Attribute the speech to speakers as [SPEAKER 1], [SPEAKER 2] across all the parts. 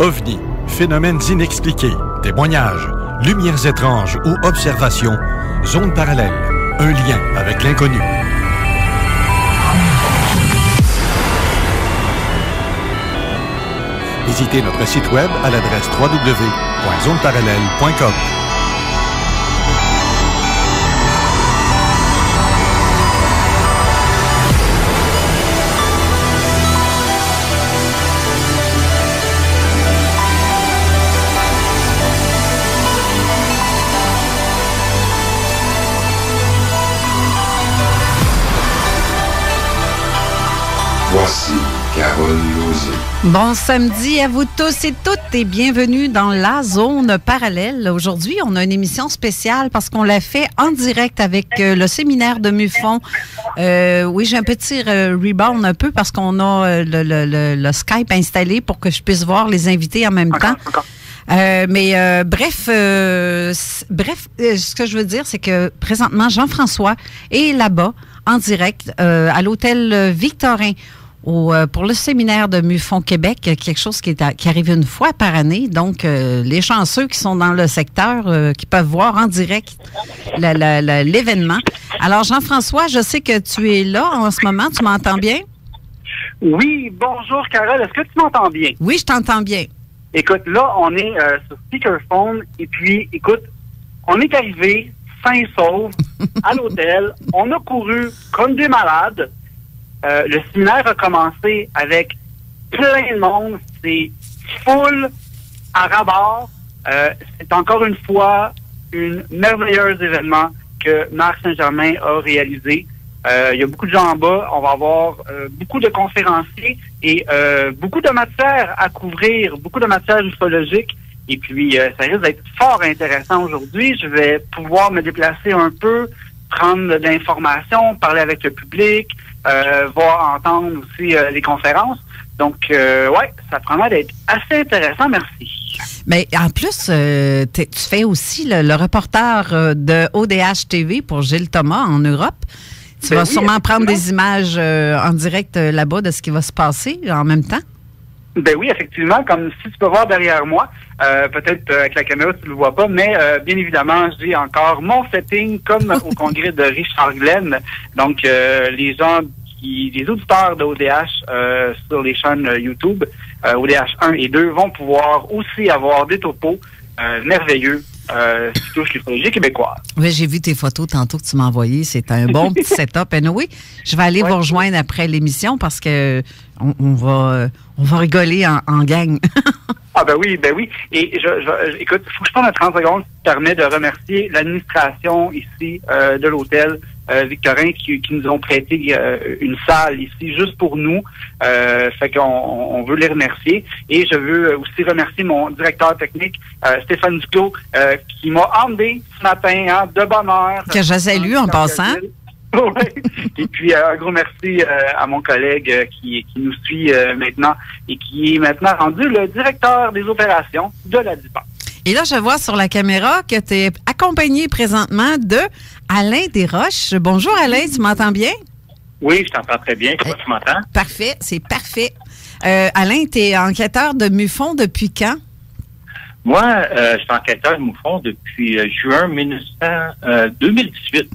[SPEAKER 1] OVNI, phénomènes inexpliqués, témoignages, lumières étranges ou observations, zone parallèle, un lien avec l'inconnu. Visitez notre site web à l'adresse www.zoneparallèle.com.
[SPEAKER 2] Voici Carole Lozé.
[SPEAKER 3] Bon samedi à vous tous et toutes et bienvenue dans la zone parallèle. Aujourd'hui, on a une émission spéciale parce qu'on l'a fait en direct avec le séminaire de MUFON. Oui, j'ai un petit rebound un peu parce qu'on a le Skype installé pour que je puisse voir les invités en même temps. Bref, ce que je veux dire, c'est que présentement, Jean-François est là-bas en direct à l'hôtel Victorin. Pour le séminaire de MUFON Québec, quelque chose qui arrive une fois par année. Donc, les chanceux qui sont dans le secteur, qui peuvent voir en direct l'événement. Alors, Jean-François, je sais que tu es là en ce moment. Tu m'entends bien?
[SPEAKER 4] Oui, bonjour Carole. Est-ce que tu m'entends bien?
[SPEAKER 3] Oui, je t'entends bien.
[SPEAKER 4] Écoute, là, on est sur speakerphone et puis, écoute, on est arrivé sains et saufs à l'hôtel. On a couru comme des malades. Le séminaire a commencé avec plein de monde. C'est full à rabord. C'est encore une fois un merveilleux événement que Marc Saint-Germain a réalisé. Il y a beaucoup de gens en bas. On va avoir beaucoup de conférenciers et beaucoup de matière à couvrir, beaucoup de matière ufologique. Et puis, ça risque d'être fort intéressant aujourd'hui. Je vais pouvoir me déplacer un peu, prendre de l'information, parler avec le public, voir, entendre aussi les conférences. Donc, ouais, ça promet d'être assez intéressant. Merci.
[SPEAKER 3] Mais en plus, tu fais aussi le reporter de ODH TV pour Gilles Thomas en Europe. Tu vas sûrement prendre des images en direct là-bas de ce qui va se passer en même temps.
[SPEAKER 4] Ben oui, effectivement, comme si tu peux voir derrière moi, peut-être avec la caméra tu ne le vois pas, mais bien évidemment, j'ai encore mon setting comme au congrès de Richard Glenn. Donc, les auditeurs de ODH sur les chaînes YouTube, ODH 1 et 2, vont pouvoir aussi avoir des topos merveilleux qui touchent l'ufologie québécoise.
[SPEAKER 3] Oui, j'ai vu tes photos tantôt que tu m'as envoyées. C'est un bon petit setup. Et oui, je vais aller vous rejoindre après l'émission parce que on va rigoler en gang.
[SPEAKER 4] Ah ben oui. Et écoute, il faut que je prenne 30 secondes qui permet de remercier l'administration ici de l'hôtel Victorin qui nous ont prêté une salle ici juste pour nous. Fait qu'on veut les remercier. Et je veux aussi remercier mon directeur technique, Stéphane Duclos, qui m'a emmené ce matin de bonne heure.
[SPEAKER 3] Que je salue en passant.
[SPEAKER 4] Oui. Et puis, un gros merci à mon collègue qui nous suit maintenant et qui est maintenant rendu le directeur des opérations de la DIPA.
[SPEAKER 3] Et là, je vois sur la caméra que tu es accompagné présentement de Alain Desroches. Bonjour Alain, tu m'entends bien?
[SPEAKER 5] Oui, je t'entends très bien. Comment tu m'entends?
[SPEAKER 3] Parfait, c'est parfait. Alain, tu es enquêteur de MUFON depuis quand?
[SPEAKER 5] Moi, je suis enquêteur de MUFON depuis juin 2018.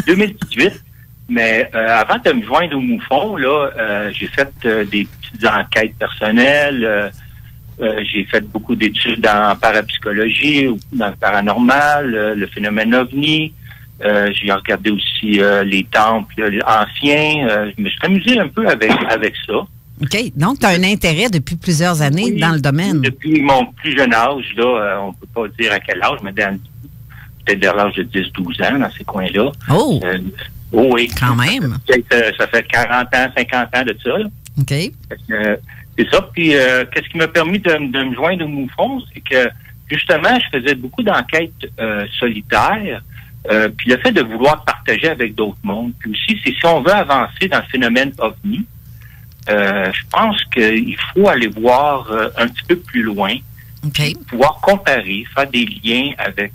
[SPEAKER 5] 2018, mais avant de me joindre au MUFON, là, j'ai fait des petites enquêtes personnelles. J'ai fait beaucoup d'études en parapsychologie, dans le paranormal, le phénomène OVNI. J'ai regardé aussi les temples anciens. Je me suis amusé un peu avec ça.
[SPEAKER 3] OK. Donc, tu as un intérêt depuis plusieurs années dans le domaine.
[SPEAKER 5] Depuis mon plus jeune âge, là, on peut pas dire à quel âge, mais peut-être vers l'âge de 10-12 ans, dans ces coins-là.
[SPEAKER 3] Oh!
[SPEAKER 5] Oui.
[SPEAKER 3] Quand même.
[SPEAKER 5] Ça fait 40 ans, 50 ans de ça. Là.
[SPEAKER 3] OK.
[SPEAKER 5] C'est ça. Puis, qu'est-ce qui m'a permis de me joindre au MUFON, c'est que, justement, je faisais beaucoup d'enquêtes solitaires. Puis, le fait de vouloir partager avec d'autres mondes. Puis aussi, c'est si on veut avancer dans le phénomène OVNI, je pense qu'il faut aller voir un petit peu plus loin.
[SPEAKER 3] Okay.
[SPEAKER 5] Pouvoir comparer, faire des liens avec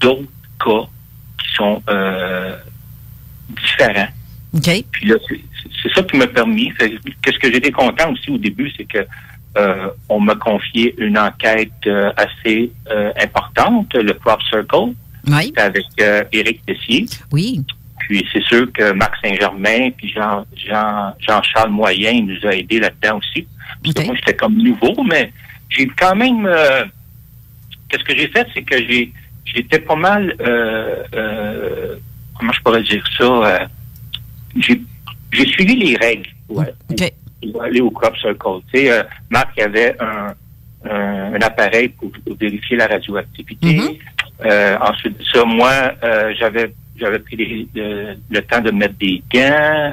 [SPEAKER 5] d'autres cas qui sont différents.
[SPEAKER 3] Okay.
[SPEAKER 5] Puis là, c'est ça qui m'a permis. Qu'est-ce que j'étais content aussi au début, c'est que on m'a confié une enquête assez importante, le Crop Circle,
[SPEAKER 3] Oui.
[SPEAKER 5] avec Éric Tessier.
[SPEAKER 3] Oui.
[SPEAKER 5] Puis c'est sûr que Marc Saint-Germain puis Jean-Charles Moyen nous a aidés là-dedans aussi. Parce que moi, j'étais comme nouveau, mais j'ai quand même... qu'est-ce que j'ai fait, c'est que j'étais pas mal... comment je pourrais dire ça? J'ai suivi les règles pour aller au Crop Circle. Tu sais, Marc avait un appareil pour vérifier la radioactivité. Ensuite de ça, moi, j'avais pris le temps de mettre des gants.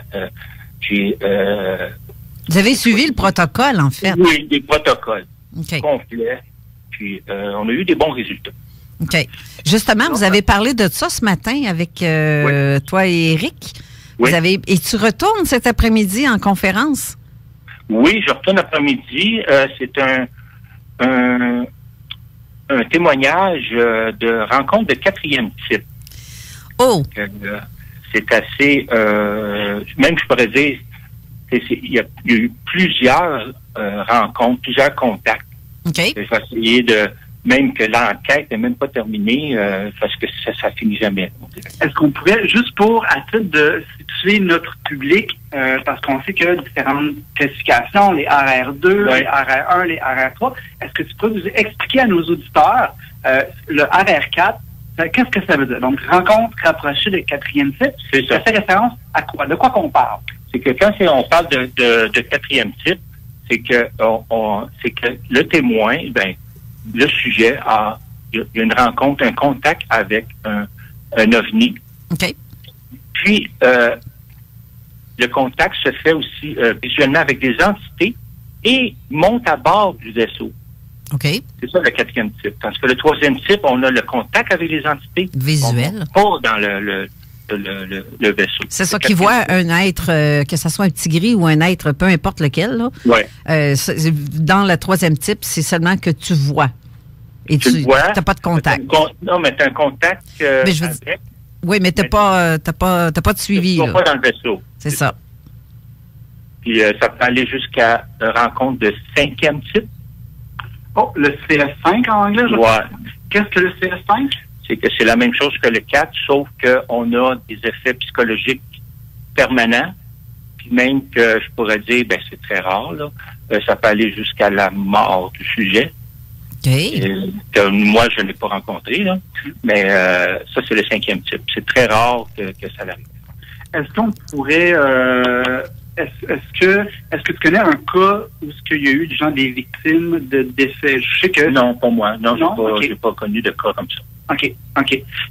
[SPEAKER 3] Vous avez suivi le protocole, en fait.
[SPEAKER 5] Oui, des protocoles complets. Puis, on a eu des bons résultats.
[SPEAKER 3] OK. Justement, vous avez parlé de ça ce matin avec toi et Éric.
[SPEAKER 5] Oui.
[SPEAKER 3] Et tu retournes cet après-midi en conférence?
[SPEAKER 5] Oui, je retourne après-midi. C'est un témoignage de rencontre de 4e type.
[SPEAKER 3] Oh!
[SPEAKER 5] C'est assez... même, je pourrais dire, il y a eu plusieurs rencontres, plusieurs contacts.
[SPEAKER 3] OK.
[SPEAKER 5] Je vais essayer de... Même que l'enquête n'est même pas terminée, parce que ça finit jamais.
[SPEAKER 4] Est-ce qu'on pourrait, juste pour, à titre de situer notre public, parce qu'on sait qu'il y a différentes classifications, les RR2, les RR1, les RR3, est-ce que tu peux nous expliquer à nos auditeurs le RR4, qu'est-ce que ça veut dire? Donc, rencontre rapprochée de 4e type,
[SPEAKER 5] c'est ça.
[SPEAKER 4] Ça fait référence à quoi? De quoi qu'on parle?
[SPEAKER 5] C'est que quand on parle de 4e type, c'est que le témoin, le sujet il y a une rencontre, un contact avec un OVNI.
[SPEAKER 3] OK.
[SPEAKER 5] Puis, le contact se fait aussi visuellement avec des entités et monte à bord du vaisseau.
[SPEAKER 3] OK.
[SPEAKER 5] C'est ça le 4e type. Parce que le 3e type, on a le contact avec les entités.
[SPEAKER 3] Visuel.
[SPEAKER 5] Pas dans le vaisseau.
[SPEAKER 3] C'est ça qui voit un être, que ce soit un petit gris ou un être, peu importe lequel. Là.
[SPEAKER 5] Ouais.
[SPEAKER 3] Dans le 3e type, c'est seulement que tu vois. Et tu n'as pas de contact.
[SPEAKER 5] Non, mais tu as un contact avec...
[SPEAKER 3] Oui, mais tu n'as pas de suivi.
[SPEAKER 5] Tu ne vas pas dans le vaisseau.
[SPEAKER 3] C'est ça.
[SPEAKER 5] Puis ça peut aller jusqu'à une rencontre de 5e type.
[SPEAKER 4] Oh, le CS5 en anglais?
[SPEAKER 5] Ouais.
[SPEAKER 4] Qu'est-ce que le CS5?
[SPEAKER 5] C'est que c'est la même chose que le 4, sauf qu'on a des effets psychologiques permanents. Puis même que je pourrais dire, c'est très rare, là. Ça peut aller jusqu'à la mort du sujet.
[SPEAKER 3] OK.
[SPEAKER 5] Que moi, je n'ai pas rencontré, là. Mais ça, c'est le 5e type. C'est très rare que ça arrive.
[SPEAKER 4] Est-ce qu'on pourrait... Est-ce que tu connais un cas où il y a eu des victimes de décès? Je sais que...
[SPEAKER 5] Non, pas moi. Non, j'ai pas connu de cas comme ça.
[SPEAKER 4] OK.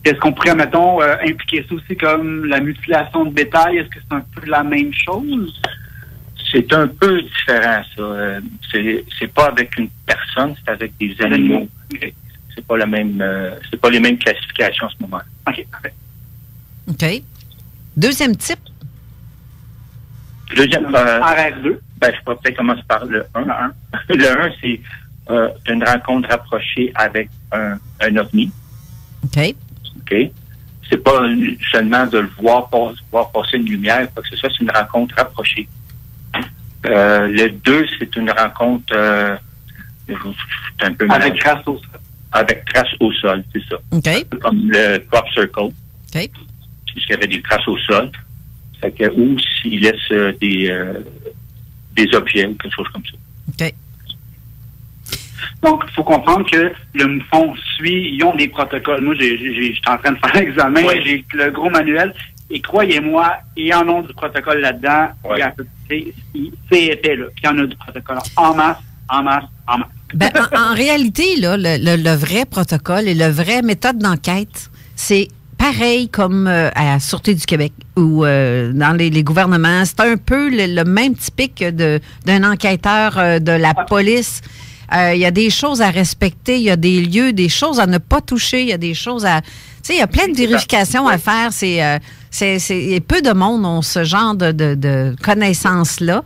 [SPEAKER 4] Est-ce qu'on pourrait, mettons, impliquer ça aussi comme la mutilation de bétail? Est-ce que c'est un peu la même chose?
[SPEAKER 5] C'est un peu différent, ça. C'est pas avec une personne, c'est avec des animaux. Okay. C'est pas la même, c'est pas les mêmes classifications en ce moment.
[SPEAKER 4] OK, parfait.
[SPEAKER 3] OK. 2e type?
[SPEAKER 5] Deuxième,
[SPEAKER 4] RR2.
[SPEAKER 5] Je pourrais peut-être commencer par le 1. Le 1, c'est une rencontre rapprochée avec un OVNI.
[SPEAKER 3] OK.
[SPEAKER 5] C'est pas seulement de le voir passer une lumière, parce que ça, c'est une rencontre rapprochée. Le 2, c'est une rencontre un peu
[SPEAKER 4] avec trace au sol.
[SPEAKER 5] Avec trace au sol, c'est ça.
[SPEAKER 3] OK.
[SPEAKER 5] Comme le Crop Circle.
[SPEAKER 3] OK.
[SPEAKER 5] Puisqu'il y avait des traces au sol. Ou s'il laisse des objets ou quelque chose comme ça.
[SPEAKER 3] OK.
[SPEAKER 4] Donc, il faut comprendre que le MUFON suit, ils ont des protocoles. Moi, je suis en train de faire l'examen, j'ai le gros manuel, et croyez-moi, ils en ont du protocole là-dedans. C'est épais, là. Puis il y en a du protocole en masse.
[SPEAKER 3] En réalité, là, le vrai protocole et le vrai méthode d'enquête, c'est pareil comme à la Sûreté du Québec ou dans les gouvernements. C'est un peu le même typique d'un enquêteur de la police. Il y a des choses à respecter, il y a des lieux, des choses à ne pas toucher, il y a des choses à... Tu sais, il y a plein de vérifications à faire. C'est peu de monde ont ce genre de connaissances-là.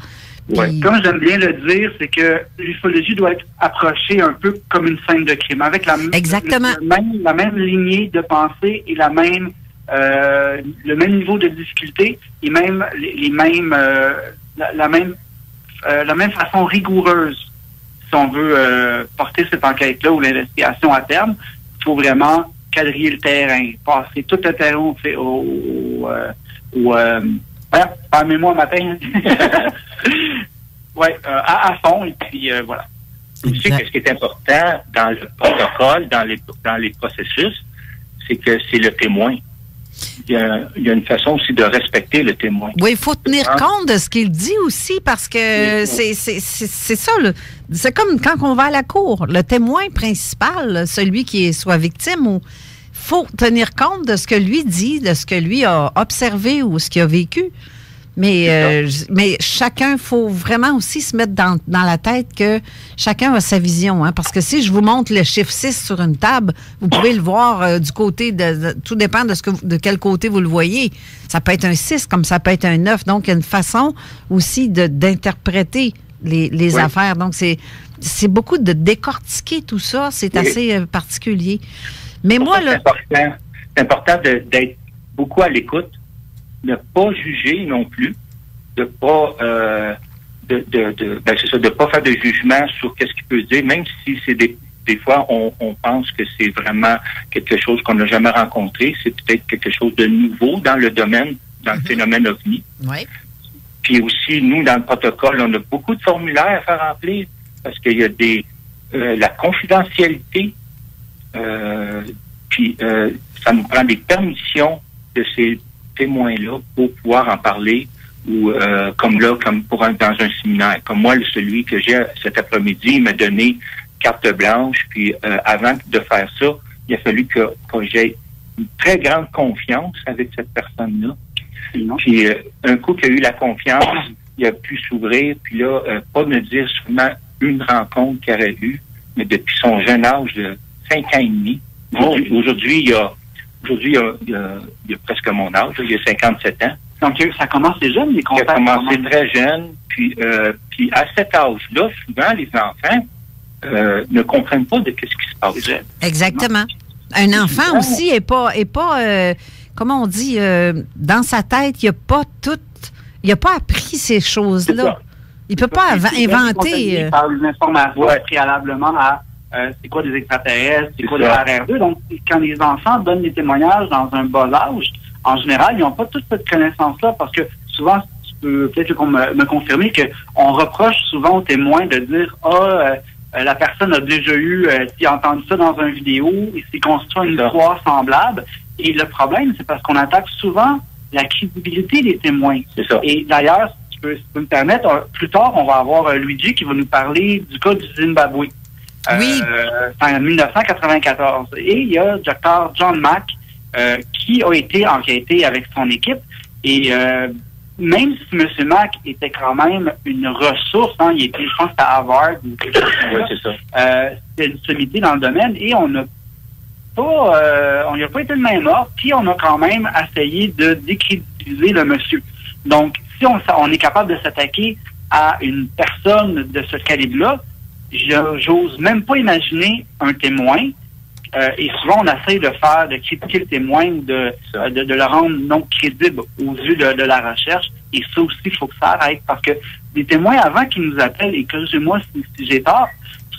[SPEAKER 4] Puis, comme j'aime bien le dire, c'est que l'ufologie doit être approchée un peu comme une scène de crime, avec la même lignée de pensée et le même niveau de difficulté et même la même façon rigoureuse. si on veut porter cette enquête-là ou l'investigation à terme, il faut vraiment quadriller le terrain, passer tout le terrain parlez-moi matin. Ouais, à fond, et puis voilà.
[SPEAKER 5] Aussi, ce qui est important dans le protocole, dans les processus, c'est que c'est le témoin. Il y a une façon aussi de respecter le témoin.
[SPEAKER 3] Oui, il faut tenir compte de ce qu'il dit aussi, parce que c'est ça. C'est comme quand on va à la cour. Le témoin principal, celui qui est soit victime, ou faut tenir compte de ce que lui dit, de ce que lui a observé ou ce qu'il a vécu. Mais chacun, faut vraiment aussi se mettre dans la tête que chacun a sa vision. Hein, parce que si je vous montre le chiffre 6 sur une table, vous pouvez le voir du côté tout dépend de quel côté vous le voyez. Ça peut être un 6 comme ça peut être un 9. Donc, il y a une façon aussi d'interpréter les affaires. Donc, c'est beaucoup de décortiquer tout ça. C'est assez particulier. Mais moi,
[SPEAKER 5] c'est important d'être beaucoup à l'écoute. Ne pas juger non plus, de pas de pas faire de jugement sur qu'est-ce qu'il peut dire, même si c'est des fois on pense que c'est vraiment quelque chose qu'on n'a jamais rencontré, c'est peut-être quelque chose de nouveau dans le domaine, dans le phénomène OVNI.
[SPEAKER 3] Oui.
[SPEAKER 5] Puis aussi, nous, dans le protocole, on a beaucoup de formulaires à faire remplir parce qu'il y a la confidentialité, puis ça nous prend des permissions de ces témoins-là pour pouvoir en parler ou comme dans un séminaire. Comme moi, celui que j'ai cet après-midi, il m'a donné carte blanche, puis avant de faire ça, il a fallu que j'ai une très grande confiance avec cette personne-là. Puis un coup qu'il a eu la confiance, il a pu s'ouvrir, puis là, pas me dire seulement une rencontre qu'il aurait eue, mais depuis son jeune âge de 5 ans et demi. Aujourd'hui, il a presque mon âge, il a 57 ans.
[SPEAKER 4] Donc, ça commence déjà, les contacts?
[SPEAKER 5] Ça a commencé très jeune, puis à cet âge-là, souvent, les enfants ne comprennent pas de ce qui se passe.
[SPEAKER 3] Exactement. Un enfant aussi est pas comment on dit, dans sa tête, il n'a pas appris ces choses-là. Il peut pas inventer.
[SPEAKER 4] Par une information préalablement à c'est quoi des extraterrestres, c'est quoi des RR2. Donc, quand les enfants donnent des témoignages dans un bas âge, en général, ils n'ont pas toute cette connaissance-là parce que souvent, tu peux peut-être me confirmer qu'on reproche souvent aux témoins de dire la personne a déjà eu, s'il a entendu ça dans une vidéo, il s'est construit une histoire semblable. Et le problème, c'est parce qu'on attaque souvent la crédibilité des témoins.
[SPEAKER 5] C'est ça.
[SPEAKER 4] Et d'ailleurs, si tu peux me permettre, plus tard, on va avoir Luigi qui va nous parler du cas du Zimbabwe.
[SPEAKER 3] Oui.
[SPEAKER 4] En 1994. Et il y a Dr. John Mack qui a été enquêté avec son équipe. Et même si M. Mack était quand même une ressource, il était, je pense, à Harvard.
[SPEAKER 5] Oui, c'est ça.
[SPEAKER 4] C'était une sommité dans le domaine et on n'a pas été de main morte, puis on a quand même essayé de décrédibiliser le monsieur. Donc, si on est capable de s'attaquer à une personne de ce calibre-là, j'ose même pas imaginer un témoin. Et souvent, on essaie de critiquer le témoin, de le rendre non crédible aux yeux de la recherche. Et ça aussi, il faut que ça arrête. Parce que les témoins, avant qu'ils nous appellent, et corrigez-moi si j'ai tort,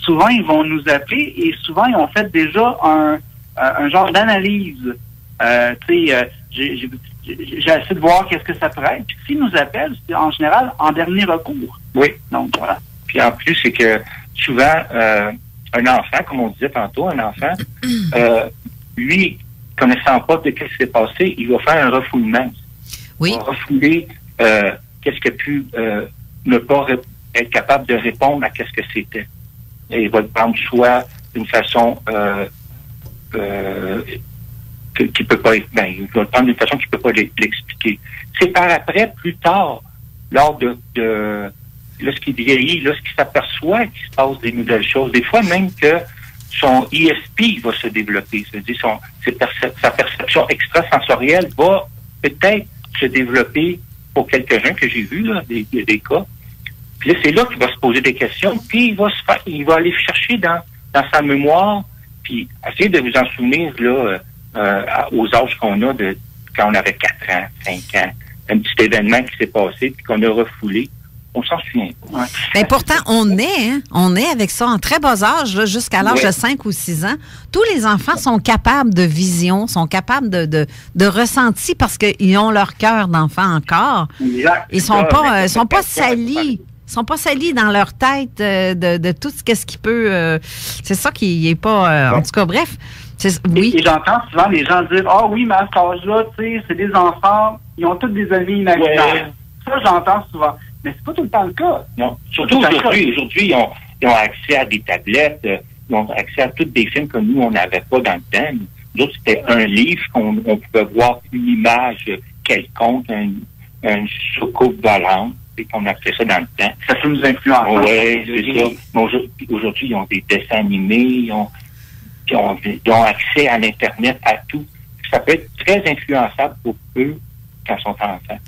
[SPEAKER 4] souvent, ils vont nous appeler et souvent, ils ont fait déjà un genre d'analyse. J'ai essayé de voir qu'est-ce que ça pourrait être. Puis s'ils nous appellent, c'est en général en dernier recours.
[SPEAKER 5] Oui.
[SPEAKER 4] Donc, voilà.
[SPEAKER 5] Puis en plus, c'est que souvent, un enfant, comme on disait tantôt, lui, connaissant pas de ce qui s'est passé, il va faire un refoulement.
[SPEAKER 3] Oui.
[SPEAKER 5] Il va refouler qu'est-ce qu'il a pu ne pas être capable de répondre à qu'est-ce que c'était. Et il va le prendre soit d'une façon qui peut pas être, il va le prendre d'une façon qu'il peut pas l'expliquer. C'est par après, plus tard, lors lorsqu'il vieillit, lorsqu'il s'aperçoit qu'il se passe des nouvelles choses, des fois même que son ESP va se développer, c'est-à-dire sa perception extrasensorielle va peut-être se développer pour quelques-uns que j'ai vus, là, des cas. Puis là, c'est là qu'il va se poser des questions, puis il va aller chercher dans sa mémoire, puis essayer de vous en souvenir là aux âges qu'on a quand on avait 4 ans, 5 ans, un petit événement qui s'est passé, puis qu'on a refoulé. On s'en souvient pas.
[SPEAKER 3] Ouais. Mais pourtant, on est avec ça en très bas âge, là, jusqu'à l'âge de 5 ou 6 ans. Tous les enfants sont capables de vision, sont capables de ressenti parce qu'ils ont leur cœur d'enfant encore.
[SPEAKER 4] Exact.
[SPEAKER 3] Ils sont pas salis. Ils sont pas salis dans leur tête de tout ce qui peut... c'est ça qui est pas... En tout cas, bref. Oui.
[SPEAKER 4] Et j'entends souvent les gens dire « Ah oui, mais à cet âge-là, tu sais, c'est des enfants, ils ont tous des amis imaginaires. Ouais. » Ça, j'entends souvent. Mais c'est pas tout le temps le cas.
[SPEAKER 5] Non. Surtout aujourd'hui, ils ont accès à des tablettes, ils ont accès à tous des films que nous, on n'avait pas dans le temps. Nous autres, c'était un livre qu'on pouvait voir une image quelconque, une soucoupe volante, et qu'on a fait ça dans le temps.
[SPEAKER 4] Ça peut nous influencer.
[SPEAKER 5] Oui, c'est ça. Mais aujourd'hui, ils ont des dessins animés, ils ont accès à l'Internet, à tout. Ça peut être très influençable pour eux quand ils sont enfants.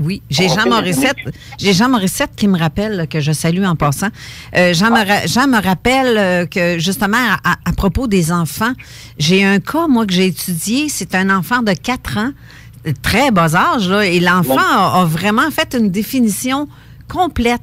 [SPEAKER 3] Oui, j'ai Jean Morissette qui me rappelle, que je salue en passant. Jean me rappelle que, justement, à propos des enfants, j'ai un cas, moi, que j'ai étudié. C'est un enfant de 4 ans, très bas âge, là, et l'enfant a vraiment fait une définition complète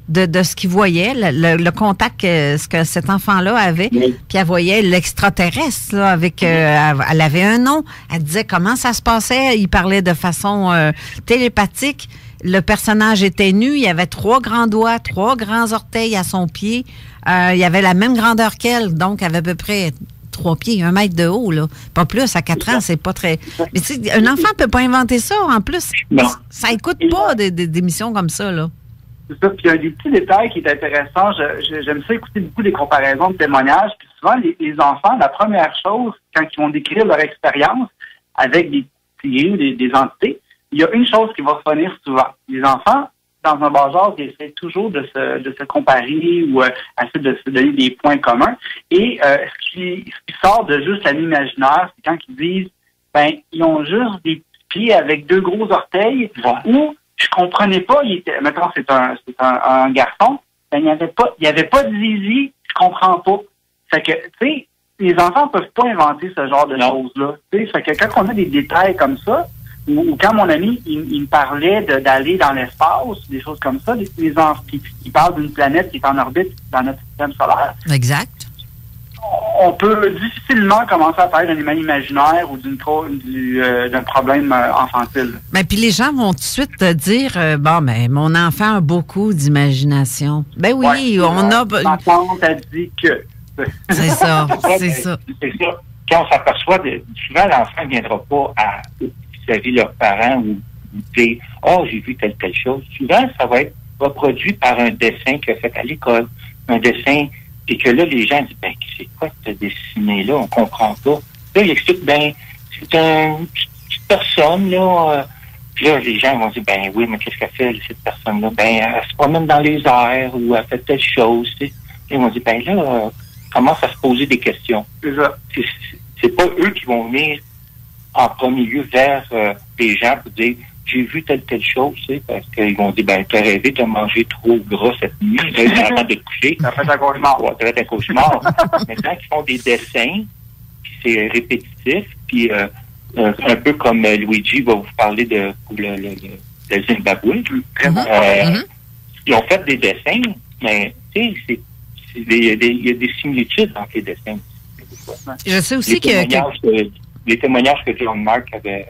[SPEAKER 3] de ce qu'il voyait, le contact ce que cet enfant-là avait, puis elle voyait l'extraterrestre, là, avec, elle avait un nom, elle disait comment ça se passait, il parlait de façon télépathique, le personnage était nu, il avait 3 grands doigts, 3 grands orteils à son pied, il avait la même grandeur qu'elle, donc elle avait à peu près 3 pieds, 1 mètre de haut, là. Pas plus, à 4 ans, c'est pas très... Mais tu sais, un enfant peut pas inventer ça, en plus. Non. Ça écoute pas d'émissions comme ça, là.
[SPEAKER 4] C'est ça. Puis il y a des petits détails qui est intéressant. J'aime ça écouter beaucoup des comparaisons de témoignages. Puis souvent, les enfants, la première chose, quand ils vont décrire leur expérience avec des des entités, il y a une chose qui va revenir souvent. Les enfants, dans un bas âge, ils essaient toujours de se comparer ou essayer de se donner des points communs. Et ce qui sort de juste l'ami imaginaire, c'est quand ils disent, ils ont juste des pieds avec 2 gros orteils, ou je comprenais pas, maintenant c'est un garçon, il n'y avait pas de zizi, je comprends pas. Fait que, tu sais, les enfants peuvent pas inventer ce genre de choses-là. Tu sais, fait que quand on a des détails comme ça, ou quand mon ami, il me parlait d'aller dans l'espace, des choses comme ça, les enfants qui parlent d'une planète qui est en orbite dans notre système solaire.
[SPEAKER 3] Exact.
[SPEAKER 4] On peut difficilement commencer à parler d'un animal imaginaire ou d'un problème infantile.
[SPEAKER 3] Ben, puis les gens vont tout de suite te dire mon enfant a beaucoup d'imagination. Ben oui, on a.
[SPEAKER 4] Ma tante a dit que.
[SPEAKER 3] C'est ça, c'est ça.
[SPEAKER 5] C'est ça. Quand on s'aperçoit, souvent l'enfant ne viendra pas vis-à-vis leurs parents ou dire j'ai vu telle chose. Souvent, ça va être reproduit par un dessin qu'il a fait à l'école. Un dessin. Et que là, les gens disent, c'est quoi que tu as dessiné là? On comprend pas. Là, il explique, c'est une petite personne, là. Puis là, les gens vont dire, oui, mais qu'est-ce qu'elle fait, cette personne-là? Elle se promène dans les airs ou elle fait telle chose, tu sais. Ils vont dire, là, commence à se poser des questions.
[SPEAKER 4] C'est ça.
[SPEAKER 5] C'est pas eux qui vont venir en premier lieu vers les gens pour dire, j'ai vu telle chose, tu sais, parce qu'ils vont dire, t'as rêvé de manger trop gras cette nuit, avant de te coucher.
[SPEAKER 4] Ça fait un cauchemar.
[SPEAKER 5] Ouais, ça fait un cauchemar. Maintenant, ils font des dessins, puis c'est répétitif, puis un peu comme Luigi va vous parler de Zimbabwe. Ils ont fait des dessins, mais, tu sais, il y a des similitudes entre les dessins.
[SPEAKER 3] Je sais aussi
[SPEAKER 5] Les témoignages que John Mark avait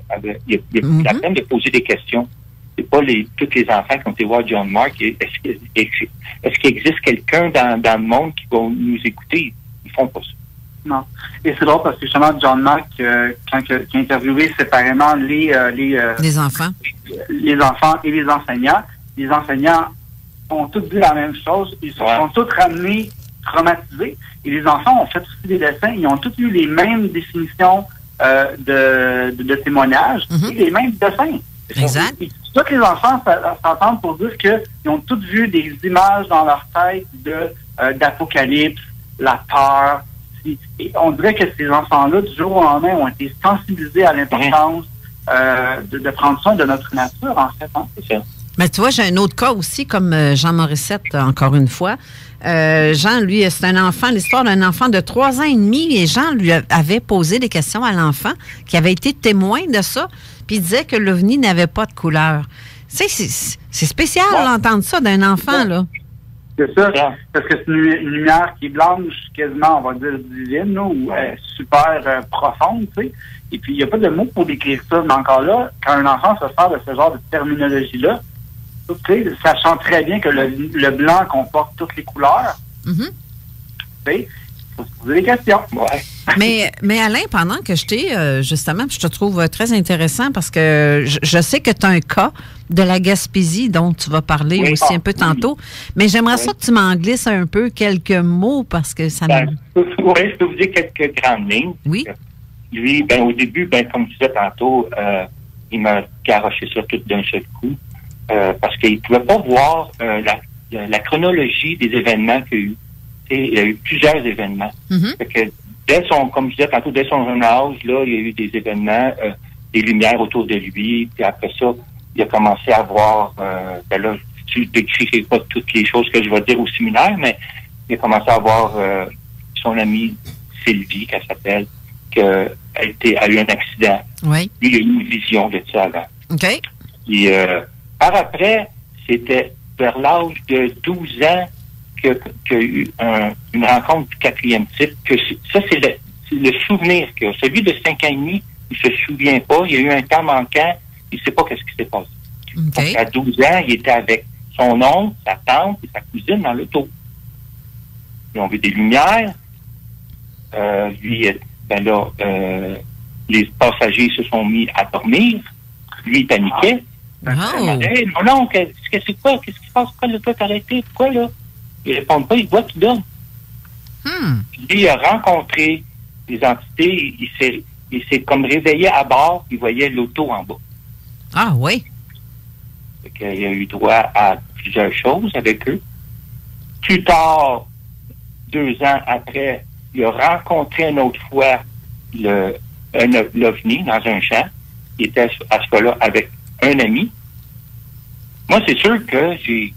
[SPEAKER 5] il y a la peine de poser des questions. C'est pas tous les enfants qui ont été voir John Mark. Est-ce qu'il existe quelqu'un dans le monde qui va nous écouter? Ils font pas ça.
[SPEAKER 4] Non. Et c'est drôle parce que justement, John Mark, quand il a interviewé séparément les
[SPEAKER 3] enfants.
[SPEAKER 4] Les enfants et les enseignants ont tous dit la même chose. Ils se sont tous ramenés traumatisés. Et les enfants ont fait aussi des dessins. Ils ont tous eu les mêmes définitions de témoignages et les mêmes dessins.
[SPEAKER 3] Exact.
[SPEAKER 4] Et tous les enfants s'entendent pour dire qu'ils ont tous vu des images dans leur tête d'apocalypse, la peur. Et on dirait que ces enfants-là, du jour au lendemain, ont été sensibilisés à l'importance de prendre soin de notre nature, en fait.
[SPEAKER 5] C'est ça.
[SPEAKER 3] Mais tu vois, j'ai un autre cas aussi, comme Jean Morissette, encore une fois. Jean, lui, c'est un enfant, l'histoire d'un enfant de 3 ans et demi, et Jean lui avait posé des questions à l'enfant, qui avait été témoin de ça, puis il disait que l'OVNI n'avait pas de couleur. Tu sais, c'est spécial d'entendre ça d'un enfant, là.
[SPEAKER 4] C'est ça, parce que c'est une lumière qui est blanche, quasiment, on va dire, divine, là, ou super profonde, tu sais. Et puis, il n'y a pas de mots pour décrire ça, mais encore là, quand un enfant se sert de ce genre de terminologie-là, tu sais, sachant très bien que le blanc comporte toutes les couleurs, tu sais, il faut se poser des questions. Ouais.
[SPEAKER 3] Mais Alain, pendant que je t'ai, justement, je te trouve très intéressant parce que je sais que tu as un cas de la Gaspésie dont tu vas parler aussi un peu tantôt, mais j'aimerais ça que tu m'en glisses un peu quelques mots parce que ça me...
[SPEAKER 5] je peux vous dire quelques grandes lignes.
[SPEAKER 3] Oui.
[SPEAKER 5] Lui, au début, comme je disais tantôt, il m'a garoché ça tout d'un seul coup parce qu'il ne pouvait pas voir la chronologie des événements qu'il y a eu. Il y a eu plusieurs événements. Fait que comme je disais tantôt, dès son jeune âge, là, il y a eu des événements, des lumières autour de lui, puis après ça, il a commencé à voir, là, je ne décrirai pas toutes les choses que je vais dire au séminaire, mais il a commencé à voir son amie Sylvie, qu'elle s'appelle, a eu un accident.
[SPEAKER 3] Oui.
[SPEAKER 5] Lui, il a eu une vision de ça avant.
[SPEAKER 3] OK.
[SPEAKER 5] Et par après, c'était vers l'âge de 12 ans qu'il y a eu une rencontre du 4e type. Ça, c'est le souvenir qu'il y a. Celui de 5 ans et demi, il ne se souvient pas. Il y a eu un temps manquant. Il ne sait pas qu'est-ce qui s'est passé.
[SPEAKER 3] Okay.
[SPEAKER 5] Donc, à 12 ans, il était avec son oncle, sa tante et sa cousine dans l'auto. Ils ont vu des lumières. Les passagers se sont mis à dormir. Lui, il paniquait. Hey, mon oncle, c'est quoi? Qu'est-ce qui se passe? Pourquoi l'auto est arrêté? Pourquoi, là? Il ne répond pas, il voit qu'il donne. Lui, il a rencontré des entités, il s'est comme réveillé à bord, il voyait l'auto en bas.
[SPEAKER 3] Ah oui.
[SPEAKER 5] Il a eu droit à plusieurs choses avec eux. Plus tard, 2 ans après, il a rencontré une autre fois l'OVNI dans un champ. Il était à ce cas-là avec un ami. Moi, c'est sûr que j'ai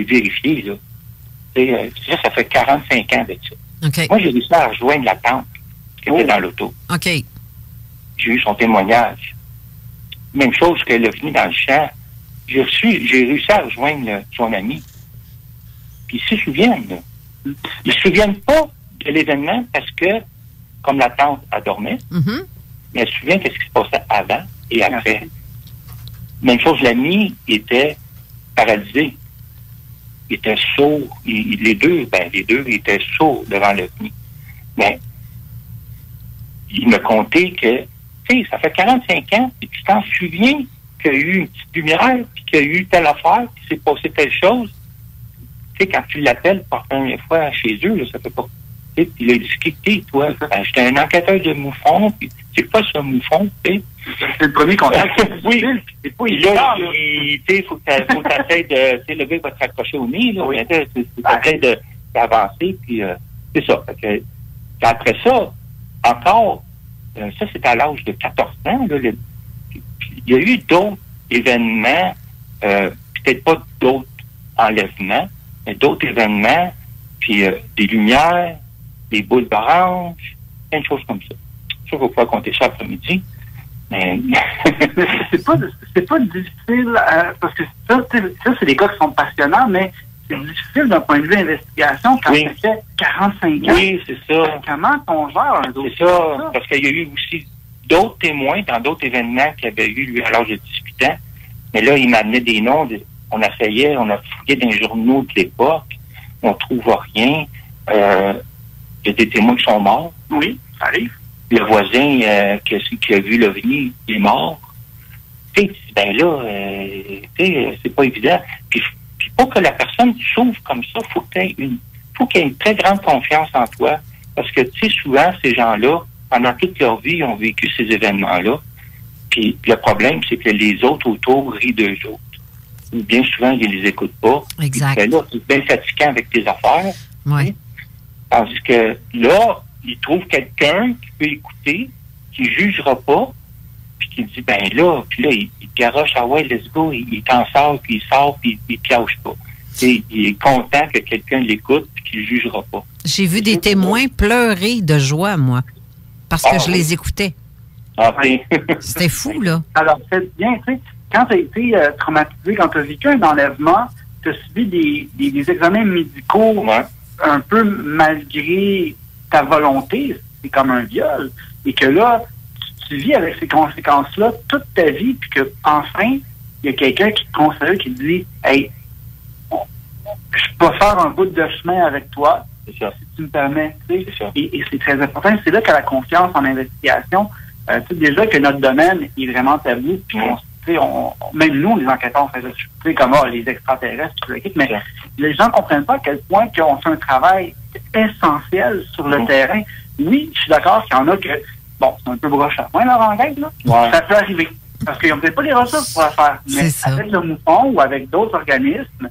[SPEAKER 5] vérifié, là. Ça fait 45 ans de ça.
[SPEAKER 3] Okay.
[SPEAKER 5] Moi, j'ai réussi à rejoindre la tante qui était dans l'auto.
[SPEAKER 3] OK.
[SPEAKER 5] J'ai eu son témoignage. Même chose que l'OVNI dans le champ. J'ai réussi à rejoindre son ami. Puis ils se souviennent, là. Ils se souviennent pas de l'événement parce que, comme la tante, elle dormait, mais elle se souvient de ce qui se passait avant et après. Même chose, l'ami était paralysé. Il était sourd. Les deux étaient sourds devant l'OVNI. Mais il me contait que, tu sais, ça fait 45 ans, et tu t'en souviens qu'il y a eu une petite lumière, puis qu'il y a eu telle affaire, puis s'est passé telle chose. Tu sais, quand tu l'appelles pour la première fois chez eux, là, ça fait pas. Tu sais, il a discuté, toi. J'étais un enquêteur de moufon, puis c'est pas ça, moufon, tu sais.
[SPEAKER 4] C'est le premier contact.
[SPEAKER 5] Oui. Et puis là, tu sais, faut que t'essayes de, tu sais, le gars va te raccrocher au nez, là. T'essayes d'avancer, puis c'est ça. Fait que, après ça, encore, ça, c'est à l'âge de 14 ans, là. Il y a eu d'autres événements, peut-être pas d'autres enlèvements, mais d'autres événements, puis des lumières, des boules d'orange, plein de choses comme ça. Ça, vous pouvez compter ça après-midi. Mais
[SPEAKER 4] c'est pas difficile, parce que ça, c'est des cas qui sont passionnants, mais c'est difficile d'un point de vue investigation quand ça fait 45 ans.
[SPEAKER 5] Oui, c'est ça.
[SPEAKER 4] Comment on gère un dossier?
[SPEAKER 5] C'est ça, parce qu'il y a eu aussi d'autres témoins dans d'autres événements qu'il avait eu, lui, à l'âge de 18 ans. Mais là, il m'amenait des noms. On a fouillé dans les journaux de l'époque. On trouve rien. Il y a des témoins qui sont morts.
[SPEAKER 4] Oui, ça arrive.
[SPEAKER 5] Le voisin qui a vu l'OVNI, il est mort. Tu sais, c'est pas évident. Puis pour que la personne s'ouvre comme ça, faut qu'il y ait une très grande confiance en toi. Parce que, tu sais, souvent, ces gens-là, pendant toute leur vie, ils ont vécu ces événements-là. Puis le problème, c'est que les autres autour rient d'eux autres. Ou bien souvent, ils les écoutent pas.
[SPEAKER 3] Exact.
[SPEAKER 5] Puis, là, c'est bien fatigant avec tes affaires.
[SPEAKER 3] Oui.
[SPEAKER 5] Tandis que là, ils trouvent quelqu'un qui peut écouter, qui jugera pas, puis qui dit, ben là, puis là, il garoche, ah ouais, let's go, il t'en sort, puis il sort, puis il pioche pas. T'sais, il est content que quelqu'un l'écoute, puis qu'il jugera pas.
[SPEAKER 3] J'ai vu des témoins pleurer de joie, moi, parce que je les écoutais.
[SPEAKER 5] Ah,
[SPEAKER 3] C'était fou, là.
[SPEAKER 4] Alors, c'est bien, tu sais, quand tu as été traumatisé, quand tu as vécu un enlèvement, tu as subi des examens médicaux un peu malgré ta volonté, c'est comme un viol, et que là, tu vis avec ces conséquences-là toute ta vie, puis que enfin, il y a quelqu'un qui te conseille, qui te dit « Hey, je peux faire un bout de chemin avec toi, si tu me permets. » Et c'est très important. C'est là que la confiance en investigation, tu sais, déjà que notre domaine est vraiment tabou, puis même nous, les enquêteurs, on fait comme les extraterrestres, mais les gens ne comprennent pas à quel point qu'on fait un travail essentiel sur le terrain. Oui, je suis d'accord qu'il y en a que, c'est un peu broche à point leur enquête, là. Ça peut arriver. Parce qu'ils n'ont peut-être pas les ressources pour la faire. Mais avec le MUFON ou avec d'autres organismes,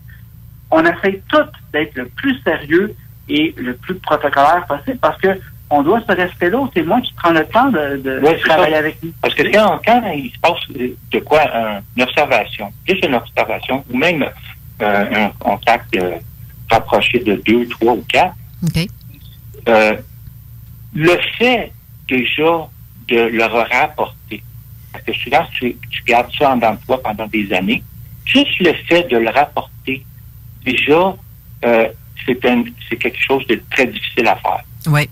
[SPEAKER 4] on essaie tous d'être le plus sérieux et le plus protocolaire possible parce que on doit se rester là au témoin qui prend le temps de travailler avec nous.
[SPEAKER 5] Parce que quand il se passe de quoi une observation, juste une observation, ou même un contact rapproché de 2, 3 ou 4, le fait déjà de le rapporter, parce que souvent tu gardes ça en dedans de toi pendant des années, juste le fait de le rapporter, déjà, c'est quelque chose de très difficile à faire.
[SPEAKER 3] Oui.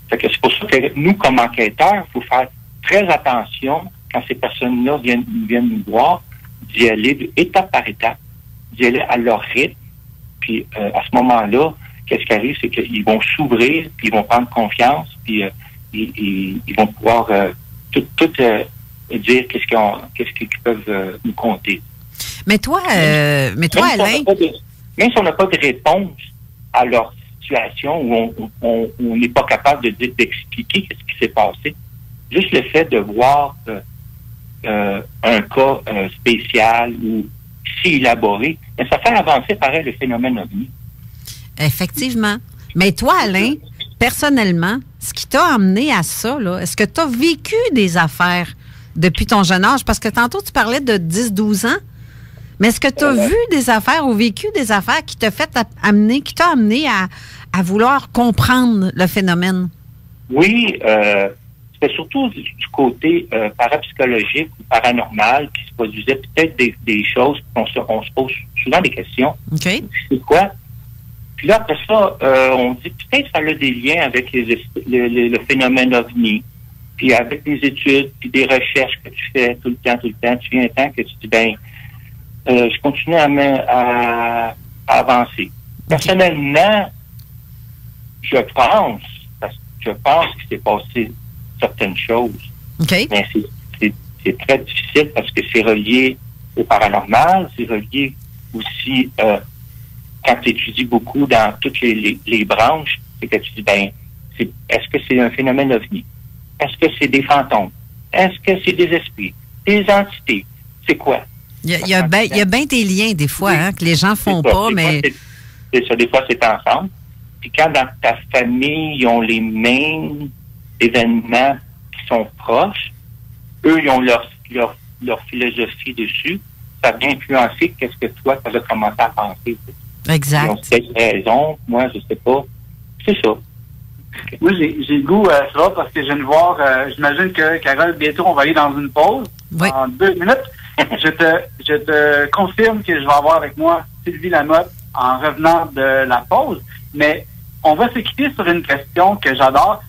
[SPEAKER 5] C'est pour ça que nous, comme enquêteurs, il faut faire très attention quand ces personnes-là viennent nous voir, d'y aller étape par étape, d'y aller à leur rythme. Puis à ce moment-là, qu'est-ce qui arrive, c'est qu'ils vont s'ouvrir, puis ils vont prendre confiance, puis ils vont pouvoir tout dire qu'est-ce qu'ils peuvent nous compter.
[SPEAKER 3] Mais toi, Alain...
[SPEAKER 5] Même si on n'a pas de réponse à leur situation où on n'est pas capable d'expliquer ce qui s'est passé, juste le fait de voir un cas spécial ou si élaboré, ça fait avancer pareil le phénomène OVNI.
[SPEAKER 3] Effectivement. Mais toi, Alain, personnellement, ce qui t'a amené à ça, là, est-ce que tu as vécu des affaires depuis ton jeune âge? Parce que tantôt, tu parlais de 10-12 ans. Mais est-ce que tu as vu des affaires ou vécu des affaires qui t'ont amené à vouloir comprendre le phénomène?
[SPEAKER 5] Oui, c'était surtout du côté parapsychologique ou paranormal qui se produisait peut-être des choses, on se pose souvent des questions.
[SPEAKER 3] OK.
[SPEAKER 5] C'est quoi? Puis là, après ça, on dit peut-être ça a des liens avec le phénomène OVNI, puis avec des études, puis des recherches que tu fais tout le temps, tu viens un temps que tu dis, je continue à avancer. Personnellement, je pense qu'il s'est passé certaines choses.
[SPEAKER 3] Okay.
[SPEAKER 5] Mais c'est très difficile parce que c'est relié au paranormal, c'est relié aussi quand tu étudies beaucoup dans toutes les branches, c'est que tu dis, est-ce que c'est un phénomène OVNI? Est-ce que c'est des fantômes? Est-ce que c'est des esprits? Des entités? C'est quoi?
[SPEAKER 3] Il y a bien des liens, des fois, que les gens font pas, mais...
[SPEAKER 5] C'est ça, des fois, c'est ensemble. Puis quand dans ta famille, ils ont les mêmes événements qui sont proches, eux, ils ont leur philosophie dessus, ça vient influencer qu'est-ce que toi, tu as commencé à penser.
[SPEAKER 3] Exact.
[SPEAKER 5] Ils ont peut-être raison, moi, je sais pas. C'est ça.
[SPEAKER 4] Moi, j'ai le goût, ça, parce que je viens de voir, j'imagine que, Carole, bientôt, on va aller dans une pause.
[SPEAKER 3] Oui.
[SPEAKER 4] En 2 minutes. Je te confirme que je vais avoir avec moi Sylvie Lamotte en revenant de la pause, mais on va se quitter sur une question que j'adore.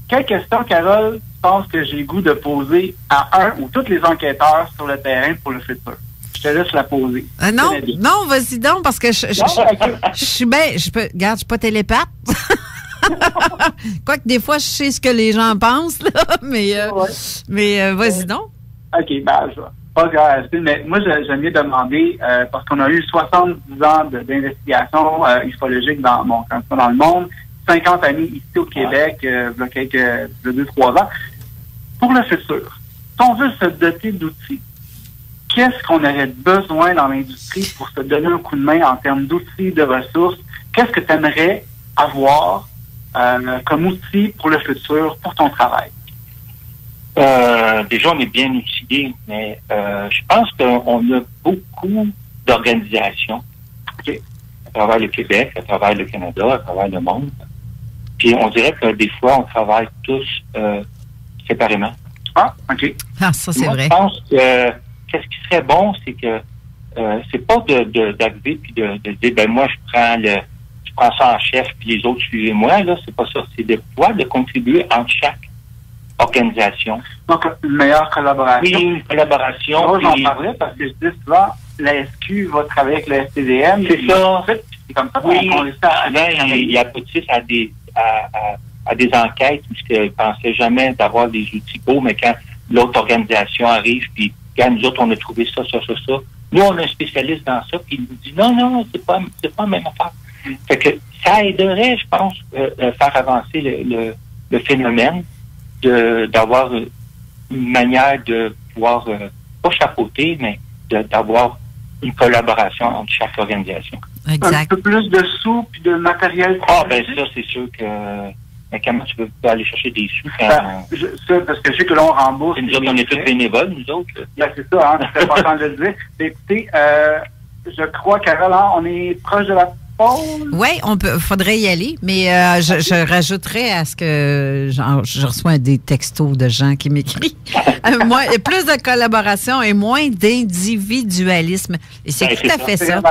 [SPEAKER 4] Quelle question, Carole, tu penses que j'ai le goût de poser à un ou tous les enquêteurs sur le terrain pour le futur? Je te laisse la poser.
[SPEAKER 3] Non, vas-y donc, parce que je suis bien... Regarde, je suis pas télépathe. Quoique des fois, je sais ce que les gens pensent, là, mais vas-y donc. OK,
[SPEAKER 4] je vois. Pas grave, mais moi, j'aime mieux demander, parce qu'on a eu 70 ans d'investigation ufologique dans le monde, 50 années ici au Québec, il y a quelques 2-3 ans. Pour le futur, si on veut se doter d'outils, qu'est-ce qu'on aurait besoin dans l'industrie pour se donner un coup de main en termes d'outils, de ressources? Qu'est-ce que tu aimerais avoir comme outil pour le futur, pour ton travail?
[SPEAKER 5] Déjà, on est bien outillés, mais je pense qu'on a beaucoup d'organisations à travers le Québec, à travers le Canada, à travers le monde. Puis on dirait que des fois, on travaille tous séparément.
[SPEAKER 4] Ah, OK.
[SPEAKER 3] Ah, ça, c'est vrai.
[SPEAKER 5] Je pense que qu'est-ce qui serait bon, c'est que c'est pas d'arriver puis de dire ben moi je prends ça en chef puis les autres suivez-moi, là, c'est pas ça. C'est de pouvoir de contribuer entre chaque organisation.
[SPEAKER 4] Donc, une meilleure collaboration.
[SPEAKER 5] Oui, une collaboration.
[SPEAKER 4] Moi, j'en parlais parce que je dis souvent, la SQ va travailler avec la STDM.
[SPEAKER 5] C'est ça.
[SPEAKER 4] C'est comme ça
[SPEAKER 5] oui,
[SPEAKER 4] qu'on réussit à...
[SPEAKER 5] ils aboutissent à des enquêtes où ils ne pensaient jamais d'avoir des outils beaux, mais quand l'autre organisation arrive, puis quand nous autres, on a trouvé ça. Nous, on a un spécialiste dans ça, puis il nous dit non, c'est pas la même affaire. Fait que ça aiderait, je pense, faire avancer le phénomène d'avoir une manière de pouvoir, pas chapeauter, mais d'avoir une collaboration entre chaque organisation.
[SPEAKER 3] Exact.
[SPEAKER 4] Un peu plus de sous puis de matériel.
[SPEAKER 5] Ah, ben ça, c'est sûr que... Mais comment tu peux aller chercher des sous quand...
[SPEAKER 4] Ça, parce que je sais que l'on rembourse...
[SPEAKER 5] Nous autres, on est tous bénévoles, nous autres.
[SPEAKER 4] Ben, c'est ça, hein, c'est important de le dire. Mais écoutez, je crois, Carole, on est proche de la pause.
[SPEAKER 3] Oui, faudrait y aller, mais je rajouterais à ce que je reçois des textos de gens qui m'écrivent. Plus de collaboration et moins d'individualisme. Et c'est tout à fait ça.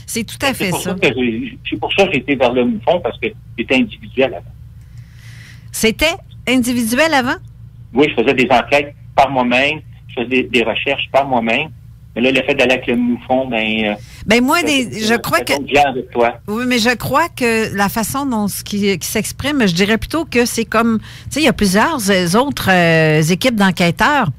[SPEAKER 3] C'est tout à fait ça.
[SPEAKER 5] C'est pour ça que j'ai été vers le MUFON, parce que j'étais individuel avant.
[SPEAKER 3] C'était individuel avant?
[SPEAKER 5] Oui, je faisais des enquêtes par moi-même, je faisais des recherches par moi-même. Mais là, le fait d'aller avec le MUFON,
[SPEAKER 3] moi, je crois que...
[SPEAKER 5] Avec toi.
[SPEAKER 3] Oui, mais je crois que la façon dont qui s'exprime, je dirais plutôt que c'est comme... Tu sais, il y a plusieurs autres équipes d'enquêteurs,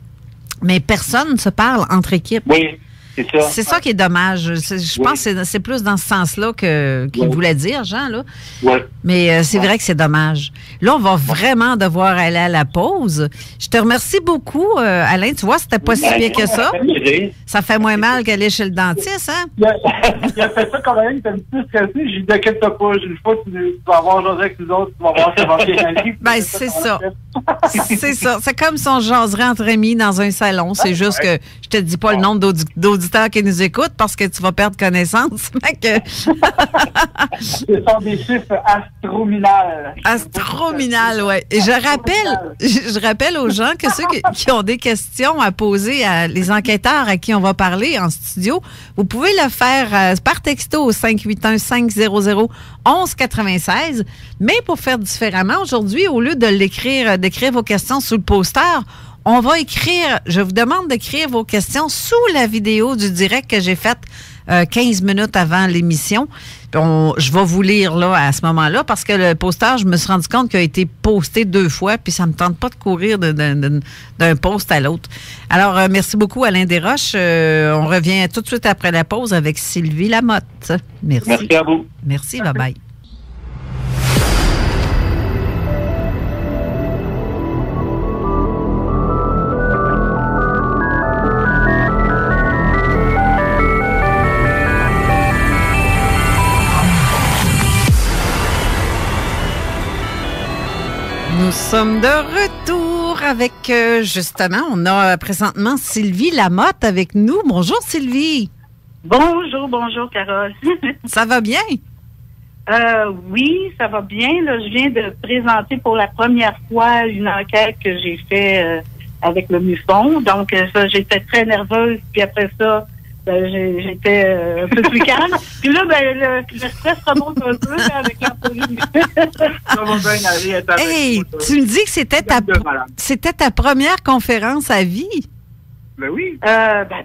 [SPEAKER 3] mais personne ne se parle entre équipes.
[SPEAKER 5] Oui, c'est ça.
[SPEAKER 3] C'est ça qui est dommage. Je pense que c'est plus dans ce sens-là qu'il voulait dire, Jean, là.
[SPEAKER 5] Oui.
[SPEAKER 3] Mais c'est vrai que c'est dommage. Là, on va vraiment devoir aller à la pause. Je te remercie beaucoup, Alain. Tu vois, c'était pas si bien que ça. Ça fait moins mal qu'aller chez le dentiste, hein?
[SPEAKER 4] Il a fait ça quand même, il était un petit stressé. J'ai dit, t'inquiète pas, une fois que tu vas avoir jasé avec nous autres, tu vas voir ça va bien aller.
[SPEAKER 3] Ben, c'est ça. C'est ça. C'est comme si on jaserait entre amis dans un salon. C'est juste que je te dis pas le nombre d'auditeurs qui nous écoutent parce que tu vas perdre connaissance.
[SPEAKER 4] Ce sont des chiffres astrominales.
[SPEAKER 3] Astrominales, oui. Et je rappelle aux gens que ceux qui ont des questions à poser à les enquêteurs à qui on va parler en studio, vous pouvez le faire par texto au 581-500-1196. Mais pour faire différemment, aujourd'hui, au lieu d'écrire vos questions sous le poster, on va écrire, je vous demande d'écrire vos questions sous la vidéo du direct que j'ai faite 15 minutes avant l'émission. Je vais vous lire là à ce moment-là parce que le poster, je me suis rendu compte qu'il a été posté 2 fois puis ça me tente pas de courir d'un post à l'autre. Alors, merci beaucoup Alain Desroches. On revient tout de suite après la pause avec Sylvie Lamotte. Merci.
[SPEAKER 5] Merci à vous.
[SPEAKER 3] Merci, bye-bye. Nous sommes de retour avec, justement, on a présentement Sylvie Lamotte avec nous. Bonjour Sylvie.
[SPEAKER 6] Bonjour Carole.
[SPEAKER 3] Ça va bien?
[SPEAKER 6] Oui, ça va bien. Là, je viens de présenter pour la première fois une enquête que j'ai fait avec le MUFON. Donc, ça, j'étais très nerveuse. Puis après ça, j'étais un peu plus calme. Puis là, le stress remonte un peu avec l'entrevue.
[SPEAKER 3] Hey, tu me dis que c'était ta première conférence à vie?
[SPEAKER 4] Ben oui.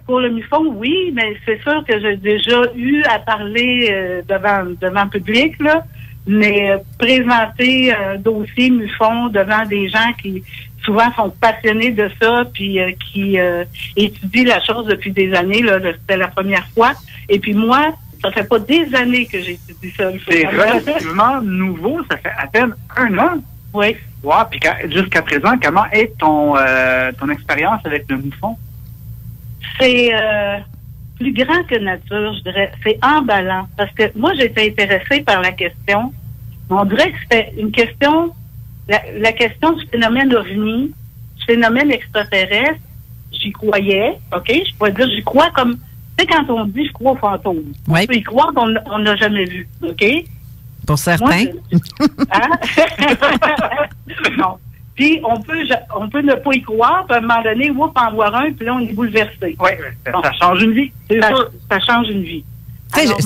[SPEAKER 6] Pour le MUFON, oui, mais c'est sûr que j'ai déjà eu à parler devant le public, là, mais présenter un dossier MUFON devant des gens qui souvent sont passionnés de ça, puis qui étudient la chose depuis des années, là, c'était la première fois. Et puis moi, ça fait pas des années que j'étudie ça.
[SPEAKER 4] C'est relativement nouveau, ça fait à peine 1 an.
[SPEAKER 6] Oui.
[SPEAKER 4] Wow, puis jusqu'à présent, comment est ton expérience avec le MUFON?
[SPEAKER 6] C'est plus grand que nature, je dirais. C'est emballant. Parce que moi, j'étais intéressée par la question. On dirait que c'était une question, la question du phénomène OVNI, du phénomène extraterrestre. J'y croyais, OK? Je pourrais dire, j'y crois comme... Tu sais, quand on dit « je crois aux fantômes
[SPEAKER 3] oui. »,
[SPEAKER 6] on peut y croire qu'on n'a jamais vu, OK?
[SPEAKER 3] Pour certains.
[SPEAKER 6] Moi, non. puis on peut ne pas y croire, puis à un moment donné, en voir un, puis là, on est bouleversé.
[SPEAKER 4] Oui, ça change une vie, c'est sûr.
[SPEAKER 6] Ça change une vie.
[SPEAKER 3] Alors,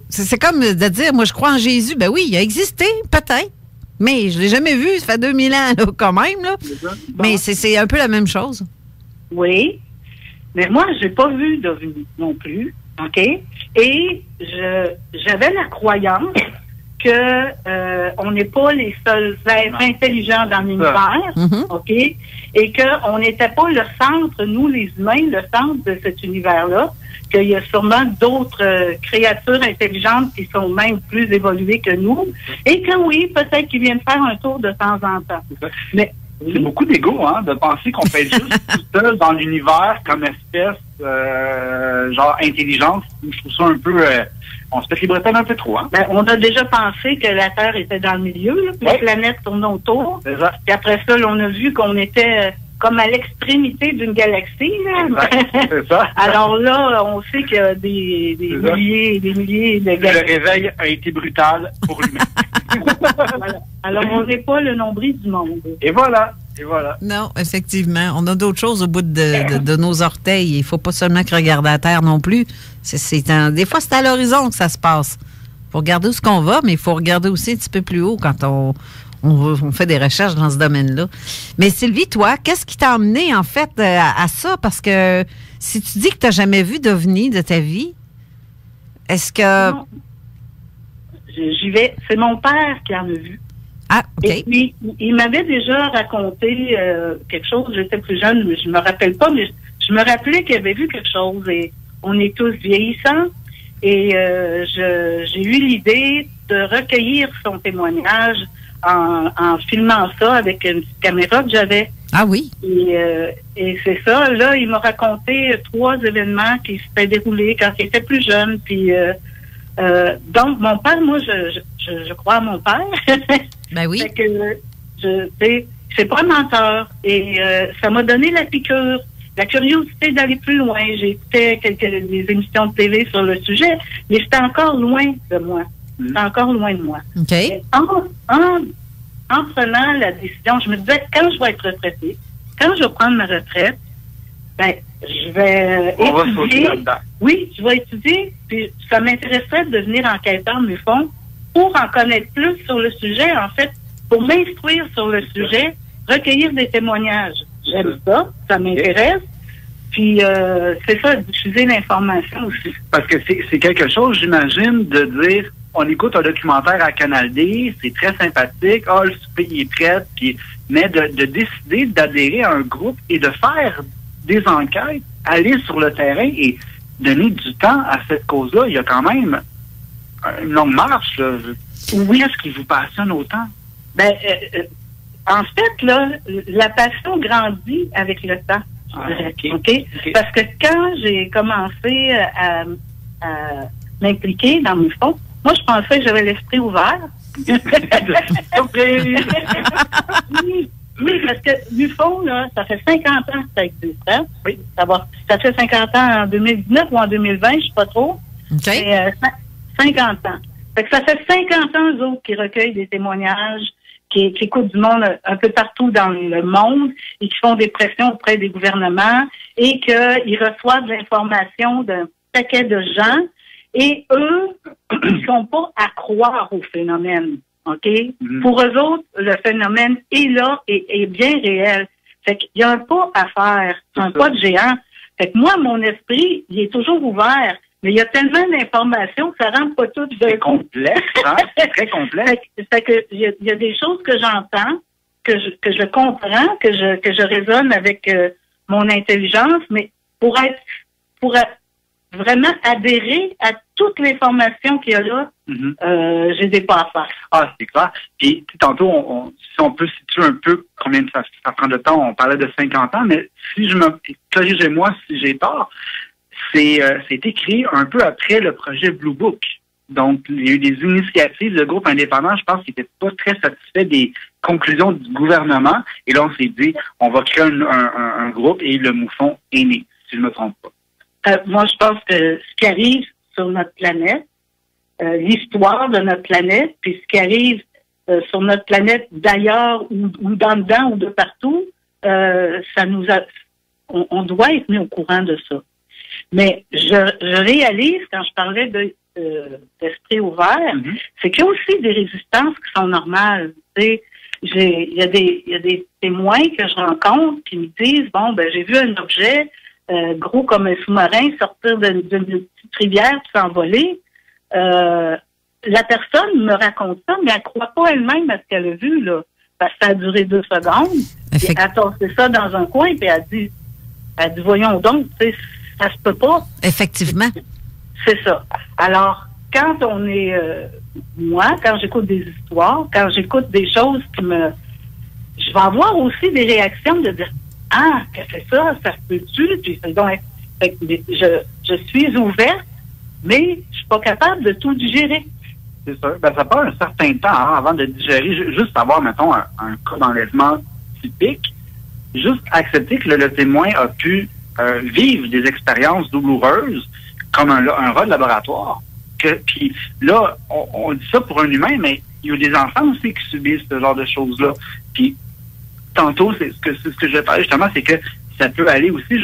[SPEAKER 3] c'est comme de dire, moi, je crois en Jésus. Ben oui, il a existé, peut-être. Mais je ne l'ai jamais vu, ça fait 2000 ans, là, quand même. Là. Mais c'est un peu la même chose.
[SPEAKER 6] Oui. Mais moi, je n'ai pas vu d'OVNI non plus. OK? Et j'avais la croyance que on n'est pas les seuls êtres intelligents dans l'univers. OK? Et qu'on n'était pas le centre, nous, les humains, le centre de cet univers-là. Qu'il y a sûrement d'autres créatures intelligentes qui sont même plus évoluées que nous, et que oui, peut-être qu'ils viennent faire un tour de temps en temps. Mais
[SPEAKER 4] c'est beaucoup d'ego, hein, de penser qu'on fait juste tout seul dans l'univers comme espèce genre intelligente. Je trouve ça un peu on se fait les bretelles un peu trop, hein?
[SPEAKER 6] Ben, on a déjà pensé que la Terre était dans le milieu, là, puis la planète tournait autour.
[SPEAKER 4] C'est ça.
[SPEAKER 6] Puis après ça, là, on a vu qu'on était comme à l'extrémité d'une galaxie. Là.
[SPEAKER 4] C'est ça.
[SPEAKER 6] Alors là, on sait qu'il y a des milliers de galaxies.
[SPEAKER 4] Le réveil a été brutal pour lui-même.
[SPEAKER 6] Voilà. Alors, on n'est pas le nombril du monde.
[SPEAKER 4] Et voilà.
[SPEAKER 3] Non, effectivement. On a d'autres choses au bout de nos orteils. Il ne faut pas seulement que regarder la Terre non plus. Des fois, c'est à l'horizon que ça se passe. Il faut regarder où ce qu'on va, mais il faut regarder aussi un petit peu plus haut quand on fait des recherches dans ce domaine-là. Mais Sylvie, toi, qu'est-ce qui t'a amené, en fait, à ça? Parce que si tu dis que tu n'as jamais vu d'OVNI de ta vie, est-ce que...
[SPEAKER 6] Non. J'y vais. C'est mon père qui en a vu.
[SPEAKER 3] Ah, OK.
[SPEAKER 6] Et puis, il m'avait déjà raconté quelque chose. J'étais plus jeune, mais je me rappelle pas, mais je me rappelais qu'il avait vu quelque chose. Et on est tous vieillissants. Et j'ai eu l'idée de recueillir son témoignage en filmant ça avec une petite caméra que j'avais.
[SPEAKER 3] Ah oui?
[SPEAKER 6] Et c'est ça. Là, il m'a raconté 3 événements qui s'étaient déroulés quand il était plus jeune. Puis, donc, mon père, moi, je crois à mon père.
[SPEAKER 3] Ben oui.
[SPEAKER 6] Fait que, c'est pas un menteur. Et ça m'a donné la piqûre, la curiosité d'aller plus loin. J'ai écouté des émissions de télé sur le sujet, mais c'était encore loin de moi. C'était encore loin de moi.
[SPEAKER 3] OK.
[SPEAKER 6] Et en prenant la décision, je me disais, quand je vais être retraitée, quand je vais prendre ma retraite, ben, je vais étudier. Oui, je vais étudier. Puis ça m'intéresserait de devenir enquêteur MUFON pour en connaître plus sur le sujet, en fait, pour m'instruire sur le sujet, recueillir des témoignages. J'aime ça m'intéresse. Puis c'est ça, diffuser l'information aussi.
[SPEAKER 4] Parce que c'est quelque chose, j'imagine, de dire, on écoute un documentaire à Canal D, c'est très sympathique, le souper il est prêt, puis, mais de décider d'adhérer à un groupe et de faire des enquêtes, aller sur le terrain et donner du temps à cette cause-là, il y a quand même une longue marche. Là. Oui, est-ce qui vous passionne autant?
[SPEAKER 6] Ben, en fait, là, la passion grandit avec le temps. Okay? Parce que quand j'ai commencé à m'impliquer dans mes fonds, moi, je pensais que j'avais l'esprit ouvert. Oui, parce que MUFON, là, ça fait 50 ans que ça existe. Hein? Oui. Ça fait 50 ans en 2019 ou en 2020, je ne sais pas trop.
[SPEAKER 3] OK.
[SPEAKER 6] Mais 50 ans. Fait que ça fait 50 ans, eux autres, qui recueillent des témoignages, qui écoutent du monde un peu partout dans le monde et qui font des pressions auprès des gouvernements et qu'ils reçoivent de l'information d'un paquet de gens et eux, ils ne sont pas à croire au phénomène. OK? Pour eux autres, le phénomène est là et est bien réel. Fait qu'il y a un pas à faire, un pas de géant. Fait que moi, mon esprit, il est toujours ouvert. Mais il y a tellement d'informations que ça rentre pas tout de
[SPEAKER 4] complexe, hein? C'est très complexe.
[SPEAKER 6] Fait que il y a des choses que j'entends, que je comprends, que je raisonne avec mon intelligence, mais pour vraiment adhérer à toute l'information qu'il y a là, j'ai des pas à faire.
[SPEAKER 4] Ah, c'est clair. Puis tantôt, si on peut situer un peu combien ça prend de temps, on parlait de 50 ans, mais si corrigez-moi si j'ai tort, c'est écrit un peu après le projet Blue Book. Donc, il y a eu des initiatives de groupes indépendants, je pense, qui n'étaient pas très satisfaits des conclusions du gouvernement. Et là, on s'est dit, on va créer un groupe et le MUFON est né, si je ne me trompe pas.
[SPEAKER 6] Moi, je pense que ce qui arrive sur notre planète, l'histoire de notre planète, puis ce qui arrive sur notre planète d'ailleurs ou d'en dedans ou de partout, on doit être mis au courant de ça. Mais je réalise, quand je parlais d'esprit ouvert, c'est qu'il y a aussi des résistances qui sont normales. Tu sais, il y a des témoins que je rencontre qui me disent, bon, ben j'ai vu un objet gros comme un sous-marin sortir d'une petite rivière puis s'envoler. La personne me raconte ça, mais elle ne croit pas elle-même à ce qu'elle a vu, là. Parce que ça a duré 2 secondes. Puis elle a torsé ça dans un coin, puis elle dit, voyons donc, tu sais, ça se peut pas.
[SPEAKER 3] Effectivement.
[SPEAKER 6] C'est ça. Alors, quand on est... moi, quand j'écoute des histoires, quand j'écoute des choses qui me... Je vais avoir aussi des réactions de dire, ah, qu'est-ce que c'est ça? Ça se peut-tu? Puis, donc, je suis ouverte, mais je suis pas capable de tout digérer.
[SPEAKER 4] C'est ça. Ben, ça prend un certain temps avant de digérer. Juste avoir, mettons, un cas d'enlèvement typique. Juste accepter que le témoin a pu vivre des expériences douloureuses comme un rat de laboratoire. Puis là, on dit ça pour un humain, mais il y a des enfants aussi qui subissent ce genre de choses-là. Puis tantôt, c'est ce que je vais parler justement, c'est que ça peut aller aussi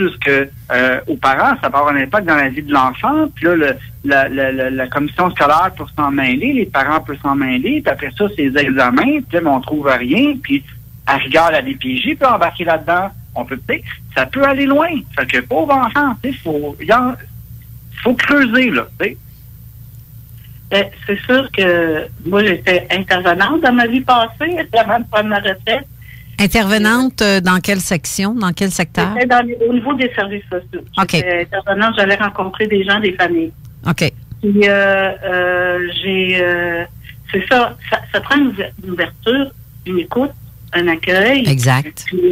[SPEAKER 4] aux parents, ça peut avoir un impact dans la vie de l'enfant. Puis là, la commission scolaire peut s'en mêler, les parents peuvent s'en mêler, puis après ça, c'est les examens, puis là, on trouve rien, puis à rigueur, la DPJ peut embarquer là-dedans. On peut, tu sais, ça peut aller loin. Fait que pauvre enfant, tu sais, faut creuser, là, tu sais.
[SPEAKER 6] C'est sûr que moi, j'étais intervenante dans ma vie passée, avant de prendre ma retraite.
[SPEAKER 3] Intervenante dans quelle section, dans quel secteur?
[SPEAKER 6] Au niveau des services sociaux.
[SPEAKER 3] OK.
[SPEAKER 6] J'étais intervenante, j'allais rencontrer des gens, des familles.
[SPEAKER 3] OK.
[SPEAKER 6] Puis, c'est ça, ça prend une ouverture, une écoute, un accueil.
[SPEAKER 3] Exact.
[SPEAKER 6] Puis,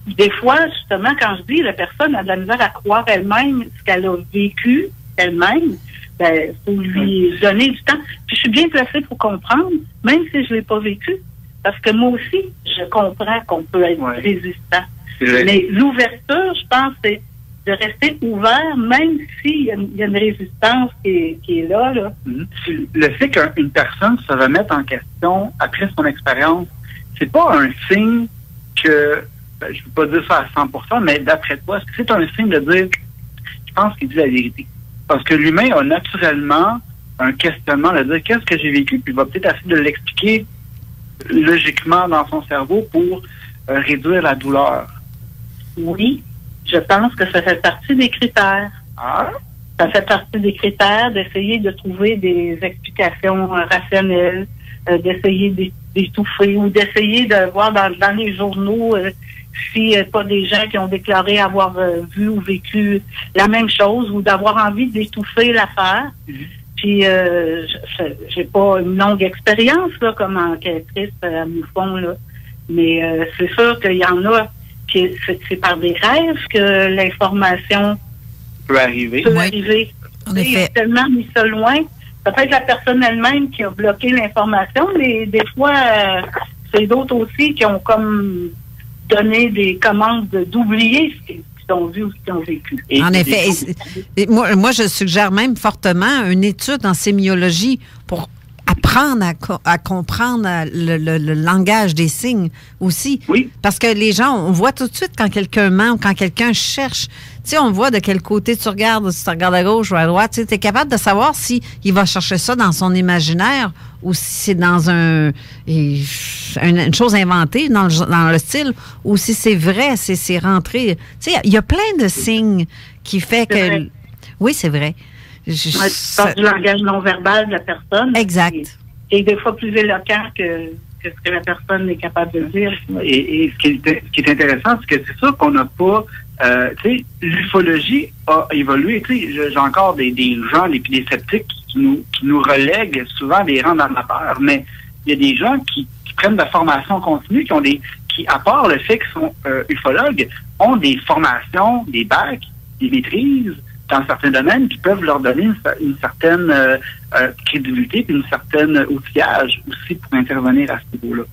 [SPEAKER 6] des fois, justement, quand je dis la personne a de la misère à croire elle-même ce qu'elle a vécu elle-même, ben, faut lui donner du temps. Puis, je suis bien placée pour comprendre, même si je l'ai pas vécu. Parce que moi aussi, je comprends qu'on peut être résistant. Mais l'ouverture, je pense, c'est de rester ouvert, même s'il y a une résistance qui est là.
[SPEAKER 4] Le fait qu'une personne se remette en question après son expérience, c'est pas un signe que, je ne peux pas dire ça à 100%, mais d'après toi, est-ce que c'est un signe de dire, je pense qu'il dit la vérité? Parce que l'humain a naturellement un questionnement de dire qu'est-ce que j'ai vécu, puis il va peut-être essayer de l'expliquer logiquement dans son cerveau pour réduire la douleur.
[SPEAKER 6] Oui, je pense que ça fait partie des critères.
[SPEAKER 4] Ah?
[SPEAKER 6] Ça fait partie des critères d'essayer de trouver des explications rationnelles, d'essayer d'étouffer ou d'essayer de voir dans les journaux s'il n'y a pas des gens qui ont déclaré avoir vu ou vécu la même chose ou d'avoir envie d'étouffer l'affaire. Puis, j'ai pas une longue expérience là comme enquêtrice à Moufon, là. Mais c'est sûr qu'il y en a qui c'est par des rêves que l'information
[SPEAKER 4] peut arriver.
[SPEAKER 3] En effet.
[SPEAKER 6] Il a tellement mis ça loin. Peut-être la personne elle-même qui a bloqué l'information, mais des fois, c'est d'autres aussi qui ont comme donné des commandes d'oublier ce qu'ils ont vu ou ce qu'ils ont vécu.
[SPEAKER 3] En effet. Moi, je suggère même fortement une étude en sémiologie pour apprendre à comprendre le langage des signes aussi.
[SPEAKER 4] Oui.
[SPEAKER 3] Parce que les gens, on voit tout de suite quand quelqu'un ment ou quand quelqu'un cherche. Tu sais, on voit de quel côté tu regardes, si tu regardes à gauche ou à droite. Tu es capable de savoir s'il va chercher ça dans son imaginaire ou si c'est dans une chose inventée dans le style ou si c'est vrai, c'est rentré. Tu sais, il y a plein de signes qui fait que...
[SPEAKER 6] Vrai.
[SPEAKER 3] Oui, c'est vrai.
[SPEAKER 6] Tu parles du langage non-verbal de la personne.
[SPEAKER 3] Exact.
[SPEAKER 6] Et des fois plus éloquent que ce que la personne est capable de dire.
[SPEAKER 4] Et ce qui est intéressant, c'est que c'est sûr qu'on n'a pas... tu sais, l'ufologie a évolué. Tu sais, j'ai encore des gens, des sceptiques qui nous relèguent souvent des rangs d'amateurs, mais il y a des gens qui prennent de la formation continue, qui, à part le fait qu'ils sont ufologues, ont des formations, des bacs, des maîtrises dans certains domaines qui peuvent leur donner une certaine crédibilité et une certaine outillage aussi pour intervenir à ce niveau-là.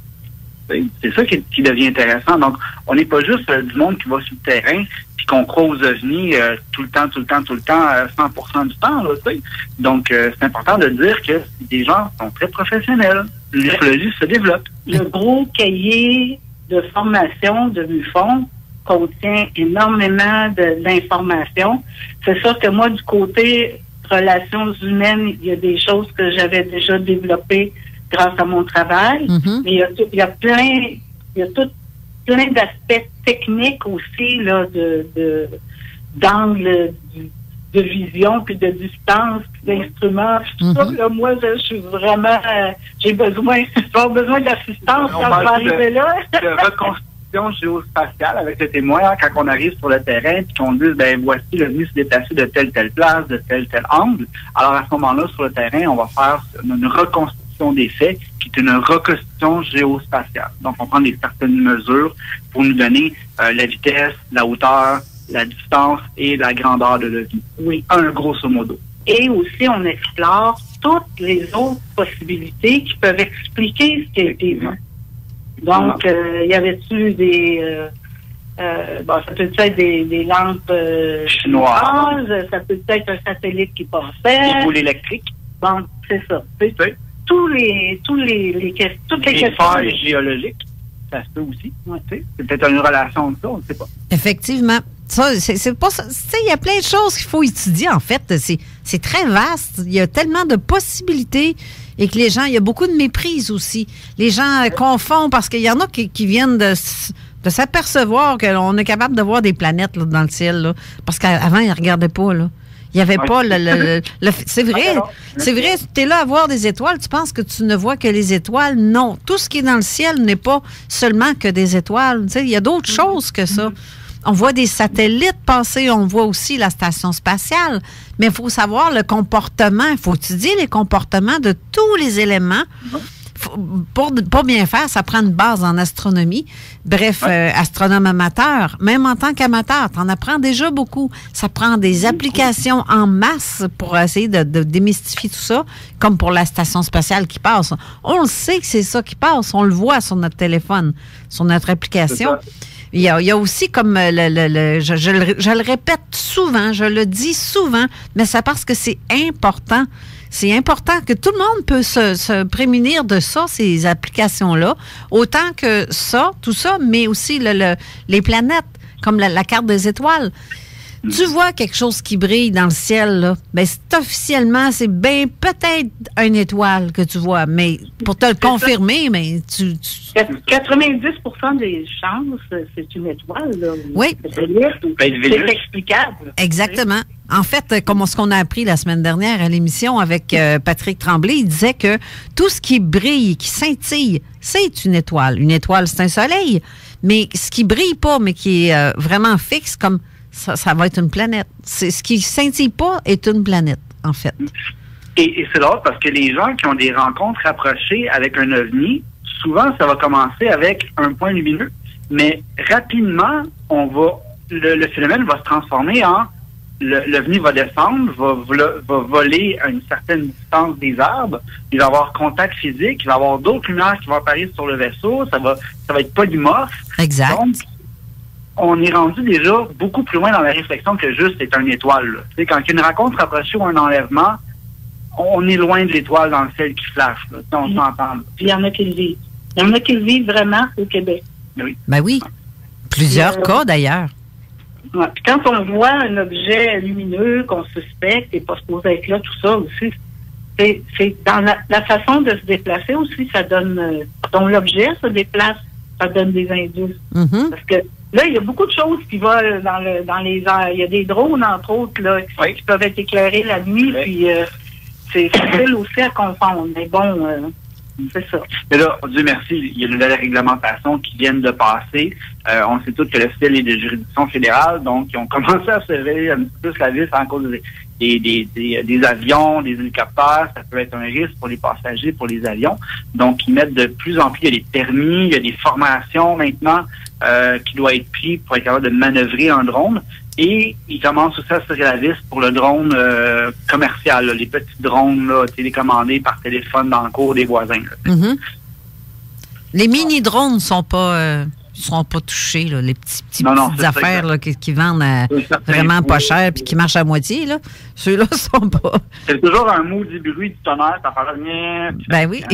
[SPEAKER 4] C'est ça qui devient intéressant. Donc, on n'est pas juste du monde qui va sur le terrain et qu'on croit aux ovnis tout le temps, 100% du temps. Là, tu sais. Donc, c'est important de dire que des gens sont très professionnels. L'ufologie se développe.
[SPEAKER 6] Le gros cahier de formation de MUFON contient énormément d'informations. C'est sûr que moi, du côté relations humaines, il y a des choses que j'avais déjà développées grâce à mon travail.
[SPEAKER 3] Mm-hmm.
[SPEAKER 6] Mais il y a plein d'aspects techniques aussi, là, d'angle de vision, puis de distance, puis d'instruments. Tout ça, là, moi, je suis vraiment... j'ai besoin d'assistance quand je vais arriver là.
[SPEAKER 4] De reconstitution géospatiale avec le témoin, hein, quand on arrive sur le terrain, puis qu'on dit, ben voici, l'OVNI se déplacer de telle place, de tel angle. Alors, à ce moment-là, sur le terrain, on va faire une reconstitution des faits, qui est une reconstitution géospatiale. Donc, on prend certaines mesures pour nous donner la vitesse, la hauteur, la distance et la grandeur de l'OVNI.
[SPEAKER 6] Oui.
[SPEAKER 4] Grosso modo.
[SPEAKER 6] Et aussi, on explore toutes les autres possibilités qui peuvent expliquer ce qui a été vu. Donc, y avait-tu des... ça peut être des lampes chinoises, ça peut être un satellite qui passait.
[SPEAKER 4] Des boules électriques.
[SPEAKER 6] Bon, c'est ça. Toutes les questions.
[SPEAKER 4] Les failles géologiques, ça se peut aussi. Ouais. C'est peut-être une relation de ça, on ne sait pas.
[SPEAKER 3] Effectivement. Ça, c'est pas ça. Tu sais, il y a plein de choses qu'il faut étudier, en fait. C'est très vaste. Il y a tellement de possibilités et que les gens, il y a beaucoup de méprise aussi. Les gens confondent parce qu'il y en a qui viennent de s'apercevoir qu'on est capable de voir des planètes là, dans le ciel. Là, parce qu'avant, ils ne regardaient pas. Là. Il n'y avait pas c'est vrai. C'est vrai, tu es là à voir des étoiles. Tu penses que tu ne vois que les étoiles. Non. Tout ce qui est dans le ciel n'est pas seulement que des étoiles. Tu sais, il y a d'autres choses que ça. On voit des satellites passer, on voit aussi la station spatiale, mais il faut savoir le comportement, il faut étudier les comportements de tous les éléments. Pour pas bien faire, ça prend une base en astronomie. Bref, astronome amateur, même en tant qu'amateur, tu en apprends déjà beaucoup. Ça prend des applications en masse pour essayer de démystifier tout ça, comme pour la station spatiale qui passe. On le sait que c'est ça qui passe, on le voit sur notre téléphone, sur notre application. Il y a aussi comme je le répète souvent, je le dis souvent, mais c'est parce que c'est important. C'est important que tout le monde peut se prémunir de ça, ces applications-là, autant que ça, tout ça, mais aussi les planètes, comme la carte des étoiles. Tu vois quelque chose qui brille dans le ciel, là, ben officiellement, c'est bien peut-être une étoile que tu vois, mais pour te le confirmer, mais
[SPEAKER 6] 90% des chances, c'est une étoile, là.
[SPEAKER 3] Oui.
[SPEAKER 6] C'est explicable.
[SPEAKER 3] Exactement. En fait, comme ce qu'on a appris la semaine dernière à l'émission avec Patrick Tremblay, il disait que tout ce qui brille, qui scintille, c'est une étoile. Une étoile, c'est un soleil. Mais ce qui brille pas, mais qui est vraiment fixe, comme ça va être une planète. Ce qui scintille pas est une planète, en fait.
[SPEAKER 4] Et c'est drôle parce que les gens qui ont des rencontres rapprochées avec un ovni, souvent, ça va commencer avec un point lumineux. Mais rapidement, le phénomène va se transformer en l'OVNI va descendre, va voler à une certaine distance des arbres, il va avoir contact physique, il va avoir d'autres lumières qui vont apparaître sur le vaisseau, ça va être polymorphe.
[SPEAKER 3] Exact.
[SPEAKER 4] Donc, on est rendu déjà beaucoup plus loin dans la réflexion que juste c'est une étoile. Tu sais, quand il y a une rencontre rapprochée ou un enlèvement, on est loin de l'étoile dans le ciel qui flash. Là, on s'entend.
[SPEAKER 6] Puis il y en a qui le vivent. Il y en a qui le vivent vraiment au Québec.
[SPEAKER 4] Oui.
[SPEAKER 3] Ben oui. Plusieurs cas d'ailleurs.
[SPEAKER 6] Ouais. Puis quand on voit un objet lumineux qu'on suspecte et pas supposé être là, tout ça aussi, c'est dans la façon de se déplacer aussi, ça donne, dont l'objet se déplace, ça donne des indices.
[SPEAKER 3] Mm-hmm.
[SPEAKER 6] Parce que là, il y a beaucoup de choses qui volent dans les airs. Il y a des drones, entre autres, là, qui peuvent être éclairés la nuit, puis c'est facile aussi à confondre. Mais bon, c'est ça.
[SPEAKER 4] Mais là, Dieu merci, il y a de nouvelles réglementations qui viennent de passer. On sait tous que le ciel est de juridiction fédérale, donc ils ont commencé à se révéler un petit peu plus la vis en cause des avions, des hélicoptères. Ça peut être un risque pour les passagers, pour les avions. Donc, ils mettent de plus en plus, il y a des permis, il y a des formations maintenant qui doivent être prises pour être capable de manœuvrer un drone. Et ils commencent aussi à se serrer la vis pour le drone commercial, là, les petits drones là, télécommandés par téléphone dans le cours des voisins.
[SPEAKER 3] Mm-hmm. Les mini-drones sont pas ne seront pas touchés, là, les petites
[SPEAKER 4] c'est
[SPEAKER 3] affaires là, qui vendent vraiment pas cher puis qui marchent à moitié. Là. Ceux-là ne sont pas.
[SPEAKER 4] C'est toujours un maudit bruit du tonnerre, ça fait rien.
[SPEAKER 3] Ben oui.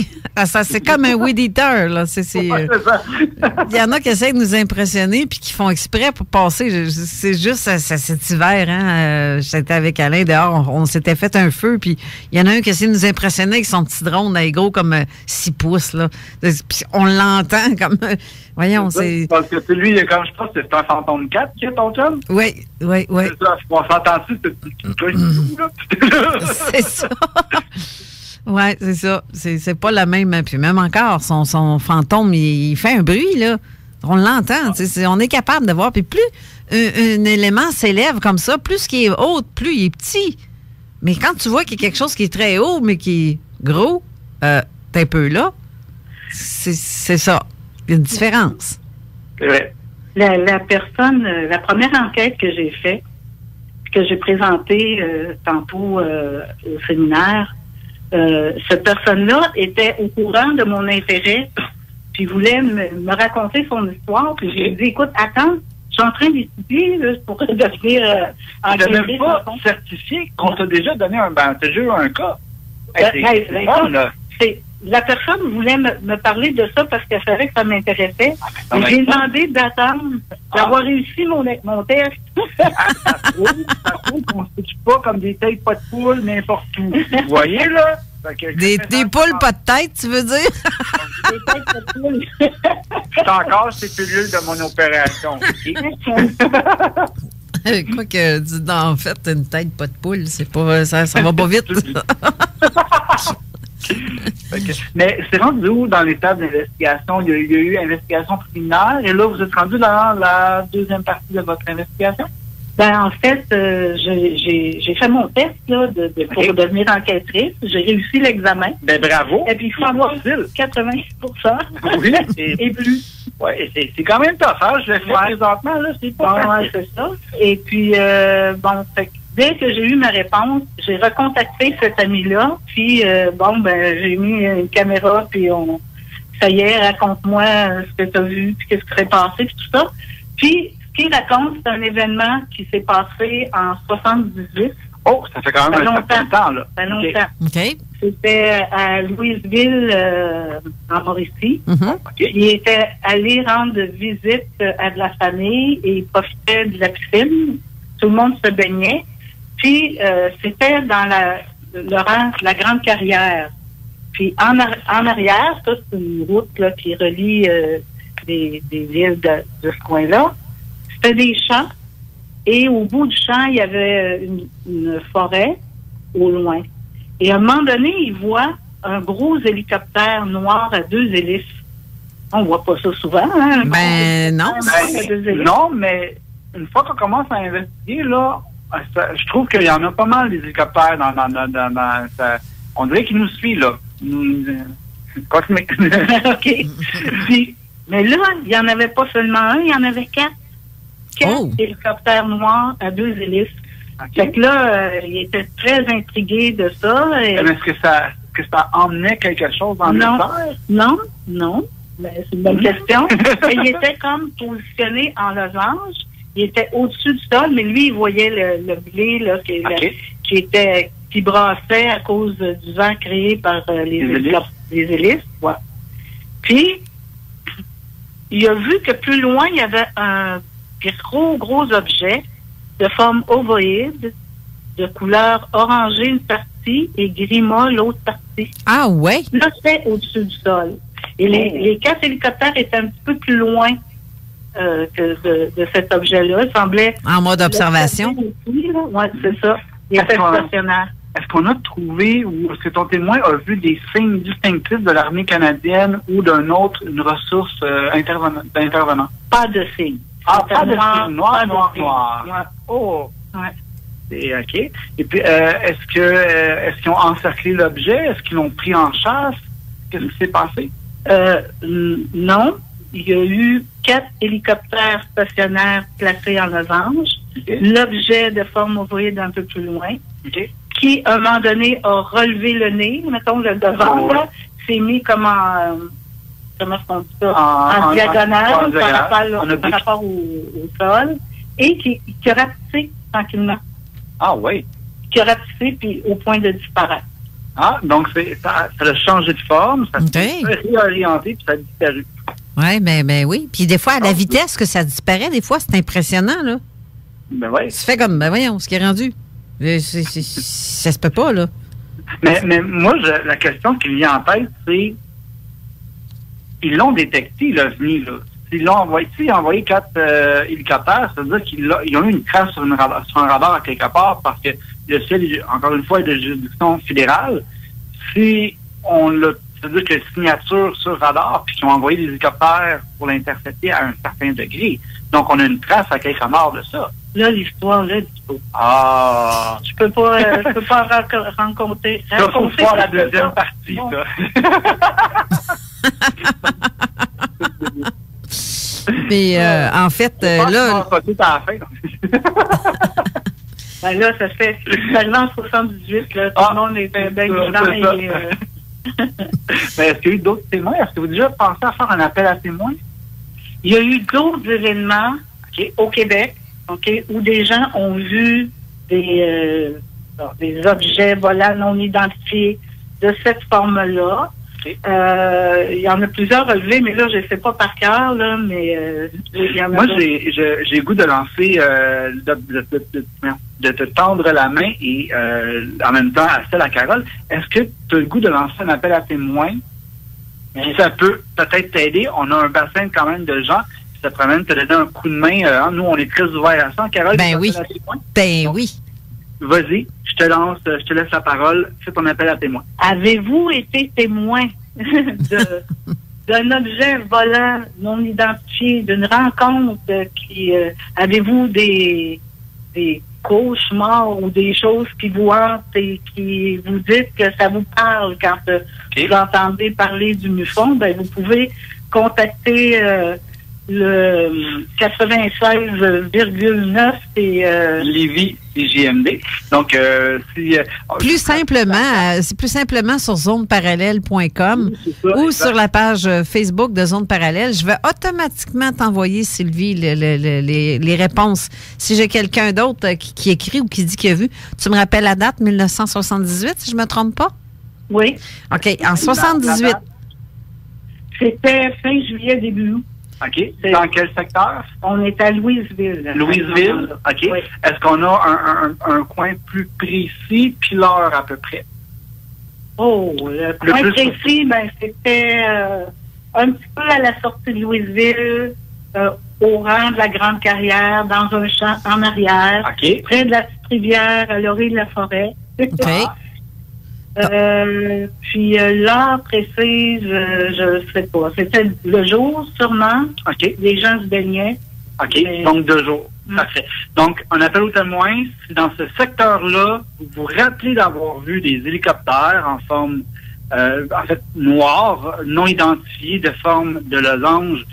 [SPEAKER 3] Ça, c'est comme un weed eater. Là. Il y en a qui essaient de nous impressionner puis qui font exprès pour passer. C'est juste cet hiver. Hein, j'étais avec Alain dehors. On s'était fait un feu. Puis il y en a un qui essaie de nous impressionner avec son petit drone. Il est gros comme 6 pouces. Là. Puis on l'entend comme... Voyons, c'est...
[SPEAKER 4] Parce que lui, comme je pense, c'est un fantôme 4 qui est ton chum?
[SPEAKER 3] Oui.
[SPEAKER 4] C'est ça, on s'entend dessus,
[SPEAKER 3] c'est ça. Oui, c'est ça. C'est pas la même. Puis même encore, son fantôme, il fait un bruit, là. On l'entend. On est capable de voir. Puis plus un élément s'élève comme ça, plus qu'il est haut, plus il est petit. Mais quand tu vois qu'il y a quelque chose qui est très haut, mais qui est gros, t'es un peu là, c'est ça. Il y a une différence.
[SPEAKER 4] C'est vrai.
[SPEAKER 6] La personne, la première enquête que j'ai faite, que j'ai présentée tantôt au séminaire, cette personne-là était au courant de mon intérêt, puis voulait me raconter son histoire, puis j'ai dit, écoute, attends, je suis en train d'étudier pour devenir
[SPEAKER 4] en Tu n'as même pas certifié qu'on t'a déjà donné un cas. C'est bon, là.
[SPEAKER 6] La personne voulait me parler de ça parce qu'elle savait que ça m'intéressait. J'ai demandé d'attendre, d'avoir réussi mon test.
[SPEAKER 4] Ça trouve qu'on ne se situe pas comme des têtes pas de poule n'importe où. Vous voyez, là?
[SPEAKER 3] Des poules pas de tête, tu veux dire?
[SPEAKER 6] Des têtes pas de poule.
[SPEAKER 4] Je suis encore ces pilules de mon opération.
[SPEAKER 3] Quoi que, en fait, une tête pas de poule, c'est pas, ça va pas vite.
[SPEAKER 4] Mais c'est rendu où dans l'étape d'investigation? Il y a eu investigation préliminaire et là, vous êtes rendu dans la deuxième partie de votre investigation?
[SPEAKER 6] En fait, j'ai fait mon test là, pour devenir enquêtrice. J'ai réussi l'examen.
[SPEAKER 4] Bravo!
[SPEAKER 6] Et puis, il faut avoir 80%.
[SPEAKER 4] Oui,
[SPEAKER 6] et plus.
[SPEAKER 4] Oui, c'est quand même tough, hein? Je le fais présentement, là, c'est pas
[SPEAKER 6] c'est ça. Et puis, dès que j'ai eu ma réponse, j'ai recontacté cet ami-là, puis j'ai mis une caméra, puis ça y est, raconte-moi ce que tu as vu, puis qu'est-ce qui s'est passé, puis tout ça. Puis, ce qu'il raconte, c'est un événement qui s'est passé en 78.
[SPEAKER 4] Oh, ça fait quand même un certain temps, là.
[SPEAKER 6] Ça fait longtemps.
[SPEAKER 3] OK.
[SPEAKER 6] C'était à Louisville, en Mauricie.
[SPEAKER 3] Mm-hmm.
[SPEAKER 4] Okay.
[SPEAKER 6] Il était allé rendre visite à de la famille et il profitait de la piscine. Tout le monde se baignait. Puis, c'était dans la Grande Carrière. Puis, en arrière, ça, c'est une route là, qui relie des villes de ce coin-là. C'était des champs. Et au bout du champ, il y avait une forêt au loin. Et à un moment donné, il voit un gros hélicoptère noir à 2 hélices. On voit pas ça souvent, hein?
[SPEAKER 3] Non.
[SPEAKER 4] Non, mais une fois qu'on commence à investiguer, là, je trouve qu'il y en a pas mal des hélicoptères dans ça. On dirait qu'ils nous suivent, là.
[SPEAKER 6] OK. Puis, mais là, il n'y en avait pas seulement un, il y en avait 4. 4 hélicoptères noirs à 2 hélices. Okay. Fait que là, il était très intrigué de ça. Et...
[SPEAKER 4] Est-ce que ça emmenait quelque chose dans l'histoire?
[SPEAKER 6] Non. Mais c'est une bonne question. Il était comme positionné en losange. Il était au-dessus du sol, mais lui, il voyait le blé là, qui brassait à cause du vent créé par les hélices. Ouais. Puis, il a vu que plus loin, il y avait un gros objet de forme ovoïde, de couleur orangée une partie et gris-mat l'autre partie.
[SPEAKER 3] Ah ouais?
[SPEAKER 6] Là, c'était au-dessus du sol. Et les 4 hélicoptères étaient un petit peu plus loin que de cet objet-là. Il semblait...
[SPEAKER 3] En mode observation?
[SPEAKER 6] Oui, c'est ça. Il était stationnaire.
[SPEAKER 4] Est-ce qu'on a trouvé, ou est-ce que ton témoin a vu des signes distinctifs de l'armée canadienne ou une ressource d'intervenant?
[SPEAKER 6] Pas de signes.
[SPEAKER 4] Pas de signes. Noir.
[SPEAKER 6] Ouais.
[SPEAKER 4] Oh!
[SPEAKER 6] Ouais.
[SPEAKER 4] C'est OK. Et puis, est-ce qu'ils ont encerclé l'objet? Est-ce qu'ils l'ont pris en chasse? Qu'est-ce qui s'est passé?
[SPEAKER 6] Non. Il y a eu 4 hélicoptères stationnaires placés en losange. Okay. L'objet de forme ovoïde un peu plus loin.
[SPEAKER 4] Okay.
[SPEAKER 6] Qui, à un moment donné, a relevé le nez, mettons, le devant, là, s'est mis comme comment est-ce qu'on dit ça, en diagonale, par rapport au sol, et qui a rapetissé tranquillement.
[SPEAKER 4] Ah oui.
[SPEAKER 6] Qui a rapetissé, puis au point de disparaître.
[SPEAKER 4] Ah, donc ça a changé de forme, ça s'est réorienté, puis ça a disparu.
[SPEAKER 3] Oui, ben oui. Puis des fois, à la vitesse que ça disparaît, des fois, c'est impressionnant, là.
[SPEAKER 4] Ben oui.
[SPEAKER 3] Tu fais comme, ben voyons, ce qui est rendu. Ça se peut pas, là.
[SPEAKER 4] Mais moi, la question qui me vient en tête, c'est ils l'ont détecté, l'OVNI, là. Ils ont envoyé 4 hélicoptères, ça veut dire qu'ils ont eu une trace sur un radar à quelque part parce que le ciel, encore une fois, est de juridiction fédérale. Si on l'a, ça veut dire que signature sur radar, puis qu'ils ont envoyé des hélicoptères pour l'intercepter à un certain degré. Donc, on a une trace à quelque part de ça.
[SPEAKER 6] Là, l'histoire, là, du coup.
[SPEAKER 4] Ah!
[SPEAKER 6] Je peux pas rencontrer.
[SPEAKER 4] Ça, faut voir la deuxième partie, ça.
[SPEAKER 3] Mais en fait, là.
[SPEAKER 6] Ben là, ça fait seulement en 78, là, tout le monde était bien dedans.
[SPEAKER 4] Mais est-ce qu'il y a eu d'autres témoins? Est-ce que vous avez déjà pensé à faire un appel à témoins?
[SPEAKER 6] Il y a eu d'autres événements au Québec, où des gens ont vu des objets volants non identifiés de cette forme-là. Il y en a plusieurs relevés, mais là, je ne sais pas par cœur, là, mais il y en a.
[SPEAKER 4] Moi, j'ai goût de lancer, de te tendre la main et en même temps à celle à Carole. Est-ce que tu as le goût de lancer un appel à témoins? Ça peut peut-être t'aider. On a un bassin quand même de gens qui se promènent, te donner un coup de main. Nous, on est très ouverts à ça. Carole,
[SPEAKER 3] ben oui. Ben oui.
[SPEAKER 4] Vas-y, je te laisse la parole. Fais ton appel à témoin.
[SPEAKER 6] Avez-vous été témoin d'un objet volant non identifié, d'une rencontre qui... avez-vous des cauchemars ou des choses qui vous hantent et qui vous dites que ça vous parle quand vous entendez parler du MUFON? Ben, vous pouvez contacter... le 96,9 et
[SPEAKER 4] Lévis CJMD. Donc
[SPEAKER 3] plus simplement, c'est plus simplement sur zoneparallèle.com ou sur la page Facebook de Zone Parallèle. Je vais automatiquement t'envoyer, Sylvie, les réponses. Si j'ai quelqu'un d'autre qui écrit ou qui dit qu'il a vu, tu me rappelles la date 1978, si je me trompe pas?
[SPEAKER 6] Oui.
[SPEAKER 3] OK. En 78.
[SPEAKER 6] C'était fin juillet, début août.
[SPEAKER 4] OK. Dans quel secteur?
[SPEAKER 6] On est à Louisville.
[SPEAKER 4] Louisville? OK. Oui. Est-ce qu'on a un coin plus précis, puis l'heure à peu près?
[SPEAKER 6] Oh, le coin précis, ben, c'était un petit peu à la sortie de Louisville, au rang de la Grande Carrière, dans un champ en arrière, près de la petite rivière, à l'orée de la forêt.
[SPEAKER 3] OK.
[SPEAKER 6] Puis l'heure précise, je sais pas. C'était le jour, sûrement.
[SPEAKER 4] OK.
[SPEAKER 6] Les gens se baignaient.
[SPEAKER 4] OK. Donc 2 jours. Parfait. Donc, on appelle aux témoins. Si dans ce secteur-là, vous vous rappelez d'avoir vu des hélicoptères en forme, noire, non identifiés, de forme de losange,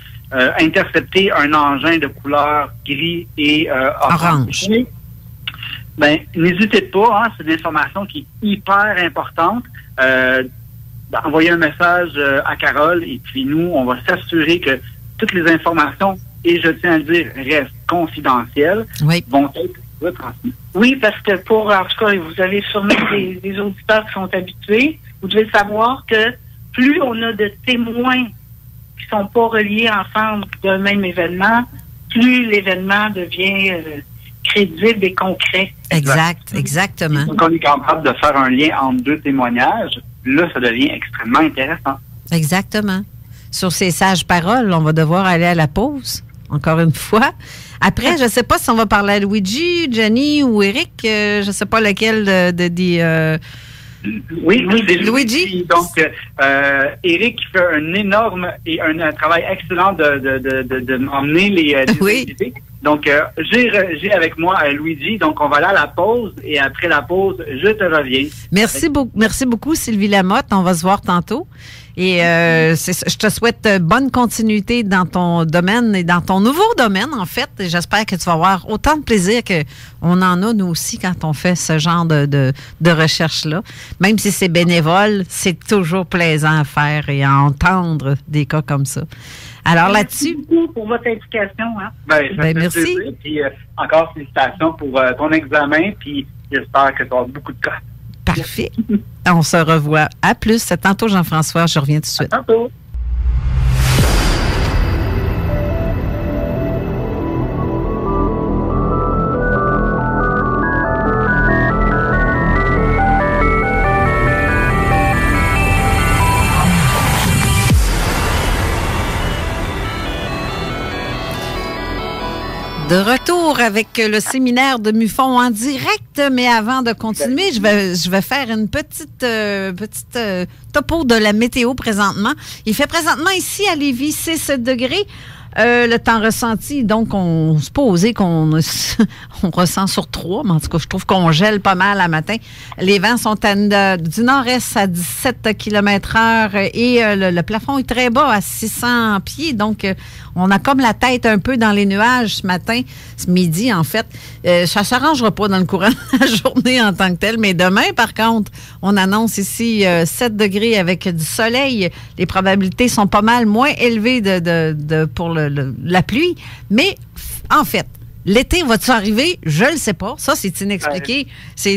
[SPEAKER 4] intercepter un engin de couleur gris et orange. Ben, n'hésitez pas, c'est une information qui est hyper importante. Envoyez un message à Carole et puis nous, on va s'assurer que toutes les informations, et je tiens à le dire, restent confidentielles, vont être retransmises.
[SPEAKER 6] Oui, parce que en tout cas, vous avez sûrement des auditeurs qui sont habitués. Vous devez savoir que plus on a de témoins qui sont pas reliés ensemble d'un même événement, plus l'événement devient crédible et concret.
[SPEAKER 3] Exactement.
[SPEAKER 4] Donc, on est capable de faire un lien entre 2 témoignages. Là, ça devient extrêmement intéressant.
[SPEAKER 3] Exactement. Sur ces sages paroles, on va devoir aller à la pause, encore une fois. Après, je ne sais pas si on va parler à Luigi, Jenny ou Eric. Je ne sais pas lequel
[SPEAKER 4] Oui,
[SPEAKER 3] Luigi.
[SPEAKER 4] Donc, Eric fait un énorme et un travail excellent de m'emmener les idées. Donc, j'ai avec moi Luigi. Donc, on va aller à la pause et après la pause, je te reviens.
[SPEAKER 3] Merci beaucoup, Sylvie Lamotte. On va se voir tantôt. Et je te souhaite bonne continuité dans ton domaine et dans ton nouveau domaine, en fait. Et j'espère que tu vas avoir autant de plaisir qu'on en a, nous aussi, quand on fait ce genre de recherche-là. Même si c'est bénévole, c'est toujours plaisant à faire et à entendre des cas comme ça. Alors là-dessus...
[SPEAKER 6] Merci beaucoup pour votre implication. Hein?
[SPEAKER 3] Merci.
[SPEAKER 4] Plaisir. Puis encore félicitations pour ton examen. Puis j'espère que tu auras beaucoup de cas.
[SPEAKER 3] Parfait. On se revoit. À plus. À tantôt, Jean-François. Je reviens tout de suite.
[SPEAKER 4] À tantôt.
[SPEAKER 3] De retour avec le séminaire de MUFON en direct, mais avant de continuer, je vais faire une petite topo de la météo présentement. Il fait présentement ici à Lévis 6 degrés. Le temps ressenti, donc on se posait qu'on on ressent sur 3, mais en tout cas, je trouve qu'on gèle pas mal à matin. Les vents sont du nord-est à 17 km/h et le plafond est très bas à 600 pieds, donc on a comme la tête un peu dans les nuages ce matin, ce midi en fait. Ça s'arrangera pas dans le courant de la journée en tant que tel, mais demain, par contre, on annonce ici 7 degrés avec du soleil. Les probabilités sont pas mal moins élevées pour la pluie, mais en fait, l'été va-tu arriver? Je le sais pas. Ça, c'est inexpliqué. Ça,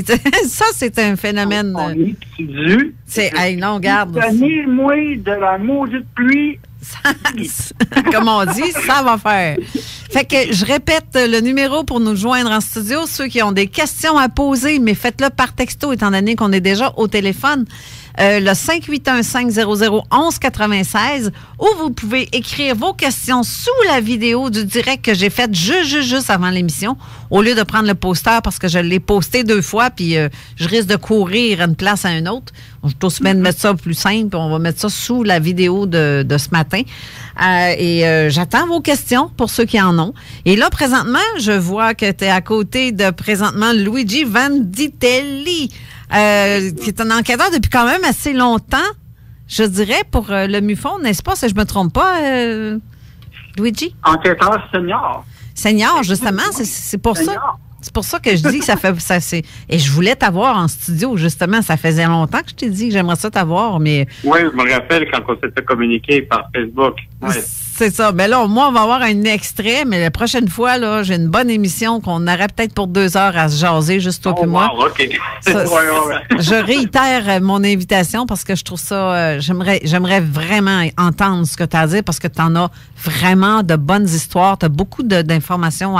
[SPEAKER 3] c'est un phénomène.
[SPEAKER 4] On est dû.
[SPEAKER 3] Non, regarde.
[SPEAKER 4] Donnez-moi de la maudite pluie.
[SPEAKER 3] Comme on dit, ça va faire. Fait que je répète le numéro pour nous joindre en studio. Ceux qui ont des questions à poser, mais faites-le par texto, étant donné qu'on est déjà au téléphone. Le 581-500-1196, où vous pouvez écrire vos questions sous la vidéo du direct que j'ai faite juste avant l'émission, au lieu de prendre le poster parce que je l'ai posté 2 fois, puis je risque de courir une place à une autre. Je vais aussi bien mettre ça plus simple, on va mettre ça sous la vidéo de ce matin. J'attends vos questions pour ceux qui en ont. Et là, présentement, je vois que tu es à côté de, présentement, Luigi Vanditelli, qui est un enquêteur depuis quand même assez longtemps, je dirais, pour le MUFON, n'est-ce pas, si je me trompe pas, Luigi?
[SPEAKER 4] Enquêteur senior.
[SPEAKER 3] Senior, justement, c'est pour ça. C'est pour ça que je dis que ça fait... Et je voulais t'avoir en studio, justement. Ça faisait longtemps que je t'ai dit que j'aimerais ça t'avoir, mais...
[SPEAKER 7] Oui, je me rappelle quand on s'était communiqué par Facebook. Ouais.
[SPEAKER 3] C'est ça. Ben là, moi, on va avoir un extrait, mais la prochaine fois, là, j'ai une bonne émission qu'on aurait peut-être pour 2 heures à se jaser, juste toi et moi.
[SPEAKER 7] OK.
[SPEAKER 3] Je réitère mon invitation parce que je trouve ça... J'aimerais vraiment entendre ce que tu as à dire parce que tu en as vraiment de bonnes histoires. Tu as beaucoup d'informations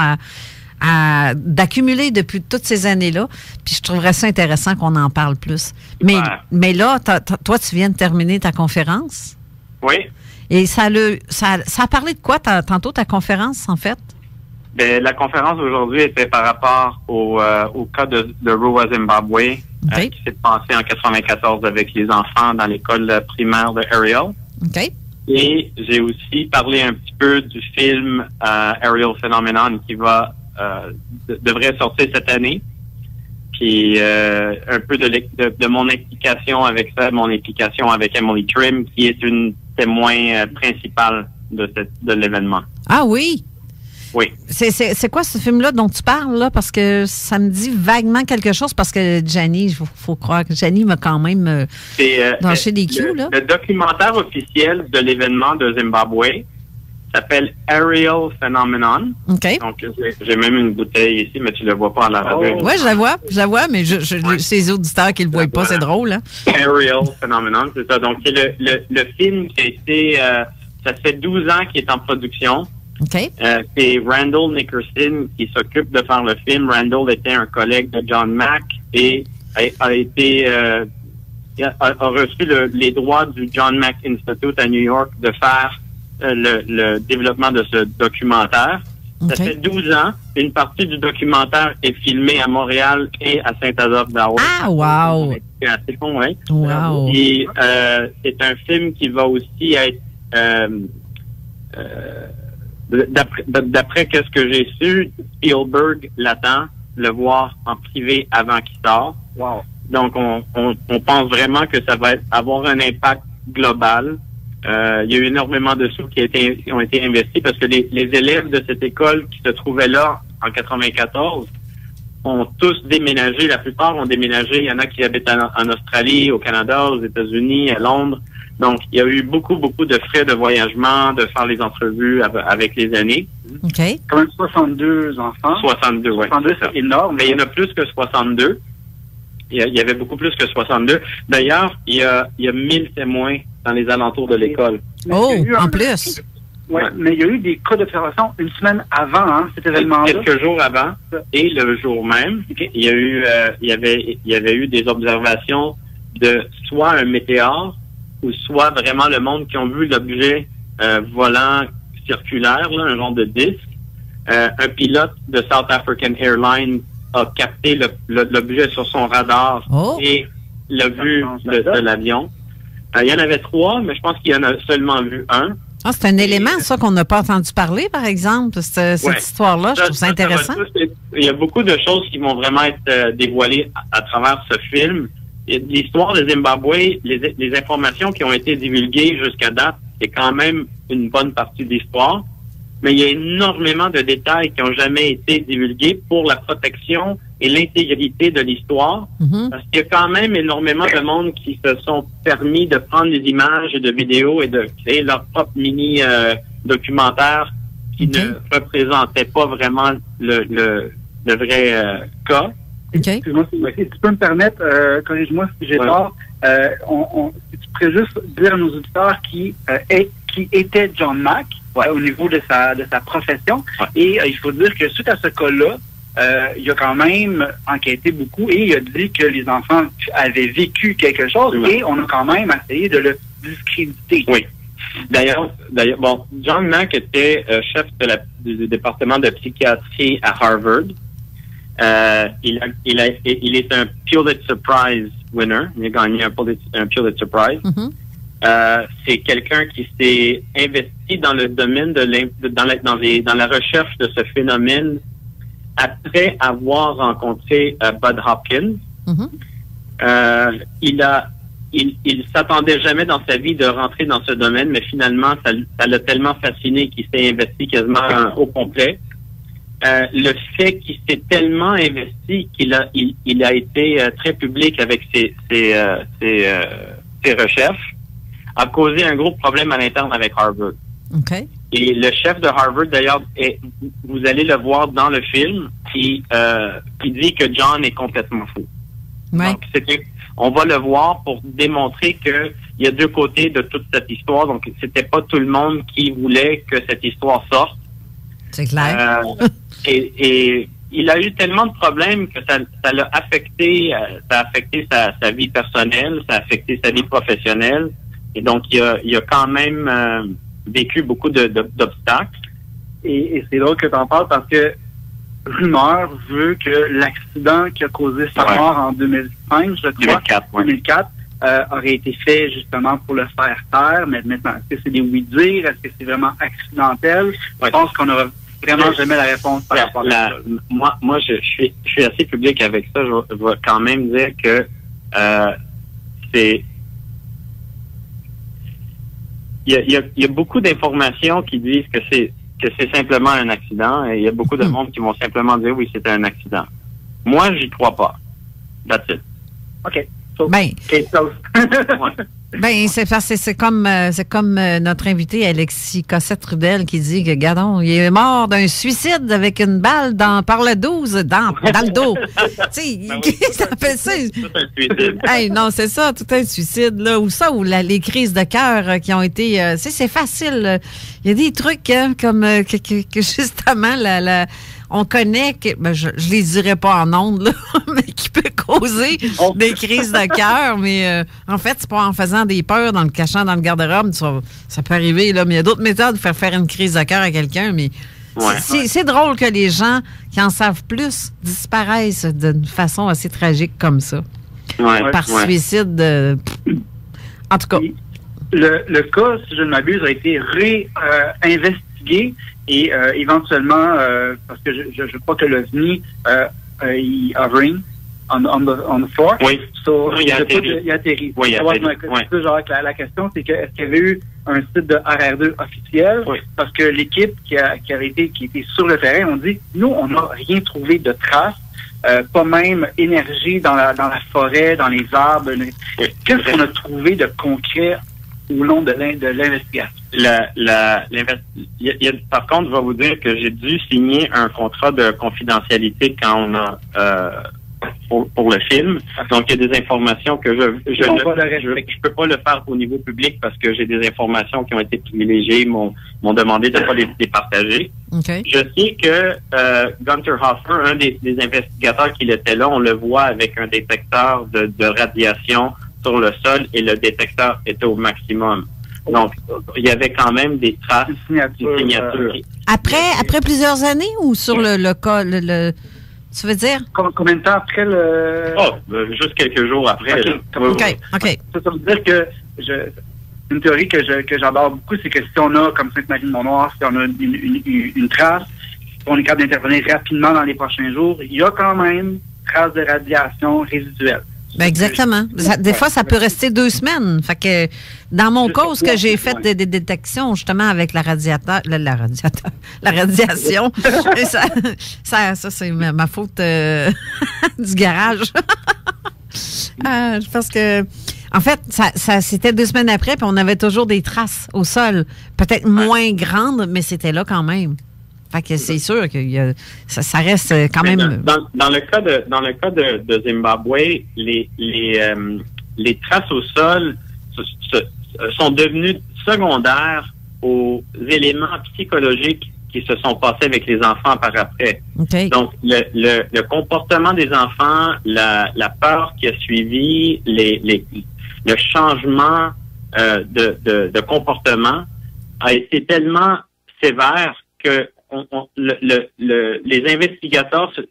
[SPEAKER 3] d'accumuler depuis toutes ces années-là. Puis je trouverais ça intéressant qu'on en parle plus. Mais là, toi, tu viens de terminer ta conférence?
[SPEAKER 7] Oui.
[SPEAKER 3] Et ça a parlé de quoi tantôt, ta conférence, en fait?
[SPEAKER 7] Bien, la conférence aujourd'hui était par rapport au cas de Ruwa Zimbabwe,
[SPEAKER 3] Okay.
[SPEAKER 7] qui s'est passé en 94 avec les enfants dans l'école primaire de Ariel.
[SPEAKER 3] OK.
[SPEAKER 7] Et j'ai aussi parlé un petit peu du film Ariel Phenomenon qui devrait sortir cette année. Puis un peu de mon implication avec ça, mon implication avec Emily Trim, qui est une témoin principale de l'événement.
[SPEAKER 3] Ah oui?
[SPEAKER 7] Oui.
[SPEAKER 3] C'est quoi ce film-là dont tu parles, là? Parce que ça me dit vaguement quelque chose, parce que Gianni, il faut croire que Gianni m'a quand même lâché des cues, là.
[SPEAKER 7] Le documentaire officiel de l'événement de Zimbabwe s'appelle Ariel Phenomenon.
[SPEAKER 3] OK.
[SPEAKER 7] Donc, j'ai même une bouteille ici, mais tu ne la vois pas à la radio.
[SPEAKER 3] Oui, je la vois, mais c'est les auditeurs qui ne le voient pas, c'est drôle, hein?
[SPEAKER 7] Ariel Phenomenon, c'est ça. Donc, c'est le film qui a été... ça fait 12 ans qu'il est en production.
[SPEAKER 3] OK.
[SPEAKER 7] C'est Randall Nickerson qui s'occupe de faire le film. Randall était un collègue de John Mack et a reçu les droits du John Mack Institute à New York de faire le développement de ce documentaire.
[SPEAKER 3] Okay.
[SPEAKER 7] Ça fait 12 ans. Une partie du documentaire est filmée à Montréal et à Saint-Azov-d'Hawaï.
[SPEAKER 3] Ah, wow!
[SPEAKER 7] C'est assez bon, oui.
[SPEAKER 3] Wow!
[SPEAKER 7] Et c'est un film qui va aussi être D'après ce que j'ai su, Spielberg l'attend, le voir en privé avant qu'il sorte.
[SPEAKER 4] Wow.
[SPEAKER 7] Donc, on pense vraiment que ça va avoir un impact global. Il y a eu énormément de sous qui ont été investis parce que les élèves de cette école qui se trouvaient là en 94 ont tous déménagé. La plupart ont déménagé. Il y en a qui habitent en Australie, au Canada, aux États-Unis, à Londres. Donc, il y a eu beaucoup de frais de voyagement, de faire les entrevues avec les années.
[SPEAKER 3] OK.
[SPEAKER 4] Quand même 62 enfants.
[SPEAKER 7] 62, oui.
[SPEAKER 4] 62, c'est énorme.
[SPEAKER 7] Mais il y en a plus que 62. Il y avait beaucoup plus que 62. D'ailleurs, il y a 1000 témoins dans les alentours de l'école.
[SPEAKER 3] Oh, en plus.
[SPEAKER 4] Oui, mais il y a eu des cas d'observation une semaine avant cet événement-là.
[SPEAKER 7] Quelques jours avant et le jour même, il y avait eu des observations de soit un météore ou soit vraiment le monde qui ont vu l'objet volant circulaire, là, un genre de disque. Un pilote de South African Airlines a capté l'objet sur son radar et l'a vu de l'avion. Il y en avait 3, mais je pense qu'il y en a seulement vu un.
[SPEAKER 3] Ah, c'est un élément, ça, qu'on n'a pas entendu parler, par exemple, cette histoire-là. Je trouve ça intéressant.
[SPEAKER 7] Il y a beaucoup de choses qui vont vraiment être dévoilées à travers ce film. L'histoire de Zimbabwe, les informations qui ont été divulguées jusqu'à date, c'est quand même une bonne partie de l'histoire. Mais il y a énormément de détails qui n'ont jamais été divulgués pour la protection et l'intégrité de l'histoire. Mm-hmm. Parce qu'il y a quand même énormément de monde qui se sont permis de prendre des images et de vidéos et de créer leur propre mini-documentaire qui ne représentait pas vraiment le vrai cas.
[SPEAKER 4] Okay. Excuse-moi, si tu peux me permettre, corrige-moi si j'ai tort, si tu pourrais juste dire à nos auditeurs qui était John Mack au niveau de sa profession. Ouais. Et il faut dire que suite à ce cas-là, il a quand même enquêté beaucoup et il a dit que les enfants avaient vécu quelque chose et on a quand même essayé de le discréditer.
[SPEAKER 7] Oui. D'ailleurs, bon, John Mack était chef du département de psychiatrie à Harvard. Il est un Pulitzer Prize winner. Il a gagné un Pulitzer Prize. Mm-hmm. C'est quelqu'un qui s'est investi dans le domaine dans la recherche de ce phénomène après avoir rencontré Bud Hopkins. Mm-hmm. Il s'attendait jamais dans sa vie de rentrer dans ce domaine, mais finalement, ça l'a tellement fasciné qu'il s'est investi quasiment au complet. Le fait qu'il s'est tellement investi qu'il a été très public avec ses recherches a causé un gros problème à l'interne avec Harvard.
[SPEAKER 3] Okay.
[SPEAKER 7] Et le chef de Harvard, d'ailleurs, vous allez le voir dans le film, qui dit que John est complètement fou.
[SPEAKER 3] Ouais.
[SPEAKER 7] Donc, on va le voir pour démontrer que il y a deux côtés de toute cette histoire. Donc, c'était pas tout le monde qui voulait que cette histoire sorte.
[SPEAKER 3] C'est clair.
[SPEAKER 7] Et il a eu tellement de problèmes que ça l'a affecté, sa vie personnelle, ça a affecté sa vie professionnelle. Et donc, il a quand même vécu beaucoup d'obstacles.
[SPEAKER 4] Et c'est drôle que tu en parles parce que rumeur veut que l'accident qui a causé sa mort en 2005, je crois, 2004, aurait été fait justement pour le faire taire. Mais maintenant, est-ce que c'est des oui-dire? Est-ce que c'est vraiment accidentel? Je pense qu'on n'aura vraiment jamais la réponse par rapport à ça.
[SPEAKER 7] Moi, je suis assez public avec ça. Je vais quand même dire que c'est... Il y a beaucoup d'informations qui disent que c'est simplement un accident et il y a beaucoup de monde qui vont simplement dire oui, c'était un accident. Moi, j'y crois pas. That's it.
[SPEAKER 4] OK.
[SPEAKER 3] C'est comme notre invité Alexis Cossette-Trudel qui dit que Gadon, il est mort d'un suicide avec une balle par le 12 dans le dos. Tu sais, ça fait ça.
[SPEAKER 7] Tout un suicide.
[SPEAKER 3] Hey, non, c'est ça, tout un suicide là, ou les crises de cœur qui ont été. C'est facile. Il y a des trucs comme que justement on connaît, je les dirais pas en ondes, là, mais qui peut causer des crises de cœur. Mais en fait, c'est pas en faisant des peurs, dans le cachant dans le garde-robe. Ça peut arriver, là, mais il y a d'autres méthodes de faire une crise de cœur à quelqu'un. Mais c'est drôle que les gens qui en savent plus disparaissent d'une façon assez tragique comme ça. Par suicide. En tout cas.
[SPEAKER 4] Le cas, si je ne m'abuse, a été réinvestigé investiguer et éventuellement, parce que je crois que l'OVNI il hovering on the floor.
[SPEAKER 7] Oui.
[SPEAKER 4] So,
[SPEAKER 7] il a atterri.
[SPEAKER 4] Oui, il a atterri. Genre, la question, c'est que est-ce qu'il y avait eu un site de RR2 officiel?
[SPEAKER 7] Oui.
[SPEAKER 4] Parce que l'équipe qui était sur le terrain, on dit, nous, on n'a rien trouvé de traces. Pas même énergie dans la forêt, dans les arbres.
[SPEAKER 7] Oui.
[SPEAKER 4] Qu'est-ce qu'on a trouvé de concret au long de l'investigation?
[SPEAKER 7] Par contre, je vais vous dire que j'ai dû signer un contrat de confidentialité quand on a pour le film. Donc, il y a des informations que je peux pas le faire au niveau public parce que j'ai des informations qui ont été privilégiées, m'ont demandé de ne pas les partager.
[SPEAKER 3] Okay.
[SPEAKER 7] Je sais que Gunther Hoffer, un des investigateurs qui était là, on le voit avec un détecteur de radiation sur le sol et le détecteur était au maximum. Donc, il y avait quand même des traces, des signatures.
[SPEAKER 3] Après plusieurs années ou sur le cas, tu veux dire?
[SPEAKER 4] Combien de temps après le...
[SPEAKER 7] Juste quelques jours après.
[SPEAKER 3] OK.
[SPEAKER 4] Ça veut dire que une théorie que j'adore beaucoup, c'est que si on a, comme Sainte-Marie-de-Mont-Noir, si on a une trace, si on est capable d'intervenir rapidement dans les prochains jours, il y a quand même traces de radiation résiduelle.
[SPEAKER 3] Ben exactement. Des fois, ça peut rester 2 semaines. Fait que dans mon cas, ce que j'ai fait des détections justement avec la radiation, ça c'est ma faute du garage. Parce que en fait, ça c'était 2 semaines après, puis on avait toujours des traces au sol, peut-être moins grandes, mais c'était là quand même. Fait que c'est sûr que ça reste quand même.
[SPEAKER 7] Dans le cas de Zimbabwe, les traces au sol sont devenues secondaires aux éléments psychologiques qui se sont passés avec les enfants par après.
[SPEAKER 3] Okay.
[SPEAKER 7] Donc le comportement des enfants, la peur qui a suivi, le changement de comportement a été tellement sévère que les investigateurs se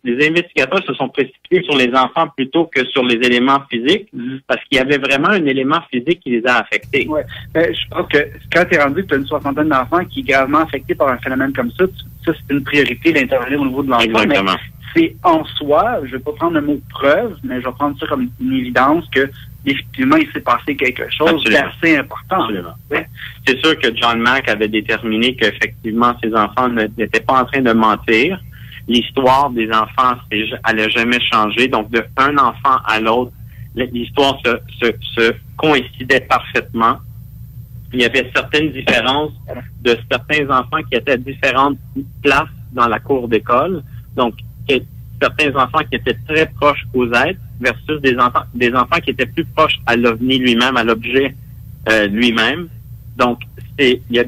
[SPEAKER 7] sont précipités sur les enfants plutôt que sur les éléments physiques parce qu'il y avait vraiment un élément physique qui les a affectés.
[SPEAKER 4] Ouais. Je pense que quand tu es rendu que tu as une 60aine d'enfants qui est gravement affectés par un phénomène comme ça, c'est une priorité d'intervenir au niveau de l'enfant.
[SPEAKER 7] Exactement.
[SPEAKER 4] C'est en soi, je vais pas prendre le mot preuve, mais je vais prendre ça comme une évidence que effectivement, il s'est passé quelque chose d'assez important.
[SPEAKER 7] Absolument. C'est sûr que John Mack avait déterminé qu'effectivement, ses enfants n'étaient pas en train de mentir. L'histoire des enfants allait jamais changer. Donc, de un enfant à l'autre, l'histoire se coïncidait parfaitement. Il y avait certaines différences de certains enfants qui étaient à différentes places dans la cour d'école. Donc, certains enfants qui étaient très proches aux êtres versus des enfants qui étaient plus proches à l'OVNI lui-même, à l'objet lui-même. Donc, il y a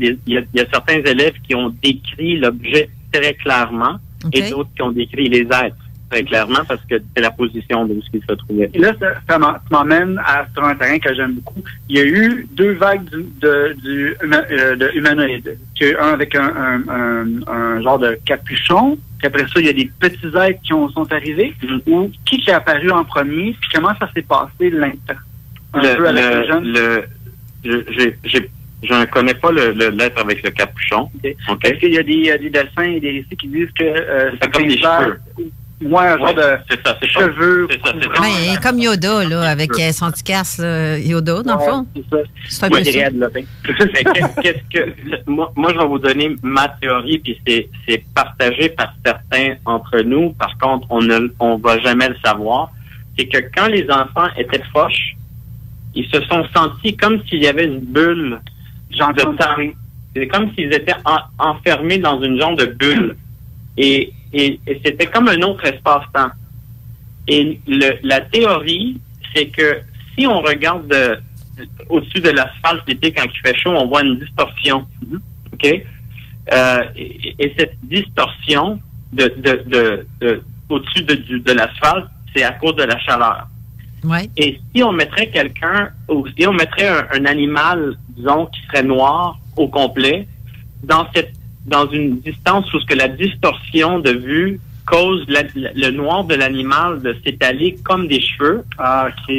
[SPEAKER 7] certains élèves qui ont décrit l'objet très clairement et d'autres qui ont décrit les êtres très clairement parce que c'est la position de ce qu'ils se trouvaient.
[SPEAKER 4] Et là, ça m'emmène sur un terrain que j'aime beaucoup. Il y a eu 2 vagues de humanoïdes. Il y a eu un avec un genre de capuchon. Puis après ça, il y a des petits êtres qui sont arrivés. Ou qui est apparu en premier? Puis comment ça s'est passé
[SPEAKER 7] je ne connais pas l'être avec le capuchon.
[SPEAKER 4] Okay. Est-ce qu'il y a des dessins et des récits qui disent que
[SPEAKER 7] c'est comme des cheveux?
[SPEAKER 4] Moi, un genre de cheveux.
[SPEAKER 3] C'est comme Yoda, là, avec son petit casse, Yoda, dans le fond.
[SPEAKER 4] C'est un peu
[SPEAKER 7] moi, je vais vous donner ma théorie, puis c'est partagé par certains entre nous. Par contre, on va jamais le savoir. C'est que quand les enfants étaient proches, ils se sont sentis comme s'il y avait une bulle de temps. C'est comme s'ils étaient enfermés dans une genre de bulle. Et c'était comme un autre espace-temps. Et la théorie, c'est que si on regarde au-dessus de l'asphalte l'été quand il fait chaud, on voit une distorsion. OK? Et cette distorsion au-dessus de l'asphalte, c'est à cause de la chaleur.
[SPEAKER 3] Ouais.
[SPEAKER 7] Et si on mettrait ou si on mettrait un animal, disons, qui serait noir au complet, dans une distance où ce que la distorsion de vue cause le noir de l'animal de s'étaler comme des cheveux,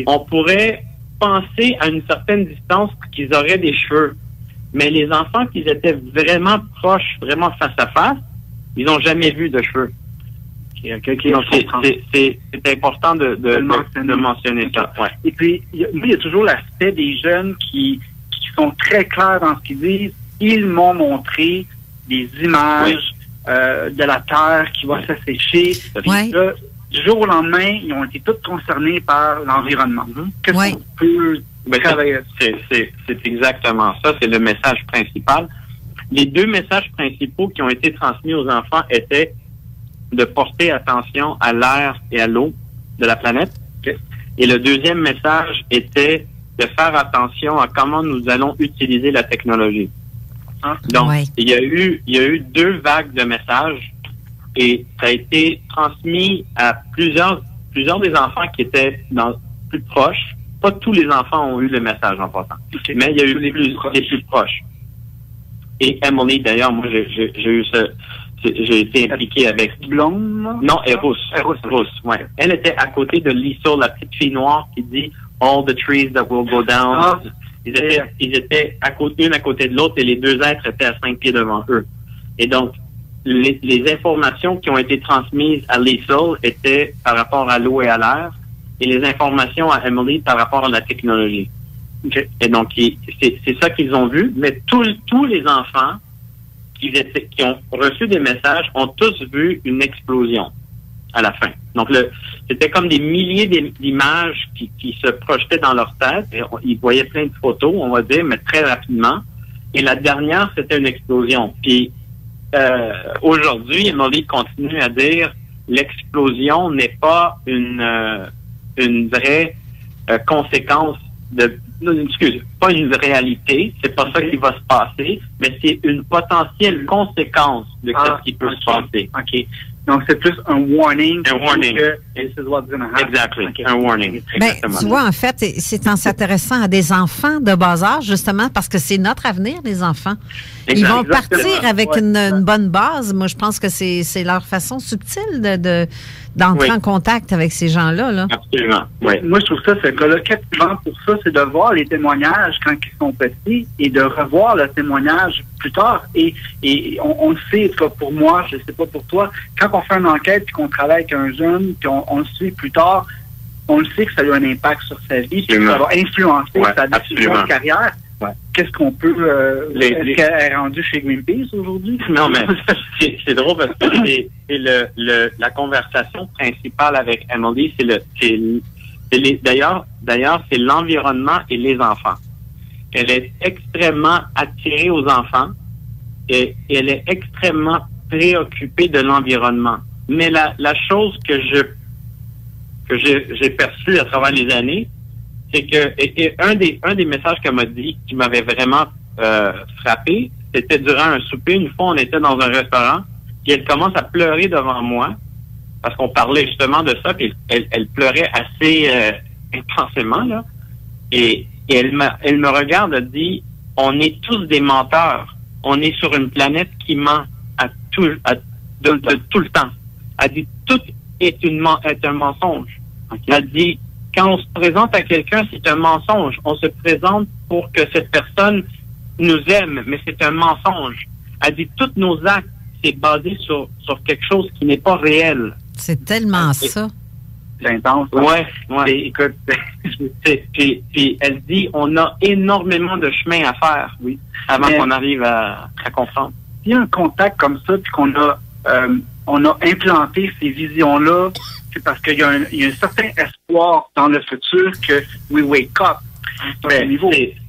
[SPEAKER 7] on pourrait penser à une certaine distance qu'ils auraient des cheveux. Mais les enfants qui étaient vraiment proches, vraiment face à face, ils n'ont jamais vu de cheveux. Donc, c'est important de mentionner ça. Ouais.
[SPEAKER 4] Et puis, il y a toujours l'aspect des jeunes qui sont très clairs dans ce qu'ils disent. Ils m'ont montré des images de la terre qui va s'assécher.
[SPEAKER 3] Ouais.
[SPEAKER 4] Là, du jour au lendemain, ils ont été tous concernés par l'environnement. Qu'est-ce qu'on peut travailler?
[SPEAKER 7] C'est exactement ça. C'est le message principal. Les deux messages principaux qui ont été transmis aux enfants étaient de porter attention à l'air et à l'eau de la planète. Et le deuxième message était de faire attention à comment nous allons utiliser la technologie. Donc, il y a eu deux vagues de messages et ça a été transmis à plusieurs des enfants qui étaient plus proches. Pas tous les enfants ont eu le message en passant, mais il y a eu les plus proches. Et Emily, d'ailleurs, moi, j'ai été impliqué avec...
[SPEAKER 4] Blonde?
[SPEAKER 7] Non, elle est rousse, ouais. Elle était à côté de Lisa, la petite fille noire qui dit « All the trees that will go down ».
[SPEAKER 4] Ah.
[SPEAKER 7] Ils étaient une à côté de l'autre et les deux êtres étaient à 5 pieds devant eux. Et donc, les informations qui ont été transmises à Lisa étaient par rapport à l'eau et à l'air et les informations à Emily par rapport à la technologie. Okay. Et donc, c'est ça qu'ils ont vu, mais tous les enfants qui ont reçu des messages ont tous vu une explosion à la fin. Donc, c'était comme des milliers d'images qui se projetaient dans leur tête. Et ils voyaient plein de photos, on va dire, mais très rapidement. Et la dernière, c'était une explosion. Puis, aujourd'hui, Emily continue à dire l'explosion n'est pas une vraie conséquence pas une réalité, c'est pas ça qui va se passer, mais c'est une potentielle conséquence de ce qui peut se passer.
[SPEAKER 4] OK. Donc, c'est plus un warning.
[SPEAKER 7] Un warning.
[SPEAKER 4] Exactly.
[SPEAKER 7] Okay. Un warning.
[SPEAKER 3] Ben, tu vois, en fait, c'est en s'intéressant à des enfants de bas âge, justement, parce que c'est notre avenir, les enfants. Ils vont partir avec une bonne base. Moi, je pense que c'est leur façon subtile d'entrer en contact avec ces gens-là. Là.
[SPEAKER 7] Absolument. Oui.
[SPEAKER 4] Moi, je trouve ça, ce gars-là, captivant pour ça, c'est de voir les témoignages quand ils sont petits et de revoir le témoignage plus tard. Et on le sait, pour moi, je ne sais pas pour toi, quand on fait une enquête et qu'on travaille avec un jeune, puis on le suit plus tard, on le sait que ça a eu un impact sur sa vie, puis que ça va influencer sa décision de carrière. Ouais. Qu'est-ce qu'on peut... est-ce qu'elle est rendue chez Greenpeace aujourd'hui?
[SPEAKER 7] Non, mais c'est drôle parce que c'est la conversation principale avec Emily, d'ailleurs, c'est l'environnement et les enfants. Elle est extrêmement attirée aux enfants et elle est extrêmement préoccupée de l'environnement. Mais la chose que j'ai perçue à travers les années, c'est que un des messages qu'elle m'a dit qui m'avait vraiment frappé, c'était durant un souper. Une fois, on était dans un restaurant, puis elle commence à pleurer devant moi parce qu'on parlait justement de ça, puis elle pleurait assez intensément là. Et elle me regarde, elle dit, on est tous des menteurs. On est sur une planète qui ment de tout le temps. Elle dit, tout est un mensonge. Elle dit, quand on se présente à quelqu'un, c'est un mensonge. On se présente pour que cette personne nous aime, mais c'est un mensonge. Elle dit, tous nos actes, c'est basé sur quelque chose qui n'est pas réel.
[SPEAKER 3] C'est tellement ça.
[SPEAKER 4] C'est intense.
[SPEAKER 7] Ouais. Écoute, puis elle dit, on a énormément de chemin à faire, avant qu'on arrive à comprendre.
[SPEAKER 4] S'il y a un contact comme ça, puis qu'on a implanté ces visions-là, c'est parce qu'il y a un certain espoir dans le futur que we wake up.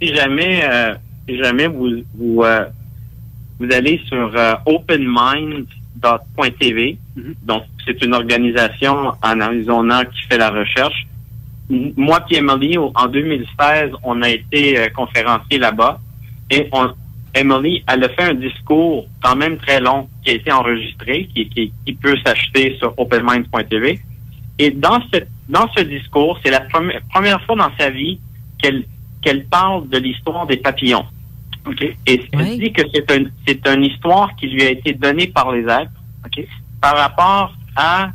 [SPEAKER 7] Si jamais vous allez sur openmind.tv, donc c'est une organisation en Arizona qui fait la recherche. Moi et Emily, en 2016, on a été conférencier là-bas et Emily, elle a fait un discours quand même très long qui a été enregistré, qui peut s'acheter sur openmind.tv. Et dans ce discours, c'est la première fois dans sa vie qu'elle parle de l'histoire des papillons. Okay? Et elle dit que c'est une histoire qui lui a été donnée par les êtres, par rapport à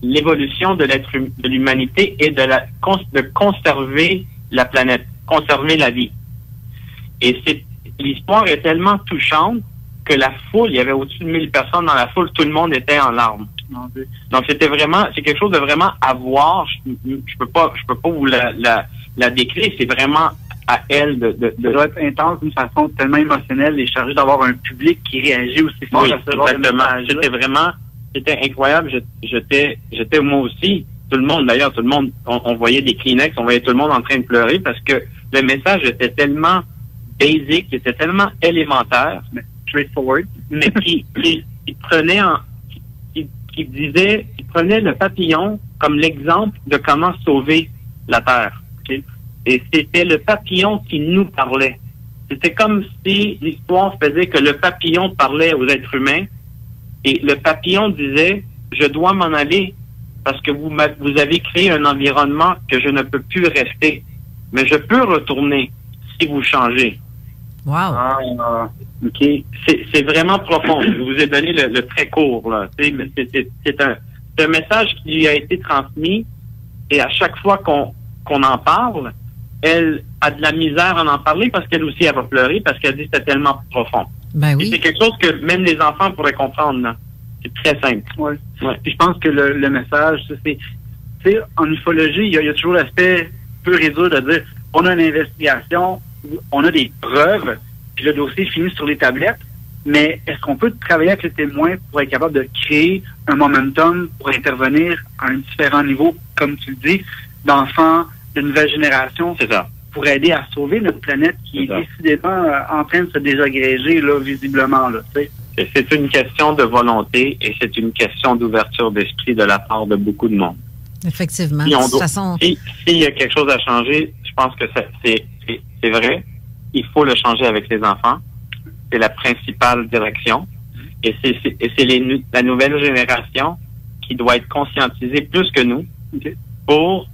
[SPEAKER 7] l'évolution de l'humanité et de conserver la planète, conserver la vie. Et l'histoire est tellement touchante que la foule, il y avait au-dessus de 1000 personnes dans la foule, tout le monde était en larmes. Donc c'est quelque chose de vraiment à voir. Je peux pas vous la décrire. C'est vraiment à elle de
[SPEAKER 4] doit être intense d'une façon tellement émotionnelle et chargée d'avoir un public qui réagit aussi fort à ce genre de message.
[SPEAKER 7] C'était incroyable. J'étais moi aussi. Tout le monde, on voyait des Kleenex, on voyait tout le monde en train de pleurer parce que le message était tellement basic, était tellement élémentaire,
[SPEAKER 4] straightforward,
[SPEAKER 7] mais qui prenait il prenait le papillon comme l'exemple de comment sauver la Terre. Okay? Et c'était le papillon qui nous parlait. C'était comme si l'histoire faisait que le papillon parlait aux êtres humains et le papillon disait « Je dois m'en aller parce que vous avez créé un environnement que je ne peux plus rester, mais je peux retourner si vous changez. »
[SPEAKER 3] Wow!
[SPEAKER 7] OK. C'est vraiment profond. Je vous ai donné le très court, là. C'est un message qui lui a été transmis et à chaque fois qu'on en parle, elle a de la misère à en parler parce qu'elle aussi, elle va pleurer parce qu'elle dit que c'est tellement profond.
[SPEAKER 3] Ben oui.
[SPEAKER 7] C'est quelque chose que même les enfants pourraient comprendre, là. C'est très simple.
[SPEAKER 4] Ouais. Puis je pense que le message, c'est, tu sais, en ufologie, il y a toujours l'aspect pur et dur de dire, on a une investigation, on a des preuves, puis le dossier finit sur les tablettes, mais est-ce qu'on peut travailler avec les témoins pour être capable de créer un momentum pour intervenir à un différent niveau, comme tu le dis, d'enfants, de nouvelle génération,
[SPEAKER 7] c'est ça,
[SPEAKER 4] pour aider à sauver notre planète qui est décidément en train de se désagréger, là, visiblement, là, tu sais.
[SPEAKER 7] C'est une question de volonté et c'est une question d'ouverture d'esprit de la part de beaucoup de monde.
[SPEAKER 3] Effectivement.
[SPEAKER 7] De toute façon, s'il y a quelque chose à changer, je pense que c'est vrai. Il faut le changer avec les enfants. C'est la principale direction. Et c'est la nouvelle génération qui doit être conscientisée plus que nous pour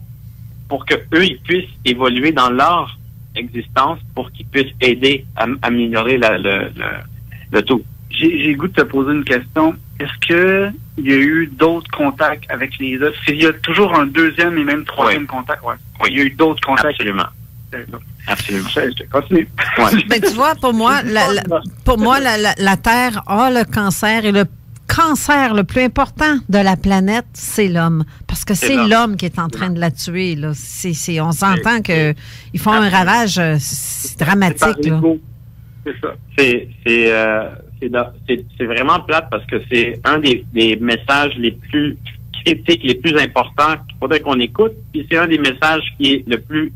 [SPEAKER 7] que eux ils puissent évoluer dans leur existence pour qu'ils puissent aider à améliorer le tout.
[SPEAKER 4] J'ai le goût de te poser une question. Est-ce que il y a eu d'autres contacts avec les autres? Il y a toujours un deuxième et même troisième contact. Ouais. Oui. Il y a eu d'autres contacts.
[SPEAKER 7] Absolument. Absolument.
[SPEAKER 4] Je continue.
[SPEAKER 3] Ouais. Ben, tu vois, pour moi, la Terre a le cancer et le cancer le plus important de la planète, c'est l'homme. Parce que c'est l'homme qui est en train de la tuer. Là. On s'entend qu'ils font un ravage dramatique. Là.
[SPEAKER 4] C'est ça.
[SPEAKER 7] C'est vraiment plate parce que c'est un des messages les plus critiques, les plus importants qu'il faudrait qu'on écoute. Puis c'est un des messages qui est le plus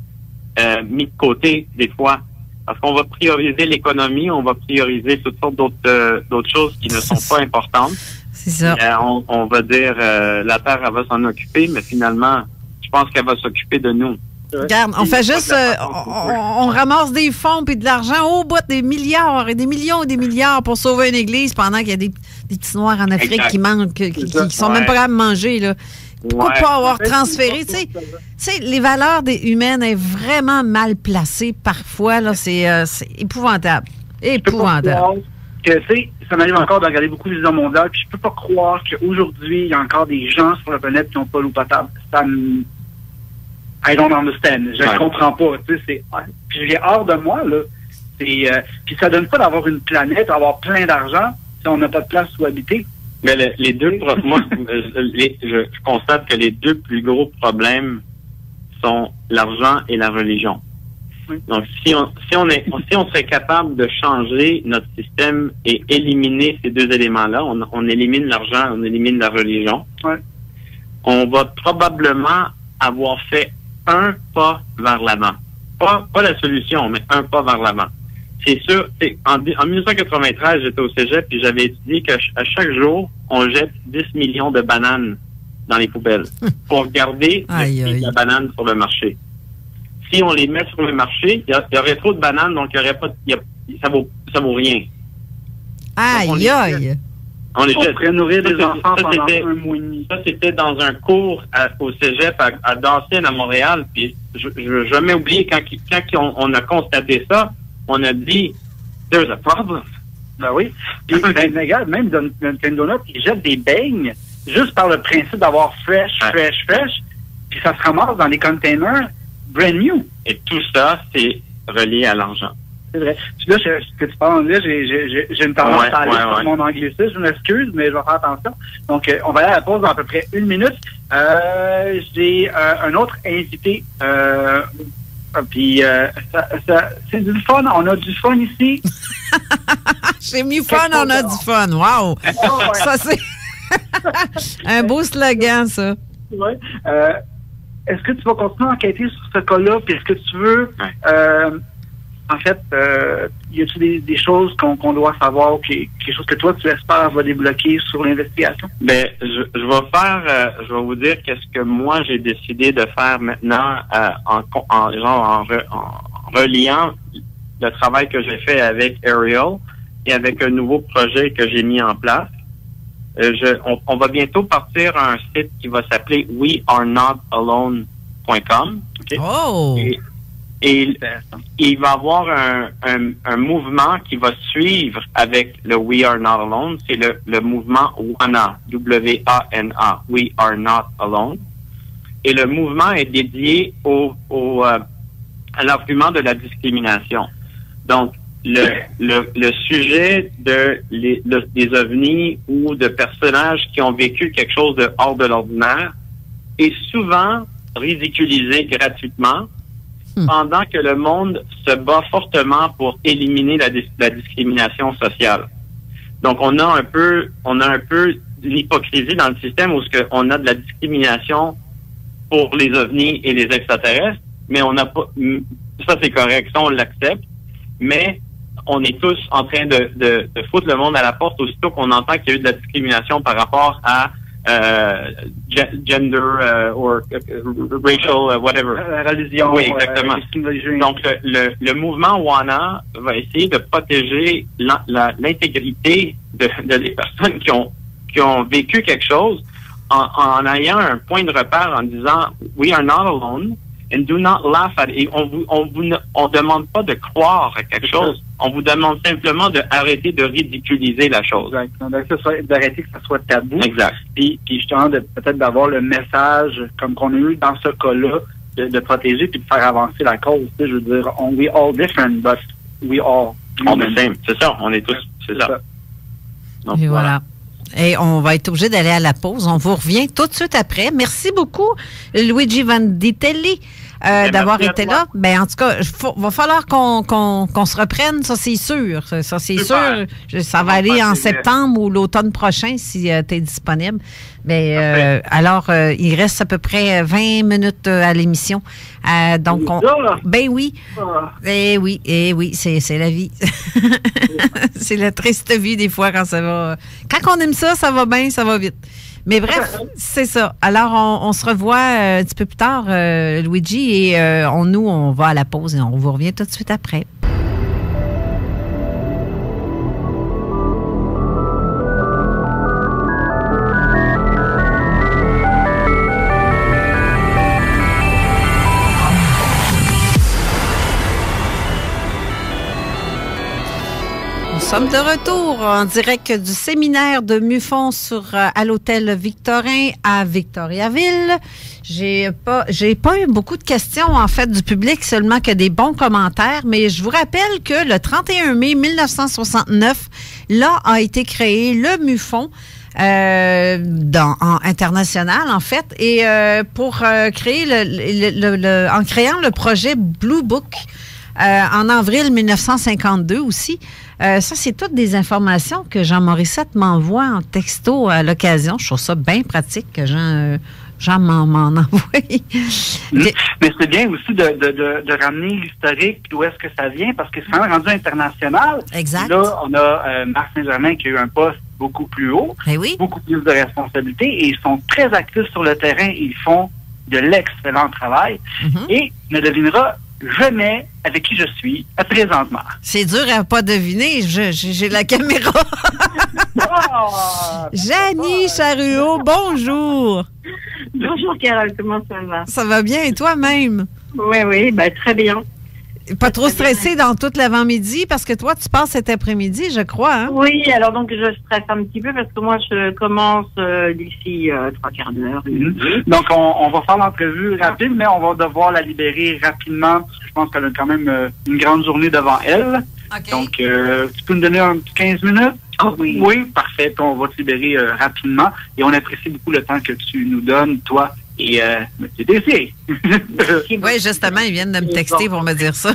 [SPEAKER 7] mis de côté des fois. Parce qu'on va prioriser l'économie, on va prioriser toutes sortes d'autres choses qui ne sont pas importantes.
[SPEAKER 3] C'est ça.
[SPEAKER 7] On va dire la Terre, elle va s'en occuper, mais finalement, je pense qu'elle va s'occuper de nous.
[SPEAKER 3] Regarde, on fait juste, on ramasse des fonds puis de l'argent au bout des milliards et des millions et des milliards pour sauver une église pendant qu'il y a des petits noirs en Afrique qui manquent, qui sont même pas capables de manger, là. Pourquoi pas avoir transféré, tu sais, les valeurs humaines est vraiment mal placées parfois, là, c'est épouvantable. Épouvantable.
[SPEAKER 4] Ça m'arrive encore de regarder beaucoup de visions mondiales, puis je peux pas croire qu'aujourd'hui, il y a encore des gens sur la planète qui n'ont pas l'eau potable. I don't understand. Je ne comprends pas. Tu sais, puis je viens hors de moi, là. Puis ça donne pas d'avoir une planète, d'avoir plein d'argent si on n'a pas de place où habiter.
[SPEAKER 7] Mais les deux, moi, je constate que les deux plus gros problèmes sont l'argent et la religion. Oui. Donc, si on serait capable de changer notre système et éliminer ces deux éléments-là, on élimine l'argent, on élimine la religion, on va probablement avoir fait un pas vers l'avant. Pas la solution, mais un pas vers l'avant. C'est sûr, en 1993, j'étais au cégep puis j'avais étudié qu'à chaque jour, on jette 10 millions de bananes dans les poubelles pour garder le prix de la banane sur le marché. Si on les met sur le marché, il y aurait trop de bananes, donc il y aurait pas, ça vaut rien.
[SPEAKER 3] Aïe, aïe!
[SPEAKER 4] On pourrait nourrir des enfants pendant un mois et demi.
[SPEAKER 7] Ça, c'était dans un cours au cégep à Dawson, à Montréal. Puis je ne vais jamais oublier quand on a constaté ça, on a dit « There's a problem ».
[SPEAKER 4] Ben oui. Puis, regarde, même Dunkin' Donuts, ils jettent des beignes juste par le principe d'avoir fresh. Puis ça se ramasse dans les containers brand new.
[SPEAKER 7] Et tout ça, c'est relié à l'argent.
[SPEAKER 4] c'est vrai. Puis là, ce que tu parles anglais, j'ai une tendance à aller sur mon anglicisme. Je m'excuse, mais je vais faire attention. Donc, on va aller à la pause dans à peu près 1 minute. J'ai un autre invité. Puis, c'est du fun. On a du fun ici.
[SPEAKER 3] J'ai mis fun, on a du fun. Wow! Ça, c'est un beau slogan, ça.
[SPEAKER 4] Oui. Est-ce que tu vas continuer à enquêter sur ce cas-là? Puis est-ce que tu veux... en fait, y a-t-il des choses qu'on doit savoir ou quelque chose que toi, tu espères va débloquer sur l'investigation?
[SPEAKER 7] Ben, je vais vous dire qu'est-ce que moi, j'ai décidé de faire maintenant en reliant le travail que j'ai fait avec Ariel et avec un nouveau projet que j'ai mis en place. On va bientôt partir à un site qui va s'appeler wearenotalone.com. Okay?
[SPEAKER 3] Oh!
[SPEAKER 7] Et il va y avoir un mouvement qui va suivre avec le We Are Not Alone. C'est le mouvement WANA, W-A-N-A, We Are Not Alone. Et le mouvement est dédié à l'argument de la discrimination. Donc, le sujet des ovnis ou de personnages qui ont vécu quelque chose de hors de l'ordinaire est souvent ridiculisé gratuitement pendant que le monde se bat fortement pour éliminer la discrimination sociale. Donc, on a un peu l'hypocrisie dans le système où on a de la discrimination pour les ovnis et les extraterrestres, mais on n'a pas, ça c'est correct, ça on l'accepte, mais on est tous en train de foutre le monde à la porte aussitôt qu'on entend qu'il y a eu de la discrimination par rapport à gender or racial whatever.
[SPEAKER 4] Religion.
[SPEAKER 7] Oui, exactement. Donc le mouvement WANA va essayer de protéger l'intégrité de les personnes qui ont vécu quelque chose en ayant un point de repère en disant we are not alone. And do not laugh at it. On demande pas de croire à quelque chose. On vous demande simplement d'arrêter de ridiculiser la chose.
[SPEAKER 4] D'arrêter que ça soit tabou.
[SPEAKER 7] Exact.
[SPEAKER 4] Puis justement, peut-être d'avoir le message, comme qu'on a eu dans ce cas-là, de protéger puis de faire avancer la cause. Je veux dire, we all different, but we all
[SPEAKER 7] the same. C'est ça. On est tous. C'est ça.
[SPEAKER 3] Donc, et voilà. Et on va être obligé d'aller à la pause. On vous revient tout de suite après. Merci beaucoup, Luigi Vanditelli, d'avoir été là. Ben, en tout cas, va falloir qu'on se reprenne, ça c'est sûr. Ça c'est sûr. Ça va aller en septembre ou l'automne prochain si tu es disponible. Ben, alors, il reste à peu près 20 minutes à l'émission. Donc, ben oui. Eh oui, c'est la vie. C'est la triste vie des fois quand ça va. Quand on aime ça, ça va bien, ça va vite. Mais bref, c'est ça. Alors, on se revoit un petit peu plus tard, Luigi, et on va à la pause et on vous revient tout de suite après. Nous sommes de retour en direct du séminaire de MUFON à l'hôtel Victorin à Victoriaville. J'ai pas eu beaucoup de questions, en fait, du public, seulement que des bons commentaires, mais je vous rappelle que le 31 mai 1969, là a été créé le MUFON, international, en fait, et pour créer en créant le projet Blue Book, en avril 1952 aussi. Ça, c'est toutes des informations que Jean Morissette m'envoie en texto à l'occasion. Je trouve ça bien pratique que Jean m'en envoie.
[SPEAKER 4] Mais c'est bien aussi de ramener l'historique d'où est-ce que ça vient, parce que c'est quand même rendu international.
[SPEAKER 3] Exact.
[SPEAKER 4] Là, on a Marc Saint-Germain qui a eu un poste beaucoup plus haut, beaucoup plus de responsabilités, et ils sont très actifs sur le terrain. Ils font de l'excellent travail. Et ne devinera jamais avec qui je suis présentement.
[SPEAKER 3] C'est dur à pas deviner. J'ai la caméra. Janie Charuot, bonjour.
[SPEAKER 8] Bonjour Carole, comment ça va?
[SPEAKER 3] Ça va bien et toi-même?
[SPEAKER 8] Oui, ben, très bien.
[SPEAKER 3] Pas trop stressé dans tout l'avant-midi parce que toi, tu passes cet après-midi, je crois. Hein?
[SPEAKER 8] Oui, alors donc je stresse un petit peu parce que moi je commence d'ici 3/4 d'heure.
[SPEAKER 4] Donc, on va faire l'entrevue rapide, mais on va devoir la libérer rapidement parce que je pense qu'elle a quand même une grande journée devant elle.
[SPEAKER 3] OK.
[SPEAKER 4] Donc, tu peux nous donner un petit 15 minutes?
[SPEAKER 8] Oui.
[SPEAKER 4] Oui, parfait. Puis on va te libérer rapidement et on apprécie beaucoup le temps que tu nous donnes, toi et M. Désiré.
[SPEAKER 3] Oui, justement, ils viennent de me texter pour me dire ça.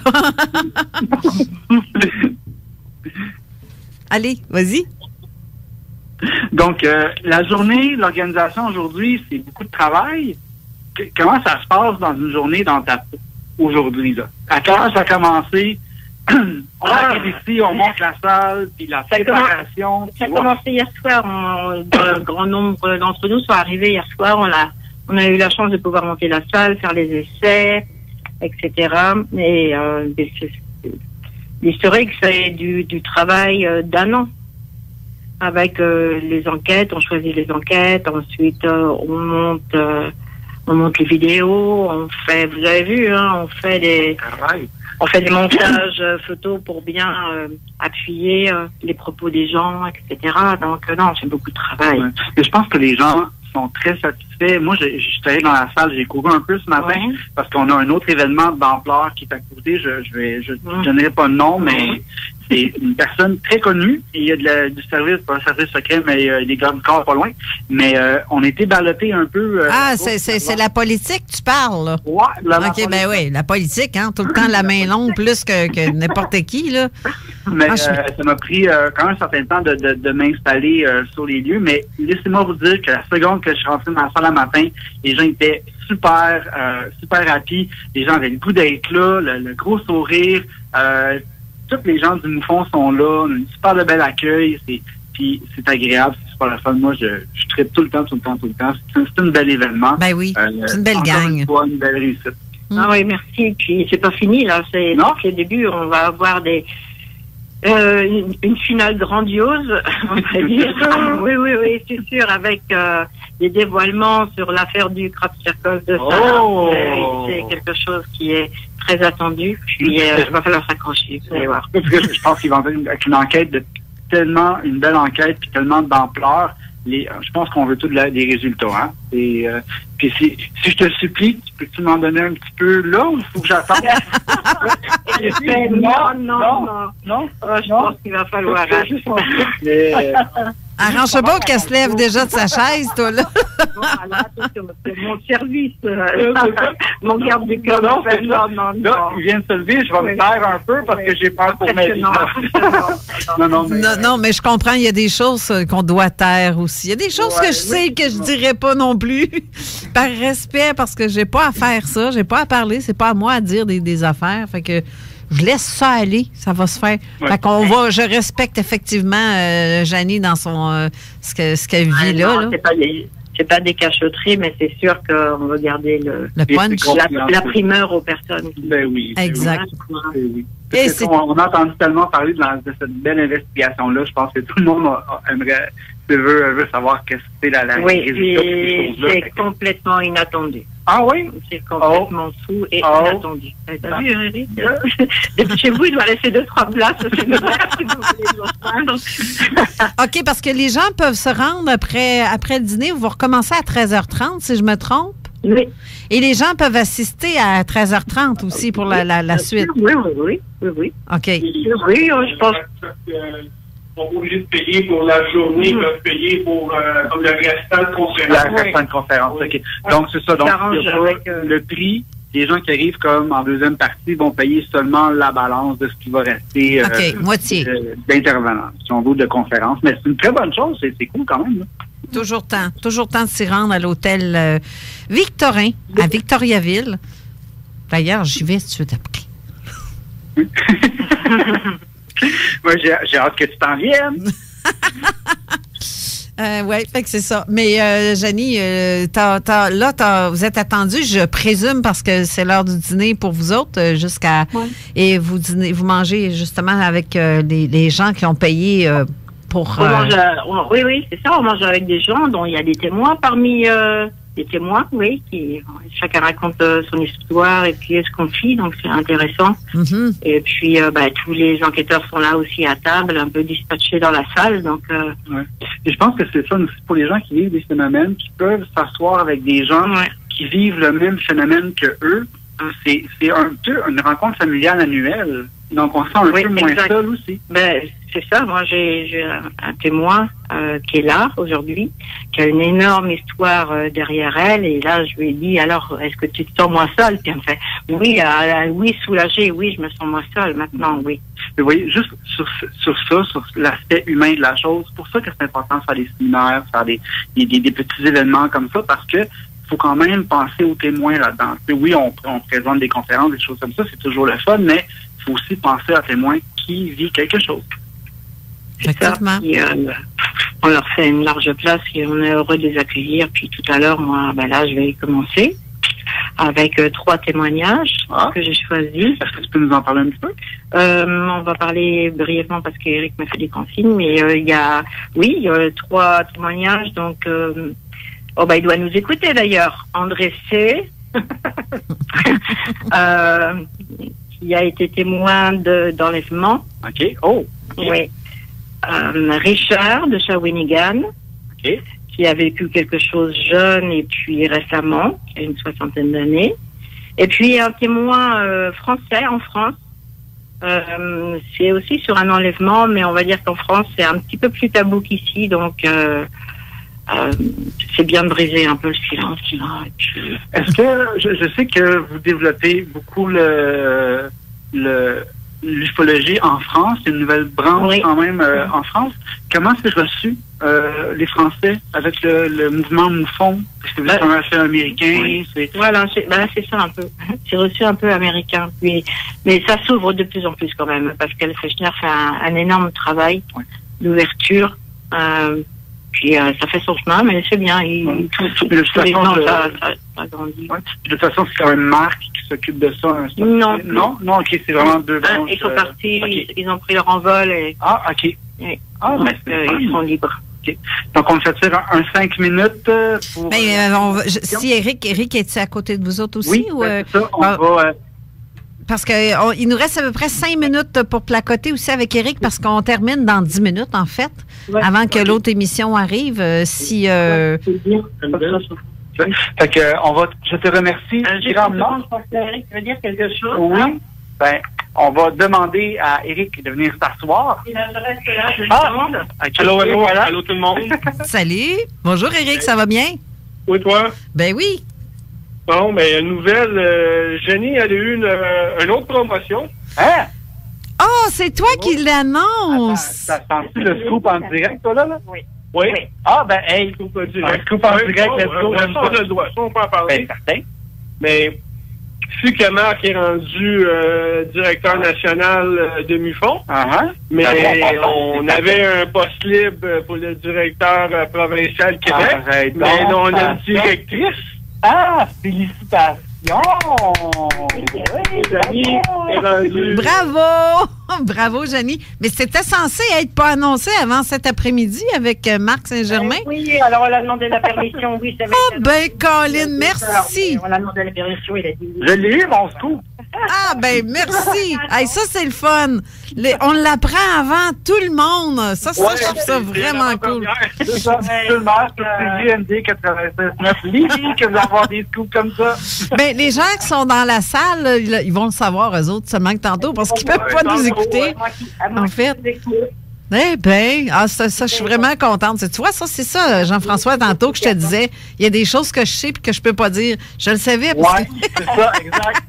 [SPEAKER 3] Allez, vas-y.
[SPEAKER 4] Donc, la journée, l'organisation aujourd'hui, c'est beaucoup de travail. Comment ça se passe dans une journée dans ta aujourd'hui, là? À quelle heure ça a commencé? On arrive ici, on monte la salle, puis la préparation.
[SPEAKER 8] Ça a commencé hier soir. Un grand nombre d'entre nous sont arrivés hier soir. On a eu la chance de pouvoir monter la salle, faire les essais, etc. Et l'historique, c'est du travail d'un an. Avec les enquêtes, on choisit les enquêtes, ensuite on monte les vidéos, on fait, vous avez vu, hein, on fait des montages photos pour bien appuyer les propos des gens, etc. Donc non, c'est beaucoup de travail.
[SPEAKER 4] Ouais. Et je pense que les gens sont très satisfaits. Moi, je suis allé dans la salle, j'ai couru un peu ce matin parce qu'on a un autre événement d'ampleur qui est à côté. Je donnerai pas de nom, mais c'est une personne très connue. Il y a du service, pas un service secret, mais il y a des gardes du corps pas loin. Mais on était ballottés un peu.
[SPEAKER 3] C'est la politique, tu parles, là.
[SPEAKER 4] Ouais,
[SPEAKER 3] OK, ben oui, la politique, hein, tout le temps la main longue plus que n'importe qui, là.
[SPEAKER 4] Mais ça m'a pris quand même un certain temps de m'installer sur les lieux. Mais laissez-moi vous dire que la seconde que je suis rentré dans la salle le matin, les gens étaient super happy. Les gens avaient le goût d'être là, le gros sourire. Tous les gens du Moufon sont là. On a un super de bel accueil. Puis c'est agréable, c'est super le fun. Moi, je tripe tout le temps. C'est un bel événement.
[SPEAKER 3] Ben oui, c'est une belle gang.
[SPEAKER 4] Une belle réussite.
[SPEAKER 8] Ah oui, merci. Puis c'est pas fini, là. C'est le début. On va avoir une finale grandiose, on va dire. Oui, c'est sûr, avec des dévoilements sur l'affaire du Crop Circle de ça. C'est quelque chose qui est très attendu. Puis il va falloir s'accrocher, vous allez voir.
[SPEAKER 4] Je pense qu'il va y avoir une enquête une belle enquête puis tellement d'ampleur. Je pense qu'on veut tous des résultats, hein. Et puis si je te supplie, peux-tu m'en donner un petit peu là ou il faut que j'attende?
[SPEAKER 8] Non. Je pense qu'il va falloir.
[SPEAKER 3] Arrange pas qu'elle se lève déjà de sa chaise, toi, là.
[SPEAKER 8] C'est mon service. Mon garde du corps.
[SPEAKER 4] Non, il vient de se lever, je vais me taire un peu parce que j'ai peur pour ma vie.
[SPEAKER 3] Non, mais je comprends, il y a des choses qu'on doit taire aussi. Il y a des choses que je sais que je dirais pas non plus, par respect, parce que j'ai pas à faire ça, j'ai pas à parler, c'est pas à moi à dire des affaires. Fait que je laisse ça aller, ça va se faire. Fait qu'on je respecte effectivement Janie dans son ce qu'elle vit là.
[SPEAKER 8] C'est pas des cachotteries, mais c'est sûr qu'on va garder
[SPEAKER 3] le punch,
[SPEAKER 8] la primeur aux personnes.
[SPEAKER 4] Ben oui.
[SPEAKER 3] Exact.
[SPEAKER 4] Oui. On a entendu tellement parler de cette belle investigation-là. Je pense que tout le monde veut savoir qu'est-ce que c'est la résultat de ces choses-là.
[SPEAKER 8] C'est complètement inattendu.
[SPEAKER 4] Ah oui?
[SPEAKER 8] C'est complètement fou et inattendu. T'as vu, Eric? Depuis chez vous, il doit laisser 2-3 places. C'est si vous voulez nous reprendre.
[SPEAKER 3] OK, parce que les gens peuvent se rendre après le dîner. Vous recommencez à 13h30, si je me trompe?
[SPEAKER 8] Oui.
[SPEAKER 3] Et les gens peuvent assister à 13h30 aussi pour la suite?
[SPEAKER 8] Oui.
[SPEAKER 3] OK.
[SPEAKER 8] Oui, je pense.
[SPEAKER 9] Ils sont obligés de payer pour la journée, ils peuvent payer pour le restant de conférence.
[SPEAKER 4] Le restant de conférence, OK. Donc, c'est ça. Donc, le prix, les gens qui arrivent comme en deuxième partie vont payer seulement la balance de ce qui va rester
[SPEAKER 3] moitié
[SPEAKER 4] d'intervenants, si on veut, de conférence. Mais c'est une très bonne chose, c'est cool quand même. Là.
[SPEAKER 3] Toujours temps de s'y rendre à l'hôtel Victorin, à Victoriaville. D'ailleurs, j'y vais tout de suite après.
[SPEAKER 4] Moi, j'ai hâte que tu t'en viennes.
[SPEAKER 3] Oui, fait que c'est ça. Mais Janie, vous êtes attendus, je présume, parce que c'est l'heure du dîner pour vous autres, jusqu'à... Et vous mangez justement avec les gens qui ont payé pour...
[SPEAKER 8] Oui, c'est ça. On mange avec des gens dont il y a des témoins parmi des témoins, oui, qui chacun raconte son histoire et puis se confie, donc c'est intéressant.
[SPEAKER 3] Mhm.
[SPEAKER 8] Et puis tous les enquêteurs sont là aussi à table, un peu dispatchés dans la salle, donc.
[SPEAKER 4] Ouais. Et je pense que c'est ça aussi pour les gens qui vivent des phénomènes, qui peuvent s'asseoir avec des gens qui vivent le même phénomène que eux. C'est un peu une rencontre familiale annuelle. Donc, on se sent un peu moins seul aussi.
[SPEAKER 8] Ben, c'est ça. Moi, j'ai un témoin qui est là aujourd'hui, qui a une énorme histoire derrière elle. Et là, je lui ai dit, alors, est-ce que tu te sens moins seule? Puis elle me fait, oui, oui, soulagée, oui, je me sens moins seule maintenant, oui.
[SPEAKER 4] Mais vous voyez, juste sur ça, sur l'aspect humain de la chose, c'est pour ça que c'est important de faire des séminaires, faire des petits événements comme ça, parce que faut quand même penser aux témoins là-dedans. Oui, on présente des conférences, des choses comme ça, c'est toujours le fun, mais il faut aussi penser à témoins qui vivent quelque chose.
[SPEAKER 3] Effectivement.
[SPEAKER 8] On leur fait une large place et on est heureux de les accueillir. Puis tout à l'heure, moi, là, je vais commencer avec 3 témoignages que j'ai choisis.
[SPEAKER 4] Est-ce que tu peux nous en parler un petit peu?
[SPEAKER 8] On va parler brièvement parce qu'Éric m'a fait des consignes, mais il y a 3 témoignages, donc il doit nous écouter d'ailleurs. André C. qui a été témoin d'enlèvement.
[SPEAKER 4] OK. Oh.
[SPEAKER 8] Oui. Richard de Shawinigan.
[SPEAKER 4] OK.
[SPEAKER 8] Qui a vécu quelque chose jeune et puis récemment, qui a une 60aine d'années. Et puis un témoin français en France. C'est aussi sur un enlèvement, mais on va dire qu'en France, c'est un petit peu plus tabou qu'ici, donc c'est bien de briser un peu le silence. Là, puis...
[SPEAKER 4] Est-ce que, je sais que vous développez beaucoup l'ufologie en France, c'est une nouvelle branche quand même en France. Comment c'est reçu les Français avec le mouvement Moufon? Est-ce que vous êtes un affaire américain?
[SPEAKER 8] Voilà, c'est ça un peu. C'est reçu un peu américain. Mais ça s'ouvre de plus en plus quand même. Pascal Fechner fait un énorme travail d'ouverture. Puis ça fait son chemin, mais c'est bien. De toute
[SPEAKER 4] façon, c'est quand même Marc qui s'occupe de ça.
[SPEAKER 8] Non,
[SPEAKER 4] ok, c'est vraiment deux branches.
[SPEAKER 8] Ils sont partis, ils ont pris leur envol. Et...
[SPEAKER 4] Ah, ok.
[SPEAKER 8] Oui. Ah, mais ils sont libres.
[SPEAKER 4] Okay. Donc, on me fait faire un 5 minutes pour...
[SPEAKER 3] si Éric, est-tu à côté de vous autres aussi?
[SPEAKER 4] Oui, c'est ça. On va...
[SPEAKER 3] Parce qu'il nous reste à peu près 5 minutes pour placoter aussi avec Éric, parce qu'on termine dans 10 minutes, en fait, avant que l'autre émission arrive. Fait
[SPEAKER 4] que, je te remercie.
[SPEAKER 8] Éric, tu veux dire quelque chose?
[SPEAKER 4] Oui. On va demander à Éric de venir s'asseoir.
[SPEAKER 8] Je reste là, je
[SPEAKER 9] demande. Allô tout le monde.
[SPEAKER 3] Salut. Bonjour Éric, ça va bien?
[SPEAKER 9] Oui, toi?
[SPEAKER 3] Ben oui.
[SPEAKER 9] Bon, une nouvelle. Jenny, elle a eu une autre promotion.
[SPEAKER 4] Hein?
[SPEAKER 3] Oh, c'est toi qui l'annonce!
[SPEAKER 4] Ça sent-tu le scoop en direct, toi, là?
[SPEAKER 8] Oui.
[SPEAKER 4] Ah, hey! Scoop en direct, let's go.
[SPEAKER 9] Ça, on peut en parler.
[SPEAKER 4] Certain.
[SPEAKER 9] Mais, vu que Marc est rendu directeur national de MUFON, mais on avait un poste libre pour le directeur provincial Québec, mais on a une directrice.
[SPEAKER 4] Ah, félicitations!
[SPEAKER 3] Bravo! Bravo, Jenny. Mais c'était censé être pas annoncé avant cet après-midi avec Marc Saint-Germain.
[SPEAKER 8] Oui, alors on a demandé la permission. Oui, c'est vrai.
[SPEAKER 3] Oh, Colin, merci.
[SPEAKER 8] On a demandé la permission, il a dit oui.
[SPEAKER 4] Je l'ai eu, mon scoop.
[SPEAKER 3] Ah, merci. Hey, ça, c'est le fun. On l'apprend avant tout le monde. Ça, je trouve ça vraiment cool.
[SPEAKER 4] C'est ça, tout le monde, c'est JMD 96.9. L'idée que d'avoir des scoops comme ça.
[SPEAKER 3] Les gens qui sont dans la salle, ils vont le savoir, eux autres, seulement que tantôt, parce qu'ils ne peuvent pas nous écouter. En fait. Ça, je suis vraiment contente. Tu vois, ça, c'est ça, Jean-François, tantôt que je te disais. Il y a des choses que je sais et que je peux pas dire. Je le savais.
[SPEAKER 4] Oui, c'est ça, exact.